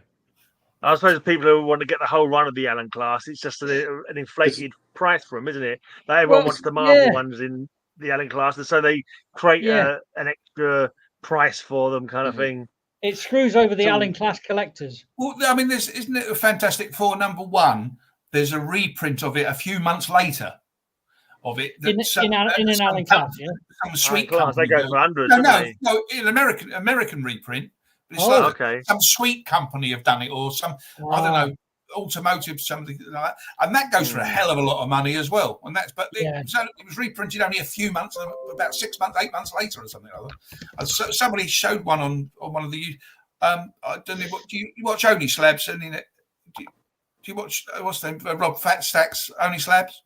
I suppose people who want to get the whole run of the Alan Class, it's just an inflated price for them, isn't it? Everyone wants the Marvel ones in the Alan Class, and so they create an extra price for them, kind of thing. It screws over the Alan Class collectors. Well, I mean, isn't it a Fantastic Four #1? There's a reprint of it a few months later. Of it in an Alan Class, some sweet class, they go for hundreds. No, in American reprint. It's some sweet company have done it, or some I don't know, automotive something like that, and that goes for a hell of a lot of money as well. And it was reprinted only a few months, about 6 months, 8 months later, or something like that. And so somebody showed one on one of the. I don't know what do you watch Only Slabs? And do you watch what's the name? Rob Fatstack's Only Slabs?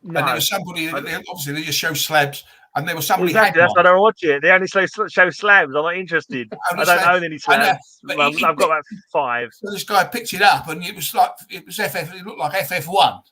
No. And there was somebody. Obviously, they just show slabs. And there was somebody. Exactly, that's why I don't watch it. They only show slabs. I'm not interested. I don't own any slabs. I've got about 5. So this guy picked it up, and it was FF. It looked like FF1,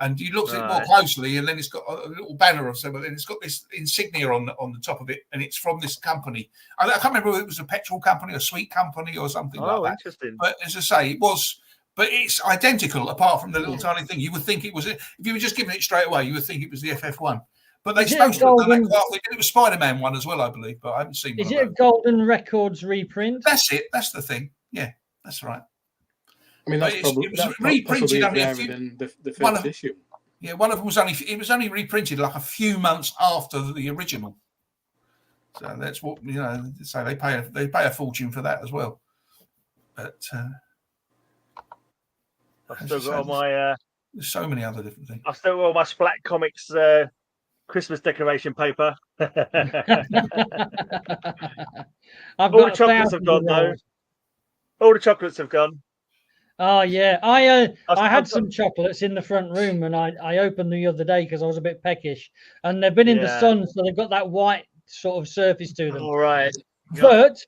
And you look at it more closely, and then it's got a little banner or something, and it's got this insignia on the top of it, and it's from this company. I can't remember if it was a petrol company, a sweet company, or something like that. Oh, interesting. But as I say, it was, but it's identical apart from the little tiny thing. You would think it was, if you were just giving it straight away, you would think it was the FF1. But they supposed to have done that. They did it with Spider-Man one as well, I believe, but I haven't seen. Is it a Golden Records reprint? That's it. That's the thing. Yeah, that's right. I mean, it was reprinted only a few. The first issue. Yeah, one of them was only reprinted like a few months after the original. So that's what So they pay a fortune for that as well. But I've still got all my. There's so many other different things. I've still got all my Splat Comics Christmas decoration paper. All the chocolates have gone though. All the chocolates have gone. Oh yeah, I had some chocolates in the front room, and I opened them the other day because I was a bit peckish, and they've been in the sun, so they've got that white sort of surface to them. All right. But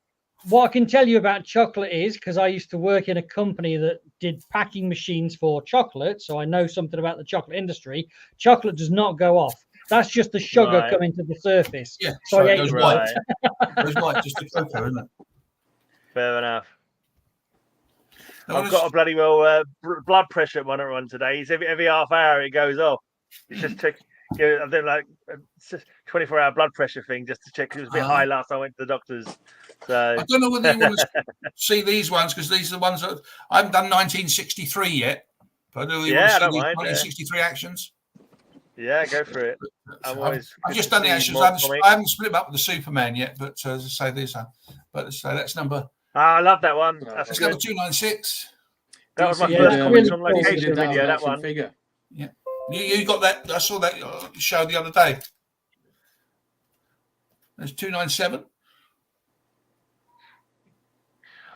what I can tell you about chocolate is, because I used to work in a company that did packing machines for chocolate, so I know something about the chocolate industry. Chocolate does not go off. That's just the sugar coming to the surface. Yeah, so it goes white. It goes white, just the cocoa, isn't it? Fair enough. I've got a bloody blood pressure monitor on today. It's every half hour it goes off. It's just check. I do like a 24-hour blood pressure thing just to check. It was a bit high last time I went to the doctor's. So I don't know whether you want to see these ones because these are the ones that I haven't done 1963 yet. But I don't know you want to see these 1963 actions. Yeah, go for it. I've just done the actions. I haven't split them up with the Superman yet, but as I say, this one. But so that's number. I love that one. That's number 296. That was my first comment on location video. That one. Figure. Yeah, you got that. I saw that show the other day. There's 297.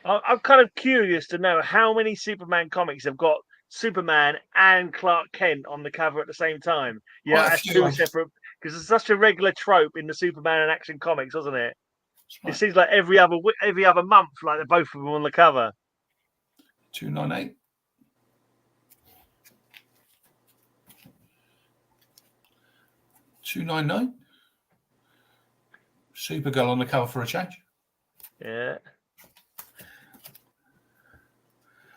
I'm kind of curious to know how many Superman comics have got Superman and Clark Kent on the cover at the same time. Yeah, that's two separate, because it's such a regular trope in the Superman and Action comics, wasn't it? It seems like every other month, like they're both of them on the cover. 298. 299. Supergirl on the cover for a change. Yeah.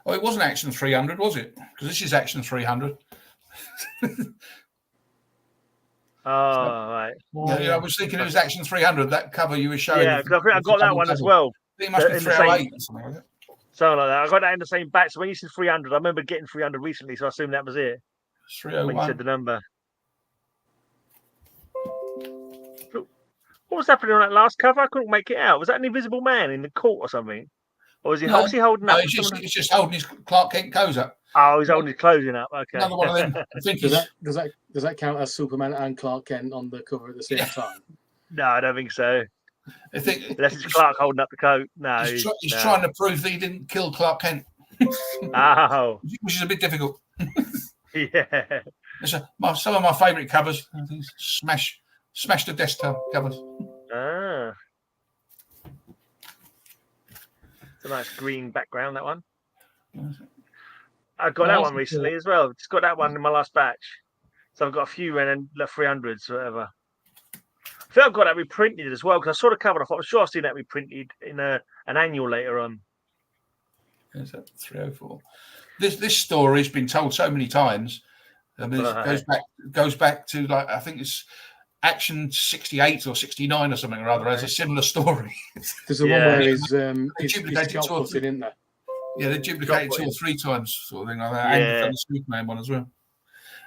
Oh, it wasn't Action 300, was it? Because this is Action 300. Right. Yeah, I was thinking it was Action 300, that cover you were showing. Yeah, because I got that one as well. I think it must be 308 or something like that. Something like that. I got that in the same batch. So when you said 300, I remember getting 300 recently, so I assumed that was it. 301. When you said the number. What was happening on that last cover? I couldn't make it out. Was that an invisible man in the court or something? Or was he holding up? He's just holding his Clark Kent clothes up. Oh, he's holding his clothing up. Okay. Another one of them. I think does that count as Superman and Clark Kent on the cover at the same time? No, I don't think so. I think unless it's Clark holding up the coat. No, he's trying to prove that he didn't kill Clark Kent. Oh, which is a bit difficult. Yeah. Some of my favourite covers. Smash the desktop covers. Ah. It's a nice green background, that one. I got that one recently as well. Just got that one in my last batch. So I've got a few and left 300s, whatever. I think I've got that reprinted as well because I saw the cover. I thought, I'm sure I've seen that reprinted in an annual later on. Is that 304? This story has been told so many times. I mean, it goes back to like I think it's Action 68 or 69 or something or other. As a similar story. There's a one where his duplicated puts it in there. Yeah, they duplicated 2 or 3 times, sort of thing like that. Yeah. And the Superman one as well.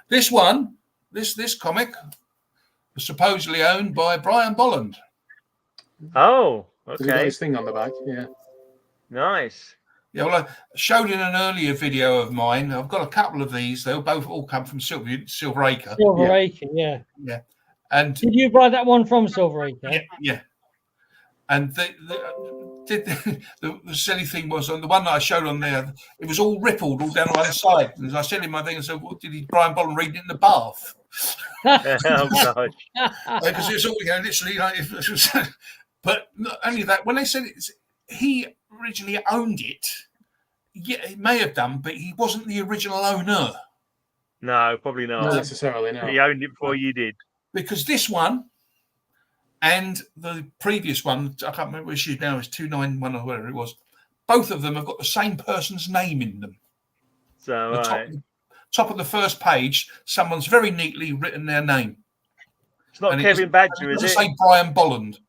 This one, this comic was supposedly owned by Brian Bolland. Oh, okay. He got his thing on the back, yeah. Nice. Yeah, well, I showed in an earlier video of mine. I've got a couple of these. They'll both all come from Silver Acre. Silver Acre, yeah. Yeah. And did you buy that one from Silver Acre? Yeah. And the silly thing was on the one that I showed on there, it was all rippled all down the one side. And I said in my thing, I said, "What did Brian Bolland read it in the bath?" Oh gosh! Because it was all literally like. But not only that, when they said he originally owned it, yeah, he may have done, but he wasn't the original owner. No, probably not. Not necessarily, no. He owned it before you did. Because this one and the previous one, I can't remember which is now, is 291 or whatever it was. Both of them have got the same person's name in them. So, top of the first page, someone's very neatly written their name. It's not Kevin Badger, is it? Say Brian Bolland.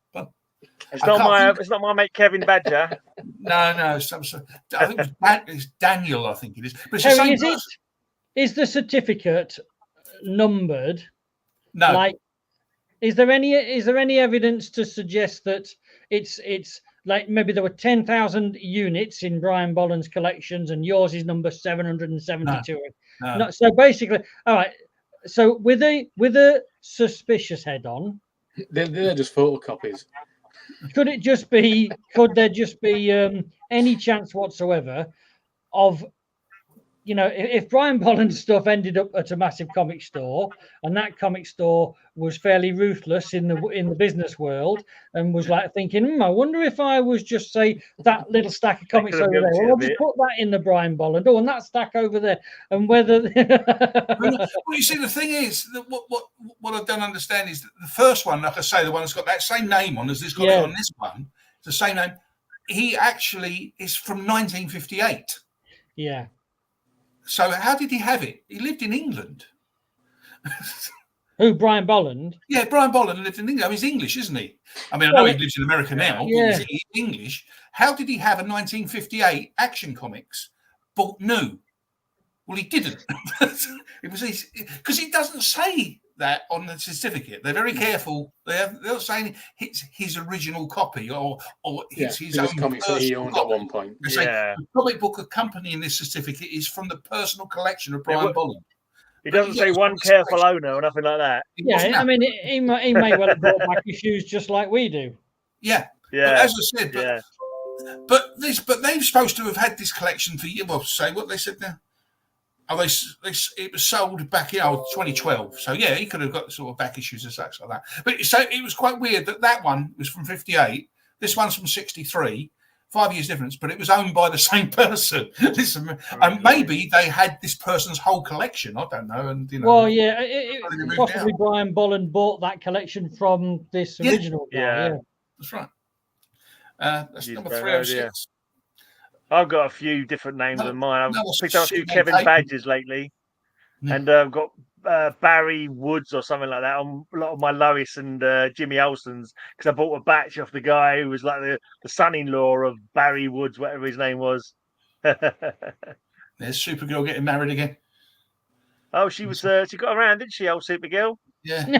It's not my mate Kevin Badger. No. I think it's Daniel. I think it is. But it's Harry, the same person. Is the certificate numbered? No. Like, is there any evidence to suggest that it's like maybe there were 10,000 units in Brian Bolland's collections and yours is number 772? No. So basically, all right. So with a suspicious head on, they're just photocopies. Could there just be any chance whatsoever of, if Brian Bolland's stuff ended up at a massive comic store and that comic store was fairly ruthless in the business world and was like thinking, I wonder if I was just say that little stack of comics over there. Well, I'll just put that in the Brian Bolland. Oh, and that stack over there. And whether well, you see, the thing is that what I don't understand is that the first one, like I say, the one that's got that same name on as this got it on this one, it's the same name. He actually is from 1958. Yeah. So how did he have it? He lived in England. Who, Brian Bolland? Yeah, Brian Bolland lived in England. He's English, isn't he? I mean, I know he lives in America now. Yeah. But he's English. How did he have a 1958 Action Comics bought new? Well, he didn't. It was because he doesn't say that on the certificate. They're very careful. They're saying it's his original copy or it's his own comics that he owned at one point. The comic book accompanying this certificate is from the personal collection of Brian Bolland. He doesn't say one careful owner or nothing like that. Yeah, I mean, he may well have brought back issues just like we do. Yeah. Yeah. But as I said, but they're supposed to have had this collection for years. Well, say what they said now. Oh, it was sold back in 2012. So yeah, he could have got sort of back issues and such like that. But so it was quite weird that one was from 58. This one's from 63. 5 years difference, but it was owned by the same person. And maybe they had this person's whole collection. I don't know. And well, yeah, possibly Brian Bolland bought that collection from this original guy. Yeah, that's right. That's number 306. I've got a few different names than mine. I've picked up a few Kevin Badgers lately, and I've got Barry Woods or something like that on a lot of my Lois and Jimmy Olsen's, because I bought a batch off the guy who was like the son-in-law of Barry Woods, whatever his name was. There's Supergirl getting married again. Oh, she got around, didn't she, old Supergirl? Yeah.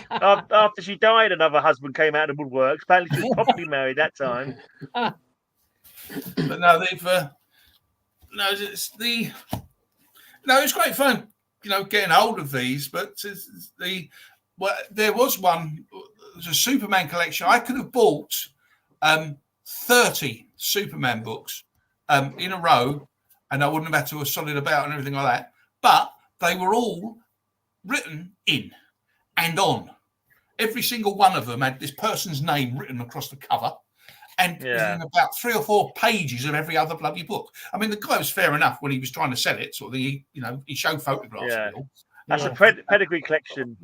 After she died, another husband came out of the woodworks. Apparently, she was properly married that time. But no, it's great fun, getting hold of these. But there was one, it was a Superman collection. I could have bought 30 Superman books in a row, and I wouldn't have had to have sodded about and everything like that. But they were all written in and on. Every single one of them had this person's name written across the cover. And in about 3 or 4 pages of every other bloody book. I mean, the guy was fair enough when he was trying to sell it. Sort of, he showed photographs. Yeah. That's a pedigree collection.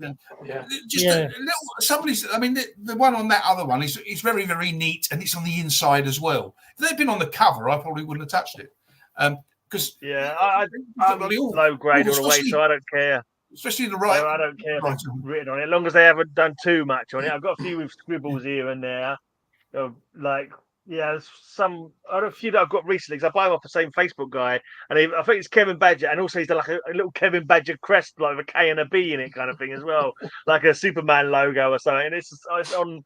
Yeah. Just a little. Somebody's. I mean, the one on that other one is very, very neat, and it's on the inside as well. If they'd been on the cover, I probably wouldn't have touched it. Because I'm low grade all the way, so I don't care. Especially the right. I don't care if it's written on it, as long as they haven't done too much on it. I've got a few with scribbles here and there. Some I don't know, a few that I've got recently, because I buy them off the same Facebook guy, and I think it's Kevin Badger, and also he's done like a little Kevin Badger crest, like with a K and a B in it, kind of thing as well, like a Superman logo or something. And it's on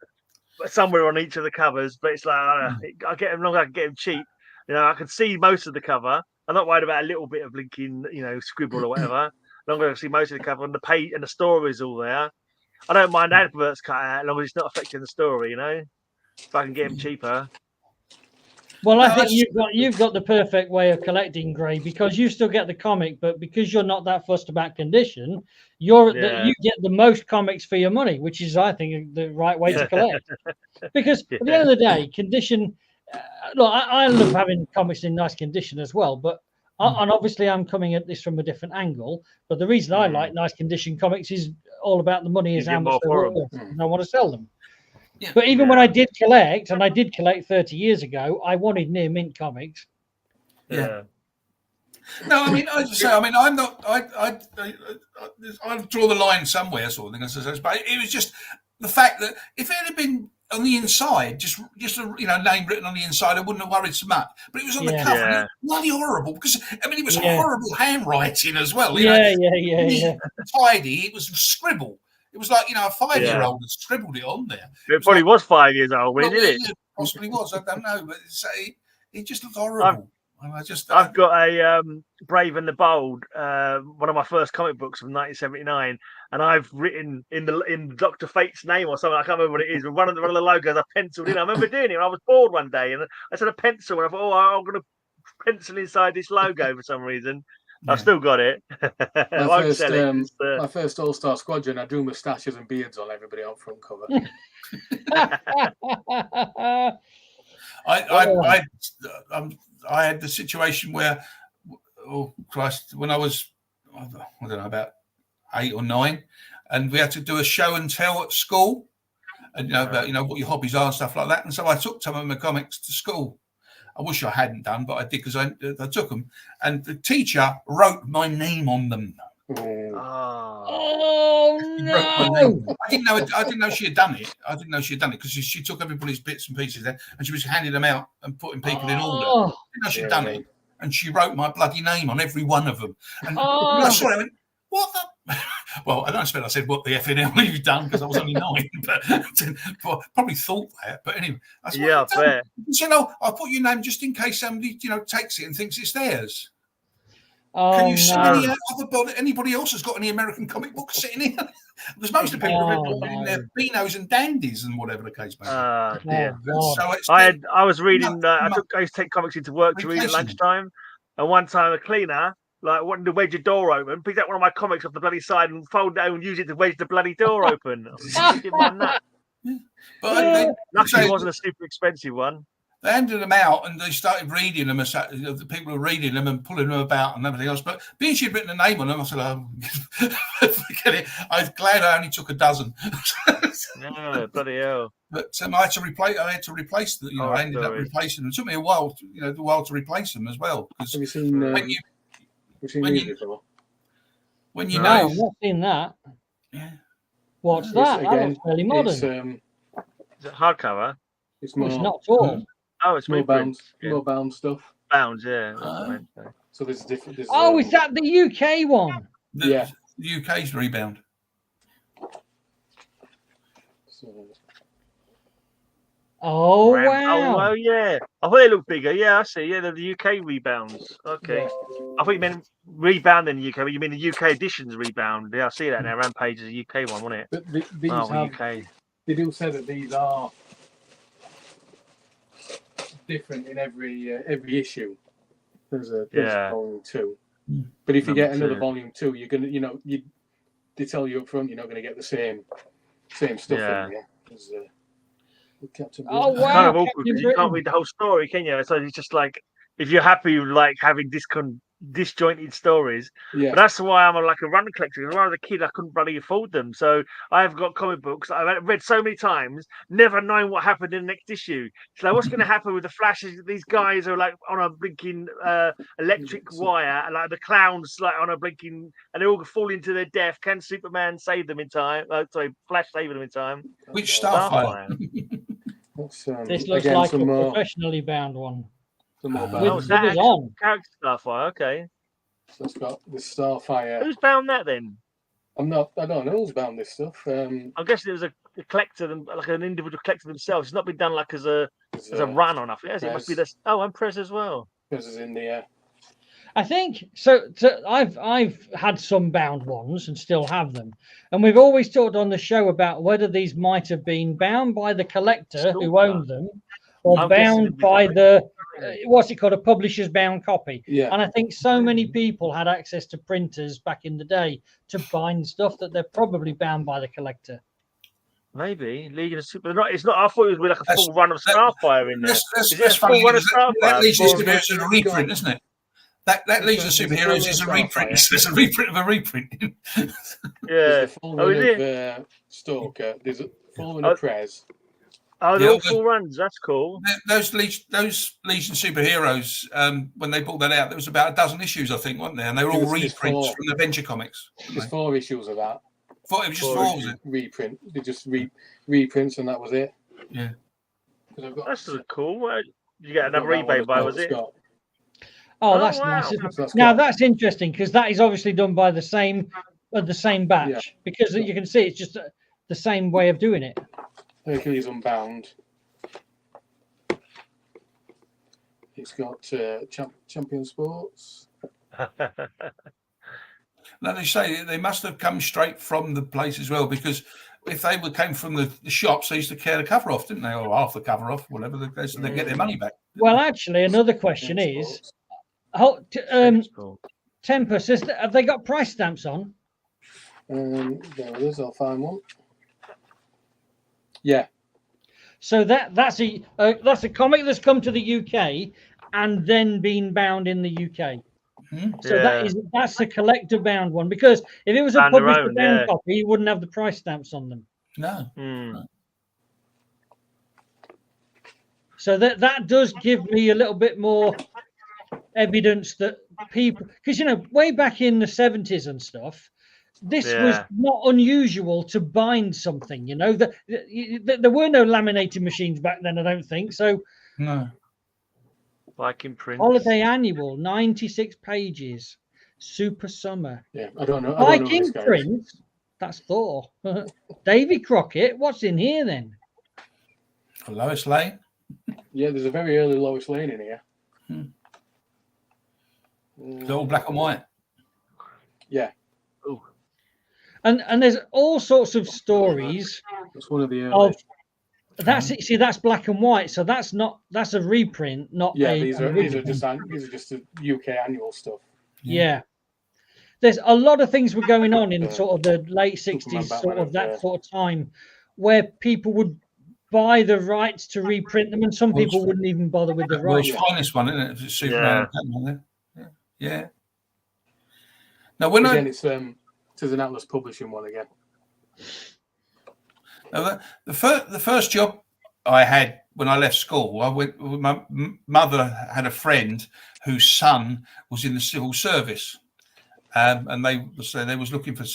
somewhere on each of the covers, but it's like I get them long, I can get them cheap. I can see most of the cover. I'm not worried about a little bit of blinking, scribble or whatever. Long as I can see most of the cover, and the page and the story is all there. I don't mind adverts cut out, as long as it's not affecting the story, If I can get them cheaper. Well, I think you've got the perfect way of collecting, Gray, because you still get the comic, but because you're not that fussed about condition, you get the most comics for your money, which is, I think, the right way to collect. Because at the end of the day, condition. Look, I love having comics in nice condition as well, but And obviously, I'm coming at this from a different angle. But the reason I like nice condition comics is all about the money, is how much they're worth, and I want to sell them. Yeah. But even when I did collect, and I did collect 30 years ago, I wanted near mint comics. Yeah. No, I mean, I just say, I mean, I'm not. I draw the line somewhere, sort of thing. But it was just the fact that if it had been on the inside, just a name written on the inside, I wouldn't have worried so much. But it was on the cover, and it was bloody horrible because I mean, it was horrible handwriting as well. You know, tidy. It was scribble. It was like, a 5-year-old had scribbled it on there. It probably was 5 years old when he did it. It possibly was. I don't know, but it just looked horrible. I've got a Brave and the Bold, one of my first comic books from 1979, and I've written in Dr. Fate's name or something. I can't remember what it is, but one of the logos I penciled in. I remember doing it when I was bored one day, and I said a pencil, and I thought, I'm going to pencil inside this logo for some reason. Yeah. I've still got it. My first All-Star Squadron, I drew moustaches and beards on everybody on front cover. I had the situation where, when I was, I don't know, about 8 or 9, and we had to do a show and tell at school, and about what your hobbies are and stuff like that. And so I took some of my comics to school. I wish I hadn't done, but I did because I took them, and the teacher wrote my name on them. Oh no! I didn't know she had done it. I didn't know she had done it because she took everybody's bits and pieces there, and she was handing them out and putting people in order. I didn't know she'd done it, and she wrote my bloody name on every one of them. And when I saw it, I went, "What the?" Well, I don't expect I said, "What the effing hell have you done?" because I was only 9, but probably thought that. But anyway, I said, yeah, fair. So I'll put your name just in case somebody takes it and thinks it's theirs. Can you see anybody else has got any American comic books sitting here? Because most of the people are in their Beanos and Dandies and whatever the case may be. So I was reading. I used to take comics into work to read at lunchtime, and one time a cleaner wanted to wedge a door open, picked up one of my comics off the bloody side and fold it out and use it to wedge the bloody door open. But luckily, it wasn't a super expensive one. They handed them out and they started reading them. The people were reading them and pulling them about and everything else. But being she'd written a name on them, I said, forget it. I was glad I only took a dozen. No, bloody hell. But I had to replace them. I ended up replacing them. It took me a while to replace them as well. Have you seen when you know, I've not seen that. Yeah. What's that? That looks fairly modern. Is it hardcover? It's not at all. Oh, it's more bound, more bound stuff. Bound, yeah. So there's different. Is that the UK one? The UK's rebound. Oh wow! Oh yeah. I thought they looked bigger. Yeah, I see. Yeah, they're the UK rebounds. Okay. Yeah. I thought you meant rebound in the UK, but you mean the UK editions rebound. Yeah, I see that now. Rampage is a UK one, wasn't it? But these UK. They do say that these are different in every issue. There's volume 2, but if you get another volume 2, you're gonna, they tell you up front you're not gonna get the same stuff in there. Oh wow! It's kind of awkward because you can't read the whole story, can you? So it's just like if you're happy with having disjointed stories. Yeah. But that's why I'm a run collector. Because when I was a kid, I couldn't bloody afford them. So I've got comic books I've read so many times, never knowing what happened in the next issue. So what's going to happen with the Flashes? These guys are on a blinking electric wire, and the clowns on a blinking, and they all fall into their death. Can Superman save them in time? Flash save them in time. Which Starfire? This looks like a professionally bound one. Character Starfire, okay. So it's got this Starfire. Who's bound that then? I don't know who's bound this stuff. I'm guessing it was a collector, an individual collector themselves. It's not been done as a run on. Yes, it must be this. Oh, and Press as well. Press is in the. I think so. I've had some bound ones and still have them, and we've always talked on the show about whether these might have been bound by the collector who owned them, or bound by the what's it called, a publisher's bound copy. Yeah. And I think so many people had access to printers back in the day to bind stuff that they're probably bound by the collector. Maybe Legion of Super. It's not. I thought it was a full run of Starfire in there. That's funny. That leads us to a reprint, isn't it? That Legion of Superheroes is a reprint. It's a reprint of a reprint. Yeah. There's the full run of Stalker. There's a full run of Prez. Oh, they're all full runs. That's cool. Those Legion superheroes, when they brought that out, there was about a dozen issues, I think, weren't there? And they were all reprints from the Venture Comics. There's 4 issues of that. It was just 4, was it? Reprint. They just reprints, and that was it. Yeah. That's sort of cool. You get another eBay buy, was it? Oh, that's nice. Now that's interesting because that is obviously done by the same batch because you can see it's just the same way of doing it. Hercules Unbound. It's got Champion Sports. Now they say they must have come straight from the place as well, because if they came from the shops, they used to tear the cover off, didn't they, or half the cover off, whatever. So they get their money back. Well, actually, another question is, Tempest, have they got price stamps on? There it is. I'll find one. Yeah. So that's a comic that's come to the UK and then been bound in the UK. So that's a collector bound one, because if it was a publisher bound copy, you wouldn't have the price stamps on them. No. So that does give me a little bit more evidence that people, because way back in the 70s and stuff, this was not unusual to bind something. There were no laminating machines back then, I don't think. So no. Like in print. Holiday Annual, 96 pages. Super Summer. Yeah, I don't know. Like in print, that's Thor. Davy Crockett, what's in here then? Lois Lane. Yeah, there's a very early Lois Lane in here. It's all black and white. Yeah. Ooh. And there's all sorts of stories. That's one of the early. That's black and white, so that's a reprint, not these are just the UK annual stuff. Yeah. There's a lot of things were going on in sort of the late 60s, sort of that sort of time, where people would buy the rights to reprint them, and some people wouldn't even bother with the rights. World's finest one, isn't it? It's Superman. Yeah. Now it's an Atlas Publishing one again. Now, the first job I had when I left school, my mother had a friend whose son was in the civil service, and they was looking for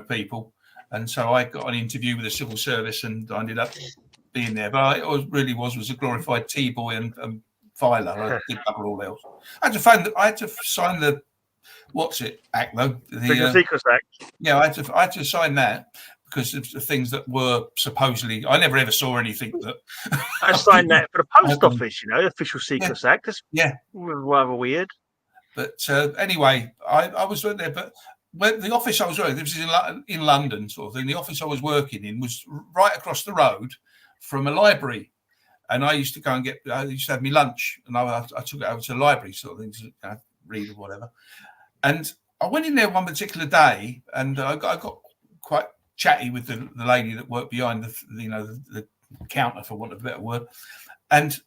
people, and so I got an interview with the civil service, and I ended up being there. But I really was a glorified T-boy and filer. I did cover all else. I had to sign the act though. The Secrets Act. Yeah, I had to sign that, because of the things that were supposedly, I never ever saw anything that. I signed that for the post office, the Official Secrets Act. That's rather weird. But anyway, I was there, but when the office I was working, this is in London, sort of thing. The office I was working in was right across the road from a library, and I used to go and I used to have me lunch, and I took it over to the library, sort of thing, to read or whatever. And I went in there one particular day, and I got quite chatty with the lady that worked behind the counter, for want of a better word, and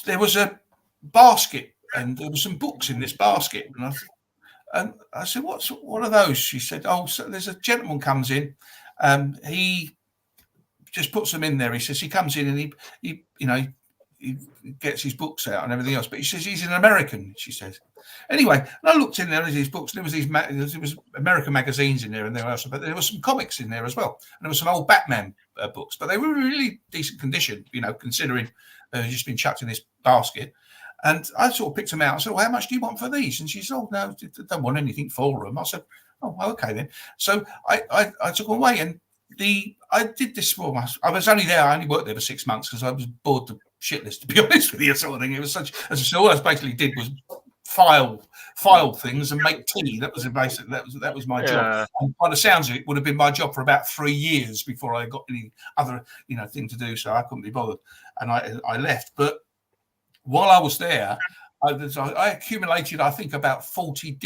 there was a basket, and there were some books in this basket, and I said, what are those? She said, so there's a gentleman comes in, he just puts them in there. He says he comes in and he gets his books out and everything else, but he says he's an American, she says. Anyway, and I looked in there at these books, and there was American magazines in there, and but there were some comics in there as well, and there were some old Batman books, but they were in really decent condition, considering just been chucked in this basket. And I sort of picked them out. I said, "Well, how much do you want for these?" And she said, "Oh, no, I don't want anything for them." I said, "Oh, okay then." So I took them away, and I did this for myself. I was only there. I only worked there for 6 months because I was bored to shitless, to be honest with you, sort of thing. It was all I basically did was file things and make tea. That was that was my job. And by the sounds of it, would have been my job for about 3 years before I got any other thing to do. So I couldn't be bothered, and I left. But while I was there, I accumulated, I think, about 40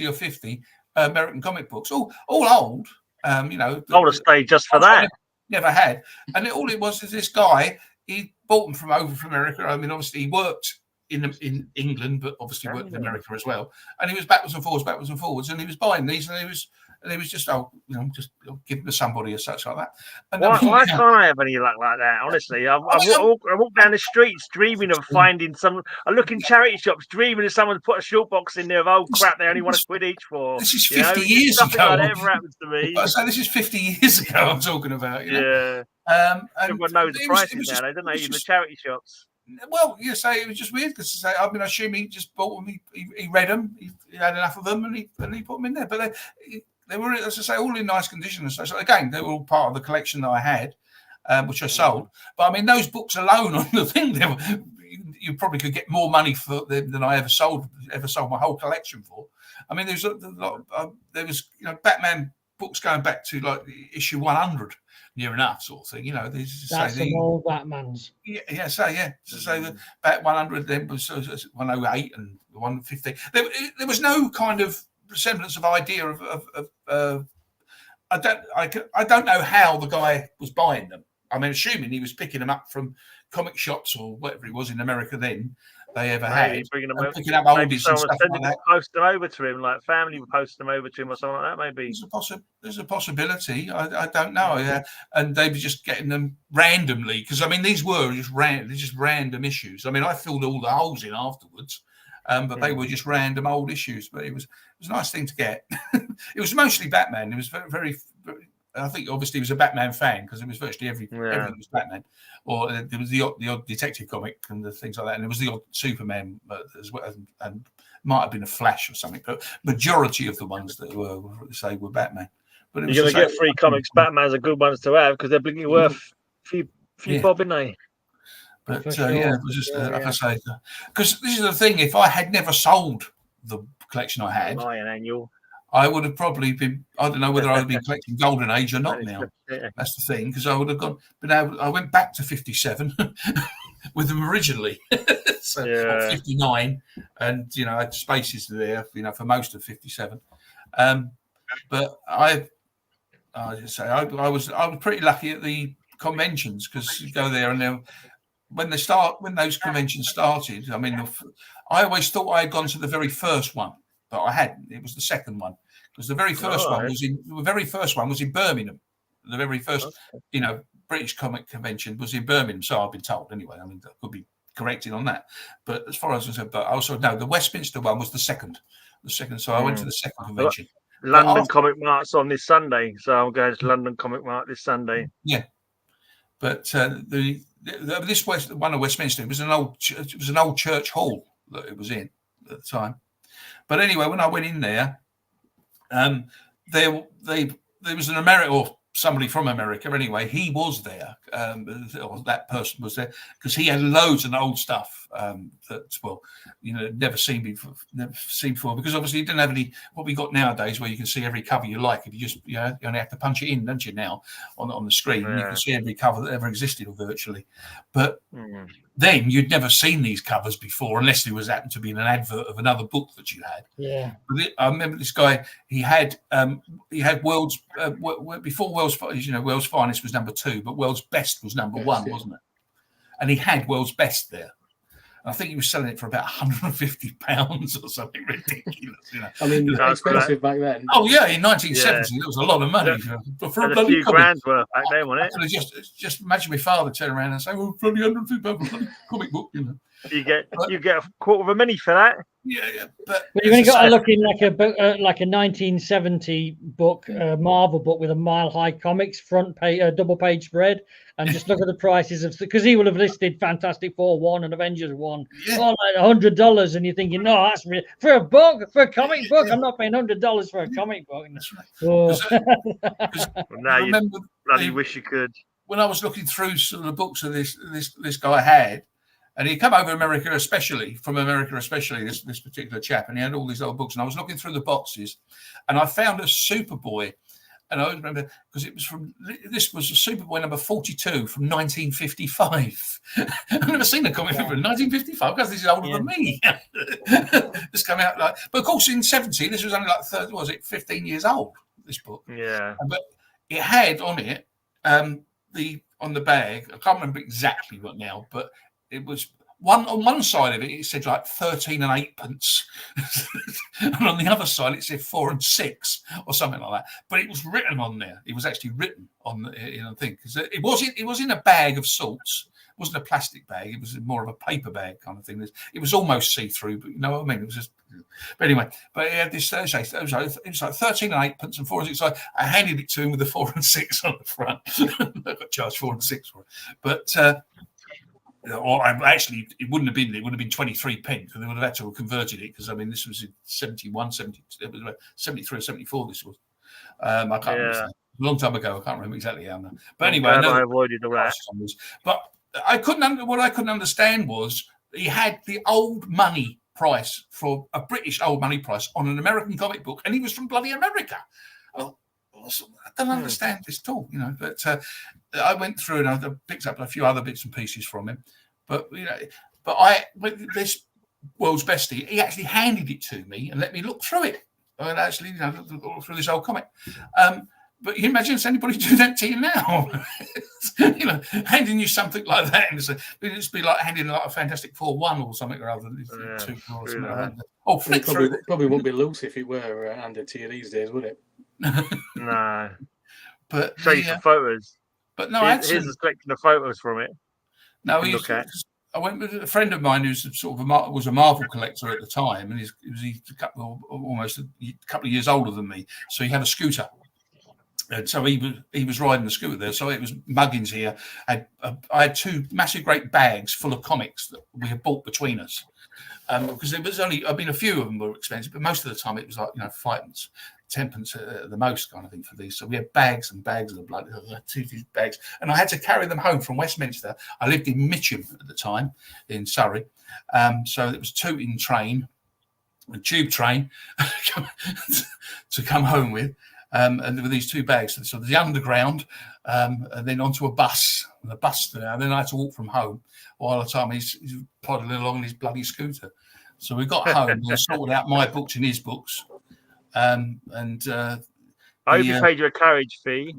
or 50 American comic books, all old. Older stage just for that. Never had, and all it was is this guy. He bought them from America. I mean, obviously he worked in England, but obviously worked in America as well. And he was backwards and forwards, and he was buying these, and he was just just give them to somebody or such like that. And why can't I have any luck like that? Honestly, I walk down the streets dreaming of finding some. I look in charity shops dreaming of someone put a short box in there of old crap they only want £1 each for. This is 50 years ago. Nothing like that ever happens to me. So this is 50 years ago. I'm talking about. Yeah. Everyone knows the prices now, don't they? In the charity shops. Well, you say it was just weird because I mean, I assume he just bought them. He read them. He had enough of them, and he put them in there. But they were, as I say, all in nice condition. So again, they were all part of the collection that I had, which I sold. But I mean, those books alone on the thing, you probably could get more money for them than I ever sold my whole collection for. I mean, there was Batman books going back to like issue 100. Near enough, sort of thing, That's some old Batmans. So the Bat 100 then was 108 and 150. There was no kind of semblance of idea of I don't know how the guy was buying them. I mean, assuming he was picking them up from comic shops or whatever it was in America then. They ever had picking up oldies and stuff like that. Post them over to him, like family would post them over to him or something like that. Maybe there's a possibility. I don't know. And they were just getting them randomly because I mean these were just random issues. I mean I filled all the holes in afterwards, but they were just random old issues. But it was a nice thing to get. It was mostly Batman. It was very. I think obviously he was a Batman fan because it was virtually everything was Batman, or there was the odd detective comic and the things like that, and there was the odd Superman as well, and might have been a Flash or something. But majority of the ones that were Batman. But you're going to get free comics. Batman's a good ones to have because they're blinking worth a few bob, isn't they? But it was just like I say, because this is the thing. If I had never sold the collection I had, annual. I would have probably been. I don't know whether I would be collecting Golden Age or not now. That's the thing, because I would have gone. But now I went back to 57 with them originally, so 59, and I had spaces there, for most of 57. But I was pretty lucky at the conventions because you go there and when those conventions started. I mean, I always thought I had gone to the very first one. But I hadn't. It was the second one because the very first one was in Birmingham. The very first, British comic convention was in Birmingham. So I've been told anyway. I mean, I could be corrected on that. But as far as I said, but also no, the Westminster one was the second. So I went to the second convention. London Comic Mart's on this Sunday, so I'm going to London Comic Mart this Sunday. Yeah, but this one of Westminster was an old church hall that it was in at the time. But anyway, when I went in there, there was an American or somebody from America. Anyway, he was there. Or that person was there because he had loads of old stuff never seen before. Because obviously, he didn't have any what we got nowadays, where you can see every cover you like. If you just you only have to punch it in, don't you? Now on the screen, you can see every cover that ever existed, or virtually. But then you'd never seen these covers before, unless it was happened to be in an advert of another book that you had. Yeah, I remember this guy. He had World's before World's World's Finest was number 2, but World's Best was number 1, wasn't it? And he had World's Best there. I think he was selling it for about £150 or something ridiculous. I mean, expensive back then. Oh yeah, in 1970, it was a lot of money for a few grand worth back then, wasn't it? Just imagine my father turn around and say, "Well, bloody £150 for a bloody comic book," You get a $250 for that. Yeah. But you've only got to look in like a 1970 book, Marvel book with a mile-high comics front page, double page spread, and just look at the prices of because he will have listed Fantastic Four 1 and Avengers 1, like $100, and you're thinking, no, that's really, for a book, for a comic book. I'm not paying $100 for a comic book. That's right. Now you bloody wish you could. When I was looking through some of the books that this guy had. And he'd come over from America especially, this particular chap, and he had all these old books. And I was looking through the boxes, and I found a Superboy. And I remember because this was a Superboy number 42 from 1955. I've never seen a comic from 1955 because this is older than me. This came out but of course in 70, this was only 15 years old. This book, but it had on it on the bag. I can't remember exactly what now, but it was on one side of it, it said like 13 and 8pence, and on the other side it said 4 and 6 or something like that. But it was written on there. It was actually written on the thing, because it was in a bag of sorts. It wasn't a plastic bag. It was more of a paper bag kind of thing. It was almost see-through, but you know what I mean. It was just. But anyway, but he had this Thursday. It was like 13 and 8pence and 4 and 6. So I handed it to him with the 4 and 6 on the front. I got charged 4 and 6 for it, but. Or actually, it wouldn't have been. It would have been 23 pence, and they would have had to have converted it, because I mean, this was in 71, 70, it was 73 or 74. This was. I can't remember. A long time ago. I can't remember exactly how. But anyway, I avoided the rat. But I couldn't. What I couldn't understand was he had the old money price for a British old money price on an American comic book, and he was from bloody America. I don't understand this at all, you know. But I went through and I picked up a few other bits and pieces from him. But you know, with this World's Bestie, he actually handed it to me and let me look through it. I actually, you know, look through this old comic. But you imagine anybody do that to you now? You know, handing you something like that, and it'd just be like handing like a Fantastic Four 1 or something or other. Oh, probably wouldn't be loose if it were handed to you these days, would it? No. But show you some photos. But no, here's a collection of photos from it. No, I went with a friend of mine who's sort of was a Marvel collector at the time, and he's almost a couple of years older than me. So he had a scooter, and so he was riding the scooter there. So it was Muggins here. I had 2 massive great bags full of comics that we had bought between us, because it was only. I mean, a few of them were expensive, but most of the time it was like 5pence. 10pence at the most kind of thing for these. So we had bags and bags of the blood, 2 bags. And I had to carry them home from Westminster. I lived in Mitcham at the time in Surrey. So it was a tooting train, a tube train to come home with. And with these 2 bags. So the underground, and then onto a bus. And the bus there. And then I had to walk from home while the time he's plodding along on his bloody scooter. So we got home and sorted out my books and his books. I hope he paid you a carriage fee.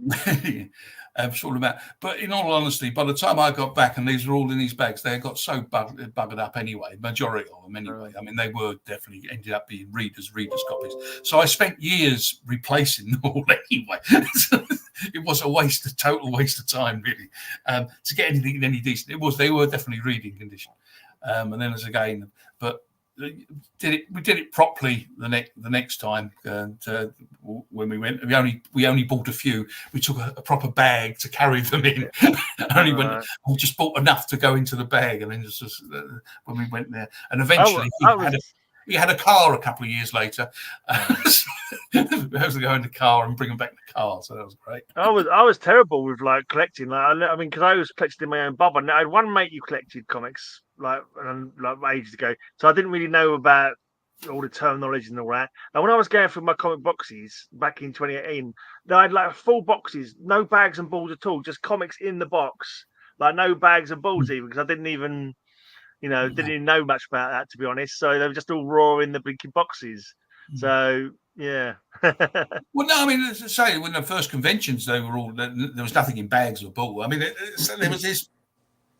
But in all honesty, by the time I got back and these were all in these bags, they got so buggered up anyway. Majority of them anyway. I mean, they were definitely ended up being readers' copies. So I spent years replacing them all anyway. It was a total waste of time, really, to get anything any decent. They were definitely reading condition. And then but. We did it properly the next time, and when we went, we only bought a few. We took a proper bag to carry them in. We just bought enough to go into the bag, and then just when we went there, and eventually he had a car a couple of years later. I was to go in the car and bring them back in the car, so that was great. I was terrible with like collecting. Like, I mean, because I was collecting my own bubble. I had one mate who collected comics like ages ago, so I didn't really know about all the terminology and all that. And when I was going through my comic boxes back in 2018, I had like full boxes, no bags and balls at all, just comics in the box, like no bags and balls even, because I didn't even know much about that, to be honest. So they were just all raw in the blinking boxes. So yeah. Well, no, I mean, as I say, when the first conventions, there was nothing in bags or ball. I mean, there was this.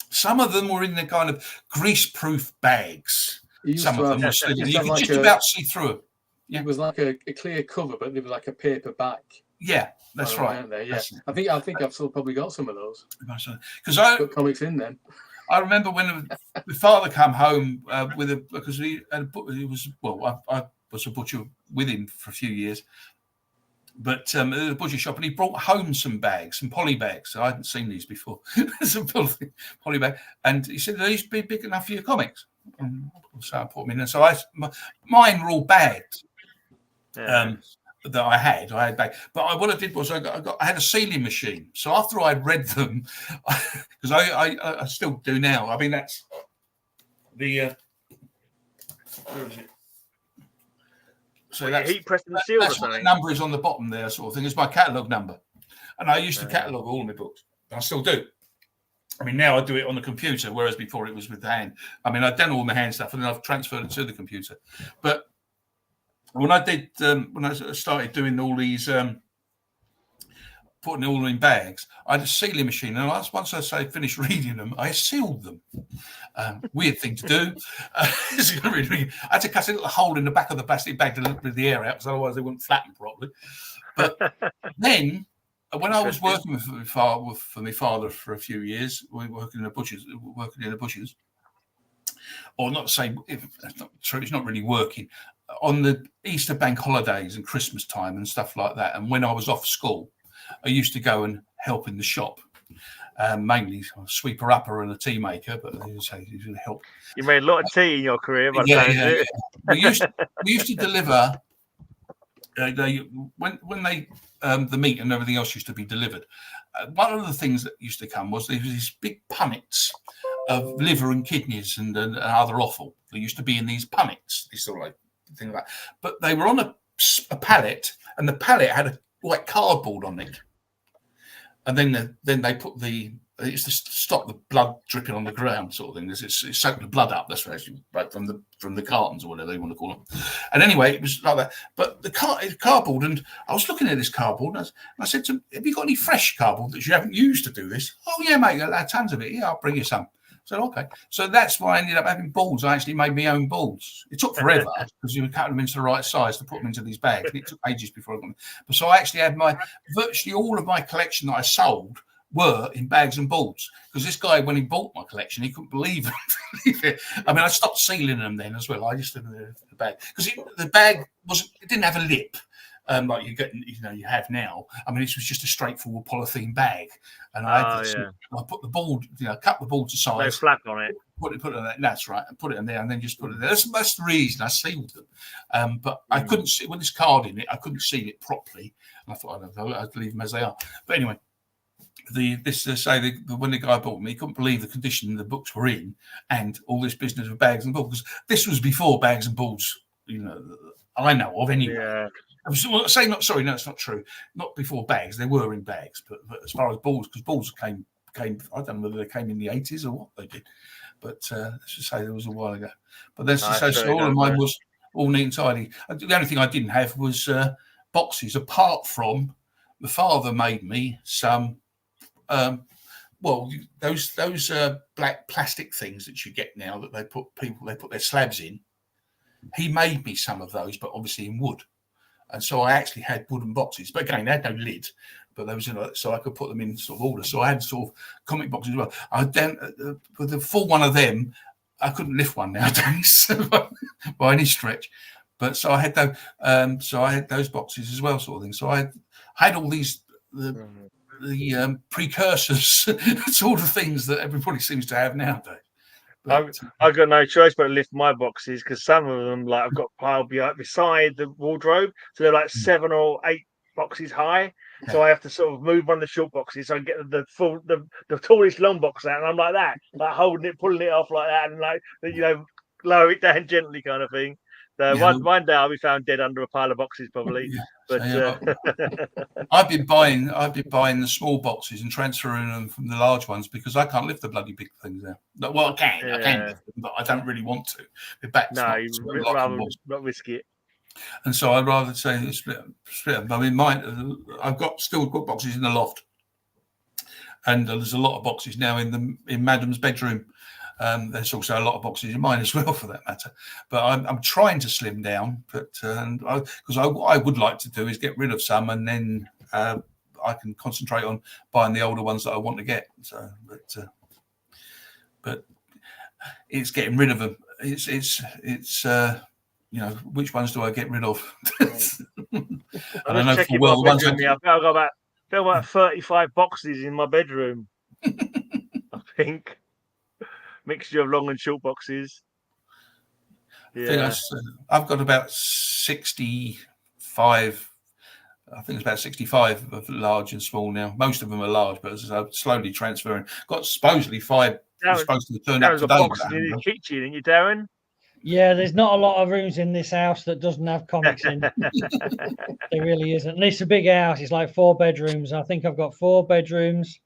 Some of them were in the kind of grease-proof bags. Some of them were slid in. You could just about see through them. Yeah. It was like a clear cover, but there was like a paper back. Yeah, that's right. There, yeah. I think I've still probably got some of those. Because I put comics in them. I remember when my father came home because I was a butcher with him for a few years. But at the butcher shop, and he brought home some bags, some poly bags. I hadn't seen these before. Some poly bag, and he said, "Are these big enough for your comics?" So I put them in, and so mine were all bags that I had bags. But what I did was I had a sealing machine. So after I'd read them, because I still do now. I mean, that's the where is it? So that's heat pressing the seal. That's what the number is on the bottom there, sort of thing. It's my catalogue number, and I used to catalogue all my books. I still do. I mean, now I do it on the computer, whereas before it was with the hand. I mean, I've done all my hand stuff, and then I've transferred it to the computer. But when I started doing all these putting it all in bags, I had a sealing machine, and once I finished reading them, I sealed them. Weird thing to do. I had to cut a little hole in the back of the plastic bag to let the air out, because otherwise they wouldn't flatten properly. But then, when I was working for my father for a few years, we were working in the bushes, or not saying it's not true, it's not really working on the Easter bank holidays and Christmas time and stuff like that. And when I was off school, I used to go and help in the shop, mainly a sweeper upper and a tea maker, but they usually help. You made a lot of tea in your career, but yeah. We used to deliver. When they the meat and everything else used to be delivered. One of the things that used to come was there was these big punnets of liver and kidneys and other offal. They used to be in these punnets, this sort of like thing like that. But they were on a pallet, and the pallet had a white cardboard on it. And then they put it's to stop the blood dripping on the ground, sort of thing. It's soaked the blood up. That's right, from the cartons or whatever you want to call them. And anyway, it was like that. But the cardboard, and I was looking at this cardboard, and I said to him, "Have you got any fresh cardboard that you haven't used to do this?" "Oh yeah, mate, I had tons of it. Yeah, I'll bring you some." I said, "Okay." So that's why I ended up having balls. I actually made my own balls. It took forever because you would cut them into the right size to put them into these bags. It took ages before I got them. But so I actually had virtually all of my collection that I sold were in bags and balls, because this guy, when he bought my collection, he couldn't believe it. I mean, I stopped sealing them then as well. I just did the bag, because the bag it didn't have a lip like you have now. I mean, this was just a straightforward polythene bag, and I put the ball, cut the ball to size. No flap on it. Put it on that. That's right. And put it in there, and then just put it there. That's the reason I sealed them. But I couldn't see with this card in it. I couldn't seal it properly, and I thought I'd leave them as they are. But anyway. When the guy bought me, he couldn't believe the condition the books were in, and all this business of bags and balls, because this was before bags and balls, I know of anyway. Yeah. It's not true. Not before bags. They were in bags, but as far as balls, because balls came. I don't know whether they came in the 80s or what they did, but let's just say there was a while ago. But that's so all of mine was all neat and tidy. The only thing I didn't have was boxes, apart from my father made me some. Those black plastic things that you get now that they put their slabs in. He made me some of those, but obviously in wood, and so I actually had wooden boxes. But again, they had no lid, but those so I could put them in sort of order. So I had sort of comic boxes as well. With the full one of them, I couldn't lift one nowadays by any stretch. But so I had those boxes as well, sort of thing. So I had all these. The precursors sort of things that everybody seems to have nowadays. I've got no choice but to lift my boxes, because some of them I've got piled beside the wardrobe, so they're like 7 or 8 boxes high. Yeah. So I have to sort of move one of the short boxes, so I get the tallest long box out, and I'm like that, like holding it, pulling it off like that, and lower it down gently, kind of thing. So one day I'll be found dead under a pile of boxes, probably. Yeah. But I've been buying the small boxes and transferring them from the large ones, because I can't lift the bloody big things now. Well, I can lift them, but I don't really want to. The back's not risk it. And so I'd rather say split them. I mean, I've still got boxes in the loft, and there's a lot of boxes now in Madam's bedroom. There's also a lot of boxes in mine as well, for that matter. But I'm trying to slim down, because what I would like to do is get rid of some, and then I can concentrate on buying the older ones that I want to get. So, but it's getting rid of them. It's which ones do I get rid of? I don't know. I've got about 35 boxes in my bedroom. I think. Mixture of long and short boxes. Yeah, I've got about 65. I think it's about 65 of large and small now. Most of them are large, but as I'm slowly transferring. Got supposedly 5 supposed to turn up today. Boxes in his kitchen, ain't you, Darren? Yeah, there's not a lot of rooms in this house that doesn't have comics in. There really isn't. And it's a big house. It's like 4 bedrooms. I think I've got 4 bedrooms.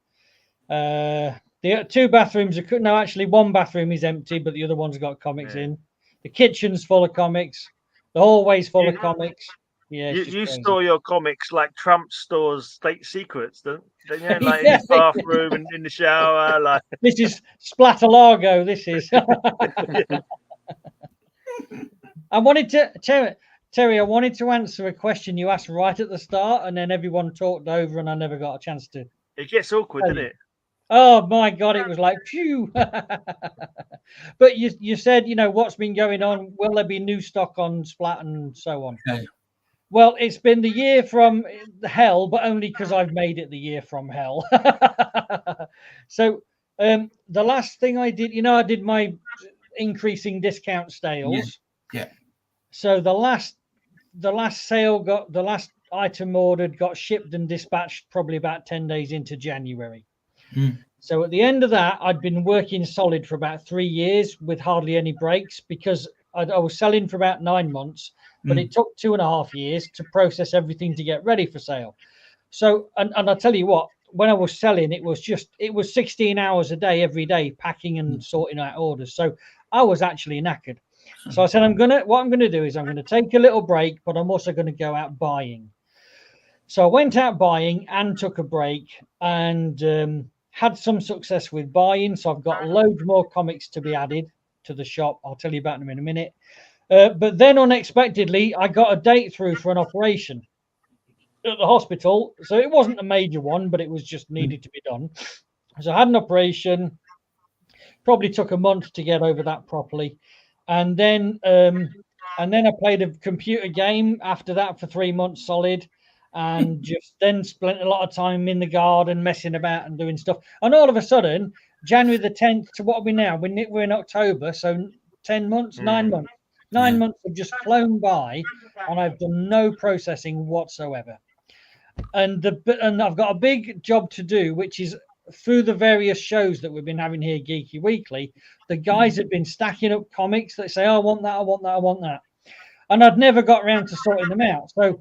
The 2 bathrooms actually 1 bathroom is empty, but the other one's got comics in. The kitchen's full of comics. The hallway's full of comics. Yeah, you store your comics like Trump stores state secrets, don't you? Like in Yeah. his bathroom and in the shower. Like This is Splatalago. This is. I wanted to Terry. I wanted to answer a question you asked right at the start, and then everyone talked over, and I never got a chance to. It gets awkward, doesn't it? Oh my God! It was like phew. But you said, you know, what's been going on? Will there be new stock on Splat and so on? Okay. Well, it's been the year from hell, but only because I've made it the year from hell. So the last thing I did, you know, I did my increasing discount sales. Yeah. So the last sale got the last item ordered got shipped and dispatched probably about 10 days into January. So at the end of that, I'd been working solid for about 3 years with hardly any breaks because I was selling for about 9 months, but it took 2.5 years to process everything to get ready for sale. So, and I'll tell you what, when I was selling, it was 16 hours a day, every day, packing and sorting out orders. So I was actually knackered. So I said, what I'm going to do is I'm going to take a little break, but I'm also going to go out buying. So I went out buying and took a break and had some success with buying. So I've got loads more comics to be added to the shop. I'll tell you about them in a minute. But then unexpectedly, I got a date through for an operation at the hospital. So it wasn't a major one, but it was just needed to be done. So I had an operation, probably took a month to get over that properly. And then I played a computer game after that for 3 months solid, and just then spent a lot of time in the garden messing about and doing stuff. And all of a sudden, January the 10th to what are we now? We're in October, so 10 months, 9 months. 9 months have just flown by, and I've done no processing whatsoever. And I've got a big job to do, which is through the various shows that we've been having here, Geeky Weekly, the guys have been stacking up comics that say, oh, I want that, I want that, I want that. And I'd never got around to sorting them out. So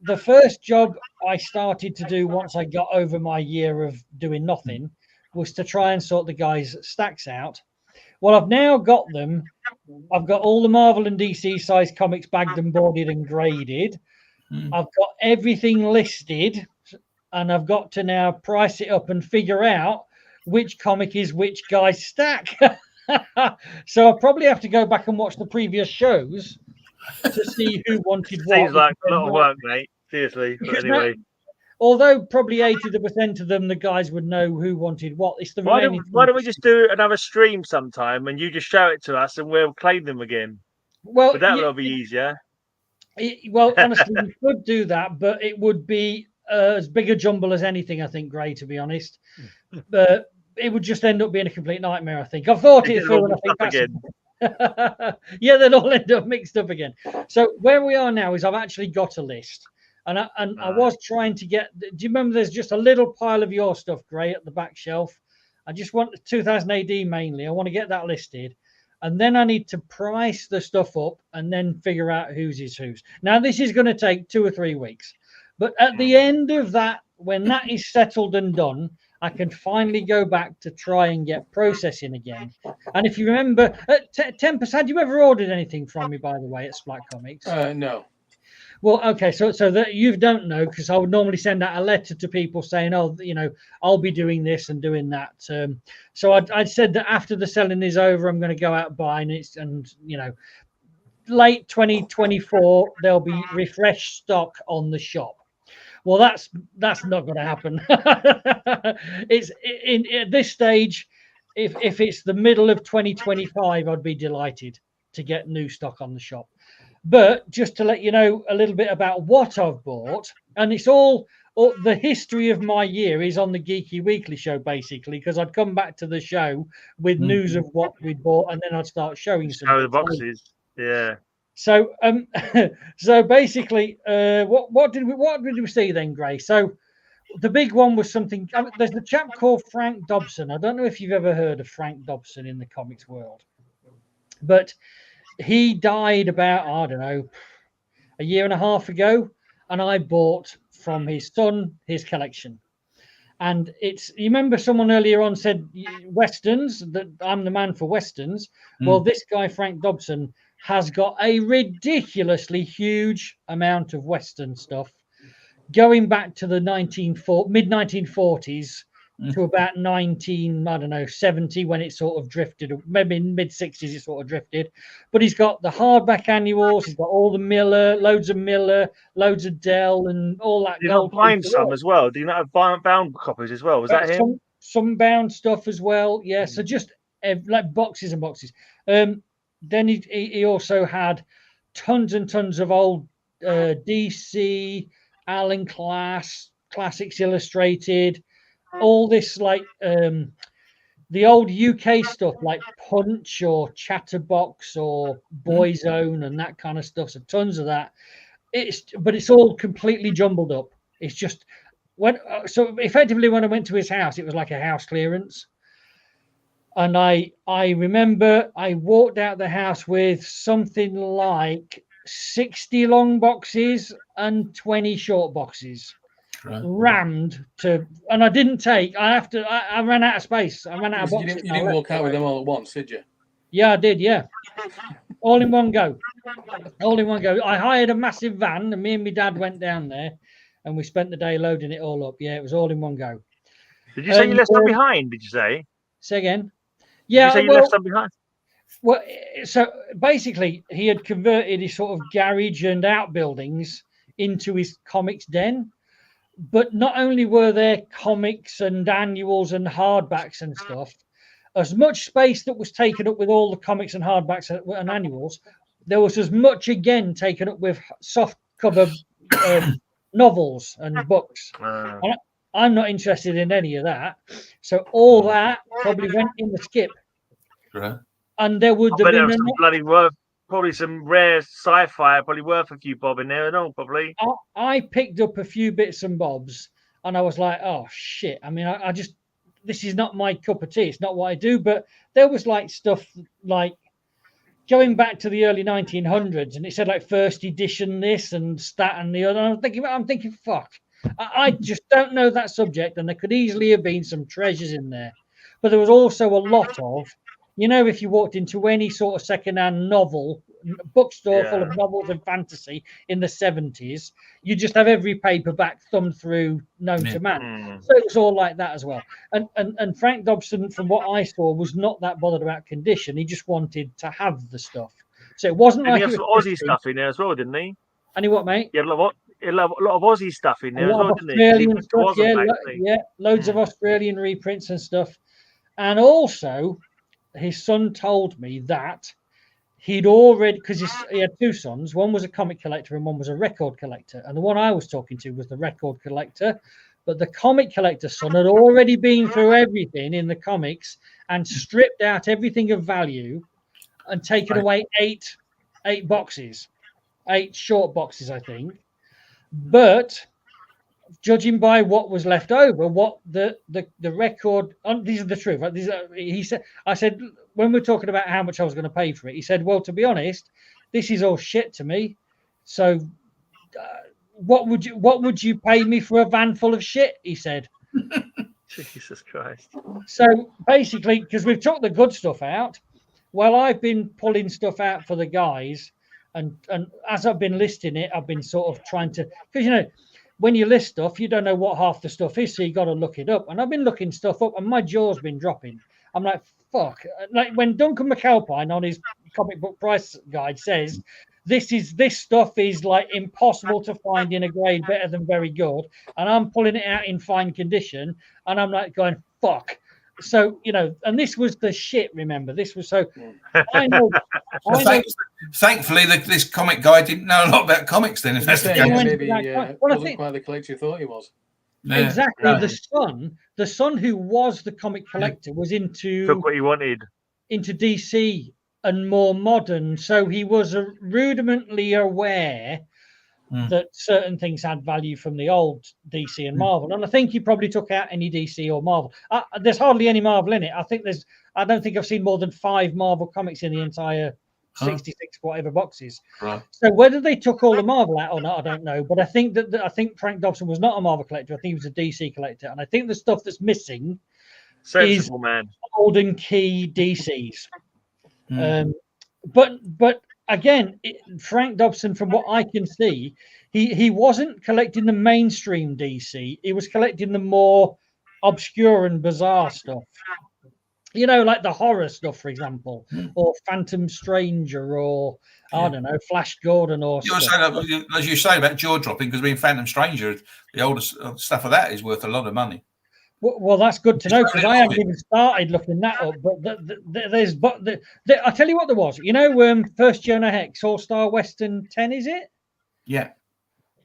the first job I started to do once I got over my year of doing nothing was to try and sort the guys' stacks out. Well, I've now got them. I've got all the Marvel and DC size comics bagged and boarded and graded. I've got everything listed, and I've got to now price it up and figure out which comic is which guy's stack. So I'll probably have to go back and watch the previous shows to see who wanted what. Seems like a lot of work, mate. Seriously. But anyway. Although probably 80% of them, the guys would know who wanted what. It's the why don't we just do another stream sometime and you just show it to us and we'll claim them again? Well, but that will be easier. Well, honestly, we could do that, but it would be as big a jumble as anything, I think, Gray, to be honest. But it would just end up being a complete nightmare, I think. I've thought it through, and I think that's again. Yeah, they'll all end up mixed up again. So where we are now is I've actually got a list. And I was trying to get. Do you remember? There's just a little pile of your stuff, Gray, at the back shelf. I just want 2000 AD mainly. I want to get that listed, and then I need to price the stuff up, and then figure out whose is whose. Now this is going to take 2 or 3 weeks, but at the end of that, when that is settled and done, I can finally go back to try and get processing again. And if you remember, Tempest, had you ever ordered anything from me, by the way, at Splat Comics? No. Well, okay, so that you don't know, because I would normally send out a letter to people saying, oh, you know, I'll be doing this and doing that. So I'd said that after the selling is over, I'm going to go out buying it, and you know, late 2024 there'll be refreshed stock on the shop. Well, that's not going to happen. It's at this stage. If it's the middle of 2025, I'd be delighted to get new stock on the shop. But just to let you know a little bit about what I've bought, and it's all the history of my year is on the Geeky Weekly show, basically, because I'd come back to the show with news of what we'd bought, and then I'd start showing some. Oh, the boxes, yeah. So, so basically, what did we see then, Gray? So, the big one was something. There's a chap called Frank Dobson. I don't know if you've ever heard of Frank Dobson in the comics world, but he died about, I don't know, a year and a half ago, and I bought from his son his collection. And you remember someone earlier on said Westerns, that I'm the man for Westerns. Well, this guy, Frank Dobson, has got a ridiculously huge amount of Western stuff going back to the mid 1940s to about 70 when it sort of drifted, maybe mid 60s it sort of drifted. But he's got the hardback annuals, he's got all the Miller, loads of Dell, and all that. Do you not bind some as well? Do you not have bound copies as well? Was that him? Some bound stuff as well, yeah. So just like boxes and boxes. Then he also had tons and tons of old DC, Allen Classics Illustrated, all this like the old UK stuff like Punch or Chatterbox or Boyzone and that kind of stuff. So tons of that. But it's all completely jumbled up. It's just so effectively when I went to his house, it was like a house clearance. And I remember I walked out the house with something like 60 long boxes and 20 short boxes rammed to, and I didn't take. I ran out of space. I ran out of boxes. You didn't walk out with them all at once, did you? Yeah, I did. Yeah, all in one go. All in one go. I hired a massive van, and me and my dad went down there, and we spent the day loading it all up. Yeah, it was all in one go. Did you say you left some behind? Did you say? Say again. Yeah, did you say you left some behind? Well, so basically, he had converted his sort of garage and outbuildings into his comics den. But not only were there comics and annuals and hardbacks and stuff, as much space that was taken up with all the comics and hardbacks and annuals, there was as much again taken up with soft cover novels and books. And I'm not interested in any of that. So all that probably went in the skip. Right. And there would have been bloody worth, probably some rare sci-fi, probably worth a few bob in there and all, probably. I picked up a few bits and bobs, and I was like, oh shit. I mean, I just, this is not my cup of tea. It's not what I do. But there was like stuff like going back to the early 1900s, and it said like first edition this and that and the other. And I'm thinking, fuck. I just don't know that subject, and there could easily have been some treasures in there. But there was also a lot of, you know, if you walked into any sort of secondhand novel bookstore full of novels and fantasy in the 70s, you just have every paperback thumbed through known to man. So it was all like that as well. And Frank Dobson, from what I saw, was not that bothered about condition. He just wanted to have the stuff. So it wasn't like he had some Aussie stuff in there as well, didn't he? And he what, mate? Yeah, a lot of Aussie stuff in there as well, didn't he? Australian stuff, loads of Australian reprints and stuff. And also, his son told me that he'd already, because he had two sons, one was a comic collector and one was a record collector. And the one I was talking to was the record collector. But the comic collector's son had already been through everything in the comics and stripped out everything of value and taken away eight boxes, 8 short boxes, I think. But judging by what was left over, what the record, these are the truth. Right? I said, when we're talking about how much I was going to pay for it, he said, well, to be honest, this is all shit to me. So what would you pay me for a van full of shit? He said. Jesus Christ. So basically, because we've took the good stuff out, well, I've been pulling stuff out for the guys. And as I've been listing it, I've been sort of trying to, because, you know, when you list stuff, you don't know what half the stuff is, so you got to look it up. And I've been looking stuff up, and my jaw's been dropping. I'm like, fuck. Like when Duncan McAlpine on his comic book price guide says, this stuff is like impossible to find in a grade better than very good, and I'm pulling it out in fine condition, and I'm like going, fuck. So, you know, and this was the shit, remember? This was so... I know. Thankfully, this comic guy didn't know a lot about comics then, if that's the case. Maybe wasn't quite the collector you thought he was. Yeah. Exactly. Yeah. The son who was the comic collector was into... Took what he wanted. Into DC and more modern, so he was rudimentally aware that certain things had value from the old DC and Marvel. And I think he probably took out any DC or Marvel. There's hardly any Marvel in it. I don't think I've seen more than 5 Marvel comics in the entire 66 whatever boxes. Right. So whether they took all the Marvel out or not, I don't know. But I think I think Frank Dobson was not a Marvel collector. I think he was a DC collector. And I think the stuff that's missing is man. old and key DCs. But again, Frank Dobson, from what I can see, he wasn't collecting the mainstream DC. He was collecting the more obscure and bizarre stuff. You know, like the horror stuff, for example, or Phantom Stranger, or I don't know, Flash Gordon, or stuff. As you say about jaw dropping, because being Phantom Stranger, the older stuff of that is worth a lot of money. Well, that's good to know, because I haven't even started looking that up. But I tell you what, there was. You know, First Jonah Hex All-Star Western 10, is it? Yeah.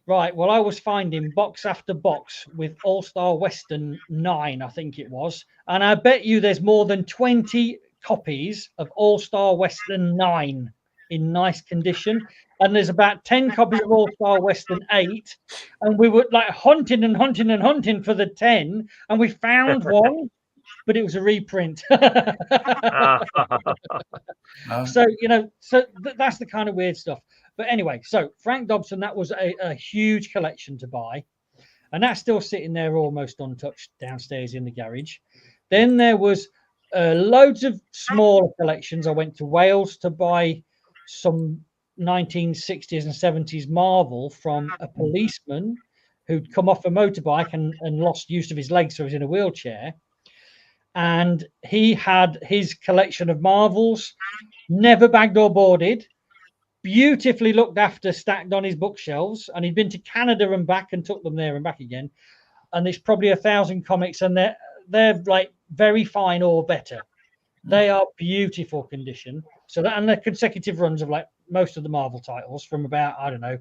Right. Well, I was finding box after box with All-Star Western 9, I think it was. And I bet you there's more than 20 copies of All-Star Western 9 in nice condition. And there's about 10 copies of All-Star Western 8. And we were like hunting and hunting and hunting for the 10. And we found one, but it was a reprint. So, you know, that's the kind of weird stuff. But anyway, so Frank Dobson, that was a huge collection to buy. And that's still sitting there almost untouched downstairs in the garage. Then there was loads of smaller collections. I went to Wales to buy some 1960s and 70s Marvel from a policeman who'd come off a motorbike and lost use of his legs, so he was in a wheelchair. And he had his collection of Marvels, never bagged or boarded, beautifully looked after, stacked on his bookshelves, and he'd been to Canada and back and took them there and back again. And there's probably 1,000 comics, and they're like very fine or better. They are beautiful condition. So that, and they're consecutive runs of like most of the Marvel titles from about, I don't know,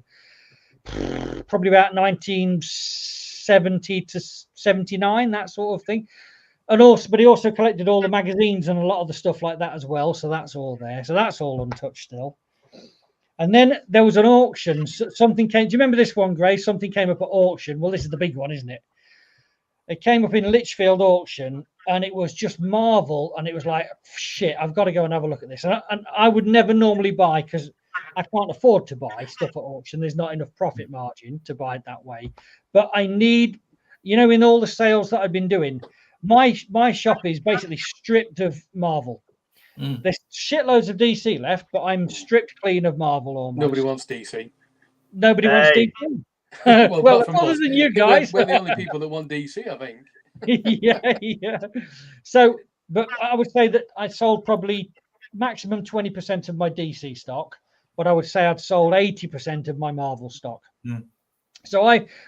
probably about 1970 to 79, that sort of thing. And also, but he also collected all the magazines and a lot of the stuff like that as well. So that's all there. So that's all untouched still. And then there was an auction. Something came. Do you remember this one, Grace? Something came up at auction. Well, this is the big one, isn't it? It came up in Lichfield auction, and it was just Marvel. And it was like, shit, I've got to go and have a look at this. And I would never normally buy, because I can't afford to buy stuff at auction. There's not enough profit margin to buy it that way. But I need, you know, in all the sales that I've been doing, my shop is basically stripped of Marvel. There's shitloads of DC left, but I'm stripped clean of Marvel almost. Nobody wants DC. Nobody wants DC. Well, other than you guys. We're the only people that want DC, I think. Yeah. So, but I would say that I sold probably maximum 20% of my DC stock, but I would say I'd sold 80% of my Marvel stock. So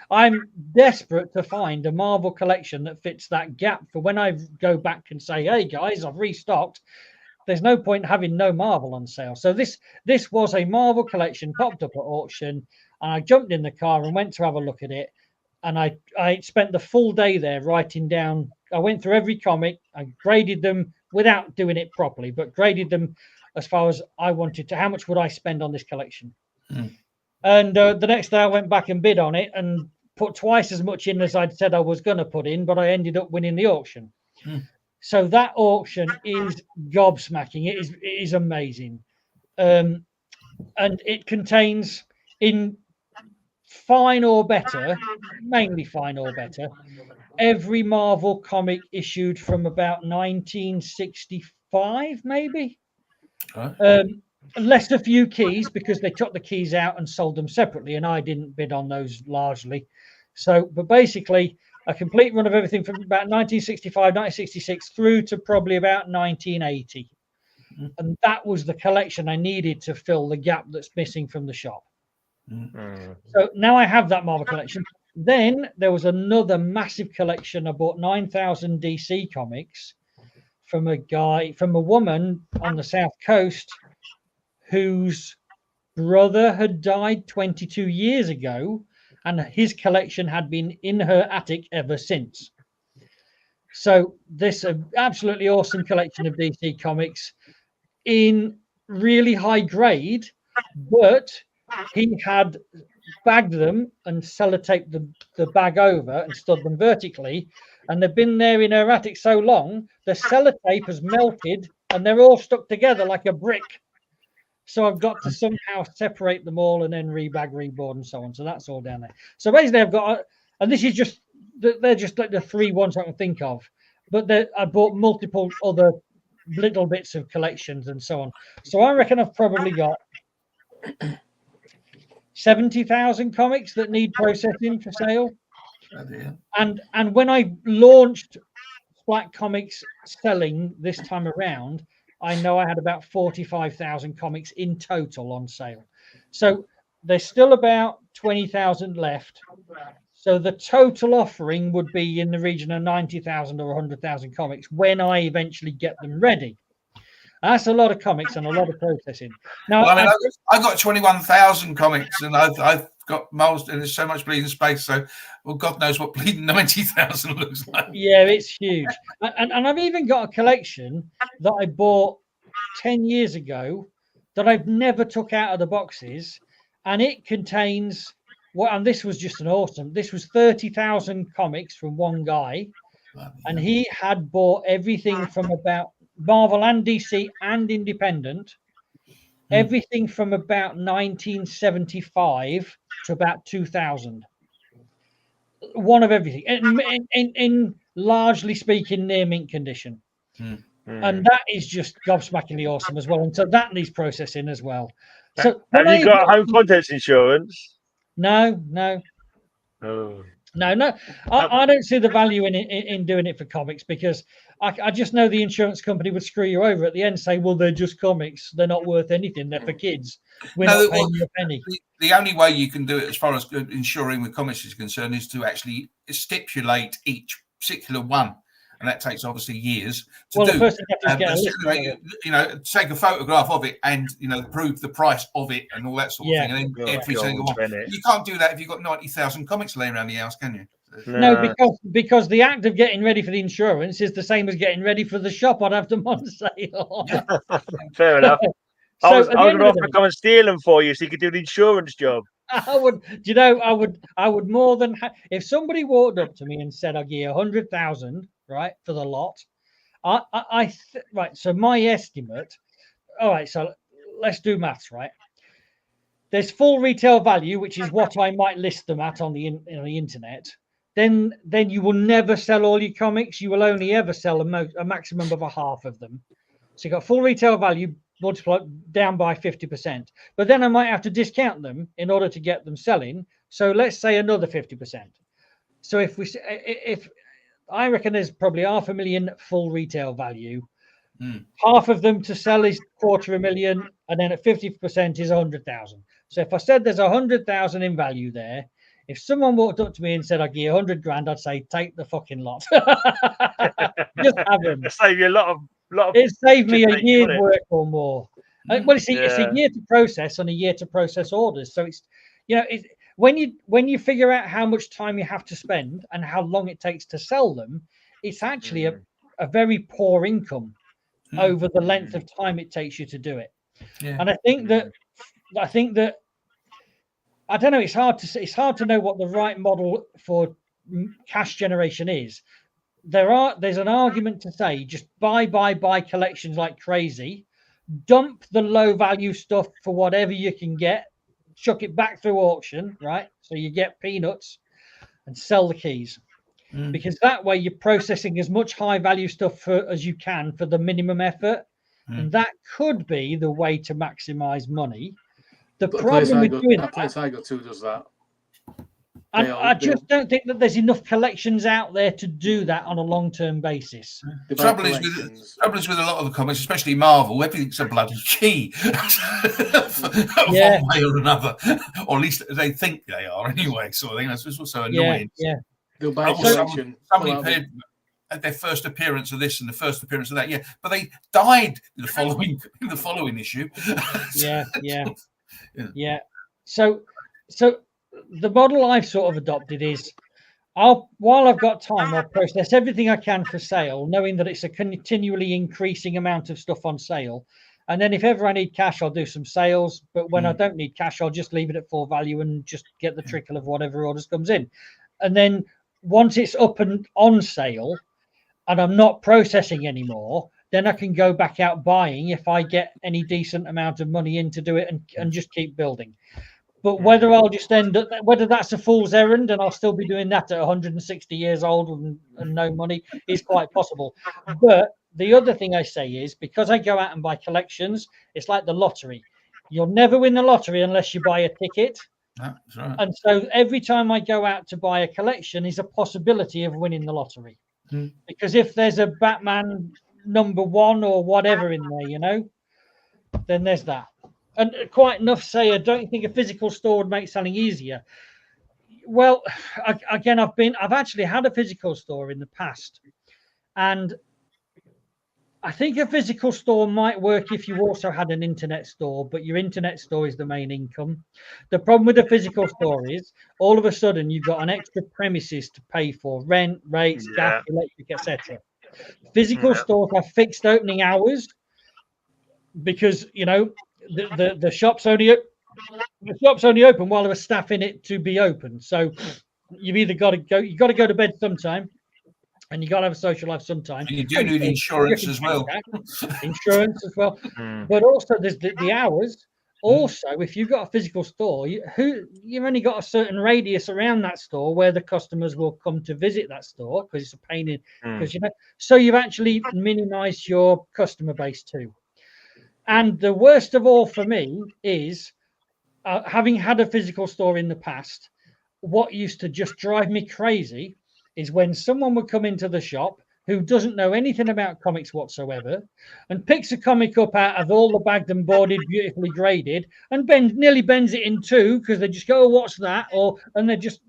I'm desperate to find a Marvel collection that fits that gap for when I go back and say, hey guys, I've restocked. There's no point having no Marvel on sale. So this was a Marvel collection popped up at auction, and I jumped in the car and went to have a look at it. And I spent the full day there writing down. I went through every comic. I graded them without doing it properly, but graded them as far as I wanted to. How much would I spend on this collection? And the next day I went back and bid on it and put twice as much in as I'd said I was going to put in, but I ended up winning the auction. So that auction is gobsmacking. It is amazing. And it contains, in fine or better, mainly fine or better, every Marvel comic issued from about 1965, maybe. Less a few keys, because they took the keys out and sold them separately, and I didn't bid on those largely. So, but basically, a complete run of everything from about 1965, 1966 through to probably about 1980. And that was the collection I needed to fill the gap that's missing from the shop. So now I have that Marvel collection. Then there was another massive collection. I bought 9,000 DC comics from a woman on the South Coast whose brother had died 22 years ago, and his collection had been in her attic ever since. So this absolutely awesome collection of DC comics in really high grade, but he had bagged them and sellotaped the bag over and stood them vertically, and they've been there in her attic so long, the sellotape has melted and they're all stuck together like a brick. So I've got to somehow separate them all and then rebag, reboard, and so on. So that's all down there. So basically, I've got, and this is just, they're just like the 3 ones I can think of. But I bought multiple other little bits of collections and so on. So I reckon I've probably got 70,000 comics that need processing for sale. Oh, dear. And when I launched Splat Comics selling this time around, I know I had about 45,000 comics in total on sale. So there's still about 20,000 left. So the total offering would be in the region of 90,000 or 100,000 comics when I eventually get them ready. That's a lot of comics and a lot of processing. Now, well, I mean, I've got 21,000 comics, and I've got molds, and there's so much bleeding space. So, well, God knows what bleeding 90,000 looks like. Yeah, it's huge. And I've even got a collection that I bought 10 years ago that I've never took out of the boxes, and it contains and this was just an awesome. This was 30,000 comics from one guy, and he had bought everything from about Marvel and DC and independent, everything from about 1975 to about 2000. One of everything, in largely speaking, near mint condition. And that is just gobsmackingly awesome as well. And so that needs processing as well. So have you got home contents insurance? No. Oh. No. I don't see the value in doing it for comics, because I just know the insurance company would screw you over at the end, say, well, they're just comics. They're not worth anything. They're for kids. We're not paying you a penny. The only way you can do it as far as insuring with comics is concerned is to actually stipulate each particular one. And that takes obviously years to do. First you have to get take a photograph of it and prove the price of it and all that sort of thing. And then every single one. You can't do that if you've got 90,000 comics laying around the house, can you? No, because the act of getting ready for the insurance is the same as getting ready for the shop. I'd have them on sale. Fair enough. I was going to offer to come and steal them for you so you could do the insurance job. I would more than if somebody walked up to me and said, "I'll give you 100,000, right, for the lot." Right. So my estimate. All right. So let's do maths, right? There's full retail value, which is what I might list them at on the internet. Then you will never sell all your comics. You will only ever sell a maximum of a half of them. So you got full retail value multiplied down by 50%. But then I might have to discount them in order to get them selling. So let's say another 50%. So if I reckon there's probably 500,000 full retail value, half of them to sell is 250,000, and then at 50% is 100,000. So if I said there's 100,000 in value there, if someone walked up to me and said, "I'll give you 100 grand," I'd say, "Take the fucking lot." Just have them. Save you a lot of. It saved me a year's work or more. Well, it's a year to process and a year to process orders. So it's, when you figure out how much time you have to spend and how long it takes to sell them, it's actually a very poor income over the length of time it takes you to do it. Yeah. And I think that I don't know. It's hard to know what the right model for cash generation is. There's an argument to say just buy collections like crazy, dump the low value stuff for whatever you can get, chuck it back through auction, right? So you get peanuts, and sell the keys. Because that way you're processing as much high value stuff as you can for the minimum effort. And that could be the way to maximize money. The problem with doing that place I got to does that. I just don't think that there's enough collections out there to do that on a long-term basis. The trouble is with a lot of the comics, especially Marvel, everything's a bloody key. One way or another. Or at least they think they are anyway. So I think that's what's so annoying. Yeah. They'll buy a collection. Somebody at their first appearance of this and the first appearance of that, but they died in the following issue. Yeah. So the model I've sort of adopted is while I've got time, I'll process everything I can for sale, knowing that it's a continually increasing amount of stuff on sale. And then if ever I need cash, I'll do some sales. But when I don't need cash, I'll just leave it at full value and just get the trickle of whatever orders comes in. And then once it's up and on sale and I'm not processing anymore, then I can go back out buying if I get any decent amount of money in to do it and just keep building. But whether I'll just whether that's a fool's errand and I'll still be doing that at 160 years old and no money is quite possible. But the other thing I say is, because I go out and buy collections, it's like the lottery. You'll never win the lottery unless you buy a ticket. That's right. And so every time I go out to buy a collection is a possibility of winning the lottery. Because if there's a Batman #1 or whatever in there, then there's that. And quite enough say, I don't think a physical store would make selling easier. Well, again, I've actually had a physical store in the past, and I think a physical store might work if you also had an internet store, but your internet store is the main income. The problem with a physical store is all of a sudden you've got an extra premises to pay for, rent, rates, gas, electric, etc. Physical stores have fixed opening hours because the shop's only open while there are staff in it to be open. So you've either got to go to bed sometime, and you got to have a social life sometime. You do need insurance as well. Insurance as well. But also there's the hours. Also, if you've got a physical store, you've only got a certain radius around that store where the customers will come to visit that store, because it's a pain in, because so you've actually minimized your customer base too. And the worst of all for me is having had a physical store in the past, what used to just drive me crazy is when someone would come into the shop who doesn't know anything about comics whatsoever and picks a comic up out of all the bagged and boarded, beautifully graded, and nearly bends it in two because they just go, "Oh, what's that?" and they're just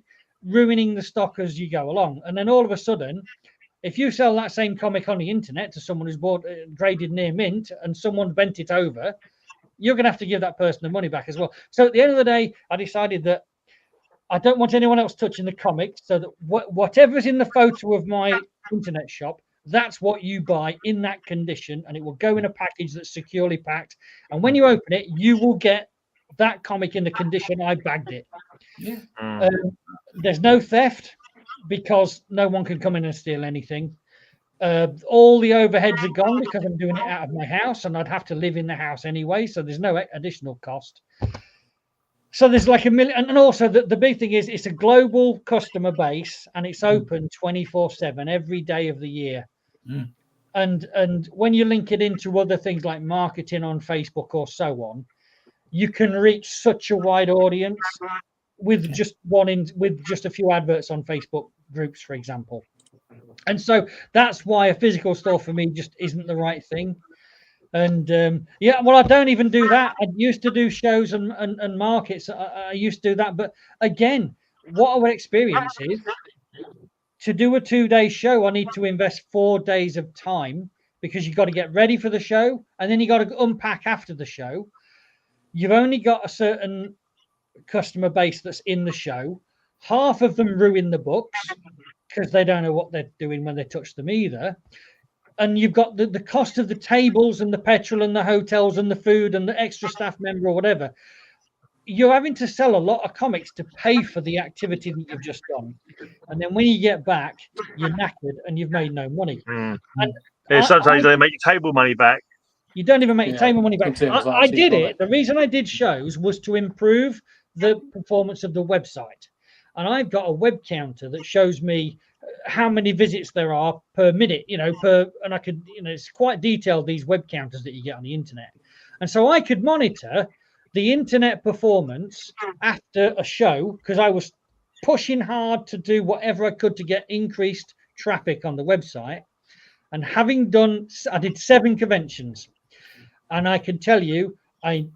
ruining the stock as you go along. And then all of a sudden, if you sell that same comic on the internet to someone who's bought graded near mint and someone bent it over, you're going to have to give that person the money back as well. So at the end of the day, I decided that I don't want anyone else touching the comics, so that whatever's in the photo of my internet shop, that's what you buy in that condition, and it will go in a package that's securely packed. And when you open it, you will get that comic in the condition I bagged it. There's no theft because no one can come in and steal anything. All the overheads are gone because I'm doing it out of my house, and I'd have to live in the house anyway, so there's no additional cost. So there's like a million, and also the big thing is it's a global customer base, and it's open 24/7 every day of the year. And when you link it into other things like marketing on Facebook or so on, you can reach such a wide audience with just a few adverts on Facebook groups, for example. And so that's why a physical store for me just isn't the right thing. And well, I don't even do that. I used to do shows and markets. I used to do that. But again, what our experience is, to do a 2-day show, I need to invest 4 days of time, because you've got to get ready for the show, and then you got to unpack after the show. You've only got a certain customer base that's in the show. Half of them ruin the books because they don't know what they're doing when they touch them either. And you've got the cost of the tables and the petrol and the hotels and the food and the extra staff member or whatever. You're having to sell a lot of comics to pay for the activity that you've just done. And then when you get back, you're knackered and you've made no money. And sometimes they make your table money back. You don't even make your table money back. I did it. The reason I did shows was to improve the performance of the website. And I've got a web counter that shows me how many visits there are per minute, and I could, it's quite detailed, these web counters that you get on the internet. And so I could monitor the internet performance after a show, because I was pushing hard to do whatever I could to get increased traffic on the website. And I did 7 conventions, and I can tell you, I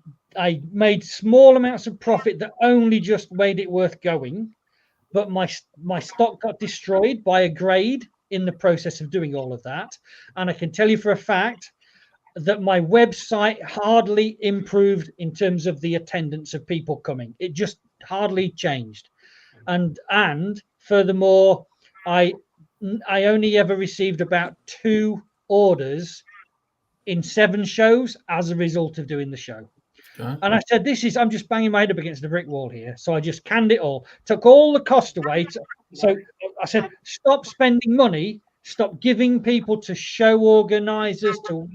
made small amounts of profit that only just made it worth going. But my stock got destroyed by a grade in the process of doing all of that. And I can tell you for a fact that my website hardly improved in terms of the attendance of people coming. It just hardly changed. And furthermore, I only ever received about 2 orders in 7 shows as a result of doing the show. And I said, I'm just banging my head up against the brick wall here. So I just canned it all, took all the cost away. So I said, stop spending money, stop giving people to show organizers, to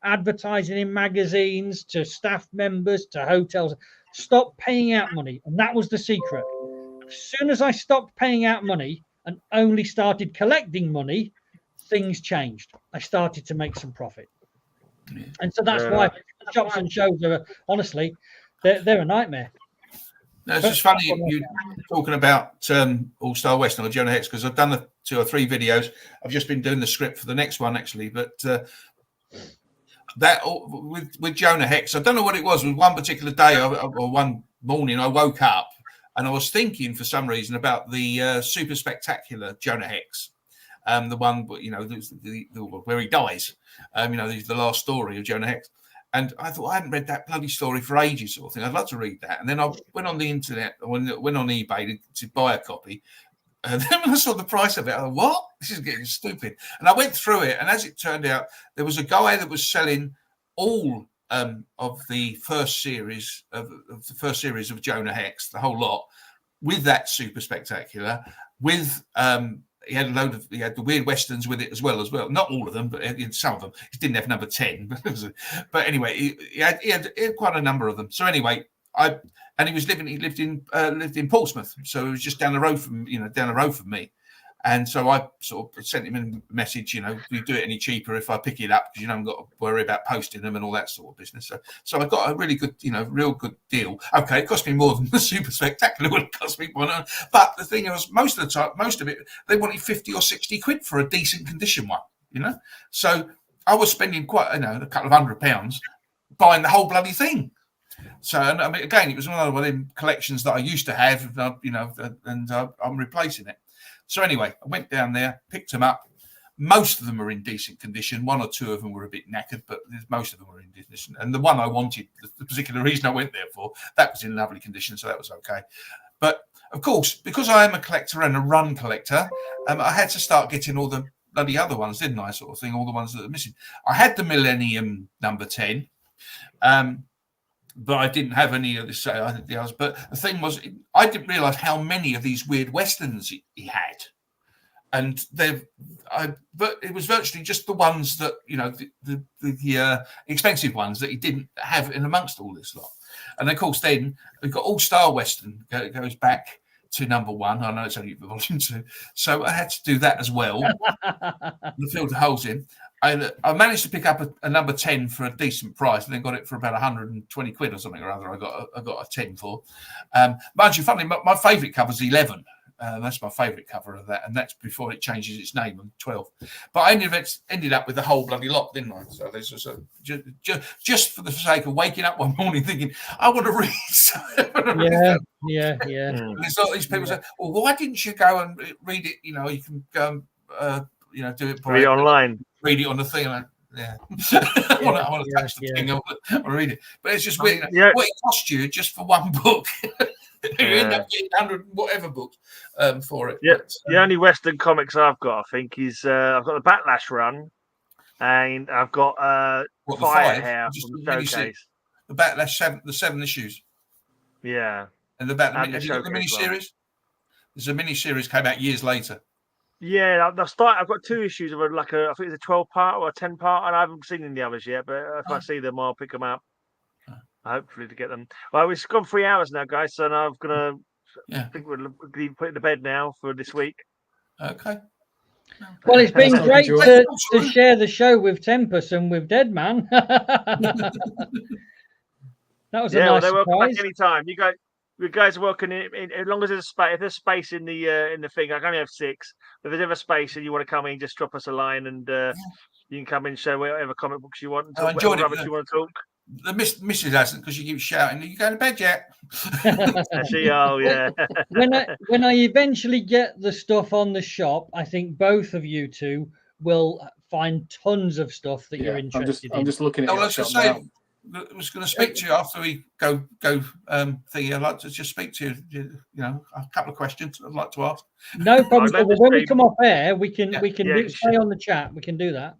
advertising in magazines, to staff members, to hotels. Stop paying out money. And that was the secret. As soon as I stopped paying out money and only started collecting money, things changed. I started to make some profit. And so that's why shops and shows are, honestly, they're a nightmare. No, it's just funny you talking about All-Star Western or Jonah Hex, because I've done 2 or 3 videos. I've just been doing the script for the next one actually, but that with Jonah Hex, I don't know what it was. With one particular day or one morning, I woke up and I was thinking for some reason about the super spectacular Jonah Hex, the one where he dies. The last story of Jonah Hex. And I thought, I haven't read that bloody story for ages, sort of thing. I'd love to read that. And then I went on the internet, went on eBay to buy a copy. And then when I saw the price of it, I thought, what? This is getting stupid. And I went through it. And as it turned out, there was a guy that was selling all of the first series of Jonah Hex, the whole lot, with that super spectacular, with he had the weird westerns with it as well. Not all of them, but some of them. He didn't have number 10, but anyway, he had quite a number of them. So anyway, he lived in Portsmouth, so it was just down the road from me. And so I sort of sent him a message, do you do it any cheaper if I pick it up? Because, I've got to worry about posting them and all that sort of business. So I got a really good, real good deal. Okay, it cost me more than the super spectacular would have cost me. But the thing was, most of it, they wanted 50 or 60 quid for a decent condition one, So I was spending quite, a couple of £100 buying the whole bloody thing. So, and I mean, again, it was one of them collections that I used to have, and I'm replacing it. So anyway, I went down there, picked them up. Most of them were in decent condition. 1 or 2 of them were a bit knackered, but most of them were in decent condition. And the one I wanted, the particular reason I went there for, that was in lovely condition, so that was okay. But of course, because I am a collector and a run collector, I had to start getting all the bloody other ones, didn't I? Sort of thing, all the ones that are missing. I had the Millennium number 10. But I didn't have any of this. I think the others. But the thing was, I didn't realise how many of these weird westerns he had, and but it was virtually just the ones that the expensive ones that he didn't have in amongst all this lot. And of course, then we've got All-Star Western goes back to number 1. I know it's only volume 2, so I had to do that as well. And fill the holes in. I managed to pick up a number 10 for a decent price, and then got it for about 120 quid or something or other. I got a 10 for. Mind you, funny, my favourite cover is 11. That's my favourite cover of that, and that's before it changes its name on 12. But I ended up with the whole bloody lot, didn't I? So this was just for the sake of waking up one morning thinking, I want to read. Yeah. And there's all these people say, well, why didn't you go and read it? You can go and do it read it online. Read it on the thing. I want to touch the thing. I want to read it. But it's just weird. What it cost you just for one book. You end up getting 100 whatever books for it. Yeah. The only Western comics I've got, I think, is I've got the Backlash run, and I've got Firehouse from Showcase. The Backlash the 7 issues. Yeah. And have you got the mini-series? There's a mini-series came out years later. Yeah, I've got 2 issues of I think it's a 12-part or a 10-part, and I haven't seen any of the others yet. But if I see them, I'll pick them up. Hopefully to get them. Well, it's gone 3 hours now, guys, so now I'm gonna. I think we'll put it to bed now for this week. Okay. Well, it's been great to share the show with Tempest and with Deadman. That was a nice they're welcome surprise. back anytime. You guys are welcome in, as long as there's space. If there's space in the thing, I can only have 6. If there's ever space and you want to come in, just drop us a line, and you can come in and show whatever comic books you want. And talk whatever rubbish you want to talk. The missus hasn't, because she keeps shouting, "Are you going to bed yet?" When I eventually get the stuff on the shop, I think both of you two will find tons of stuff that you're interested in. I'm just looking at it. I was going to speak to you after we go thingy. I'd like to just speak to you. A couple of questions I'd like to ask. No problem. When we come off air, we can stay on the chat. We can do that.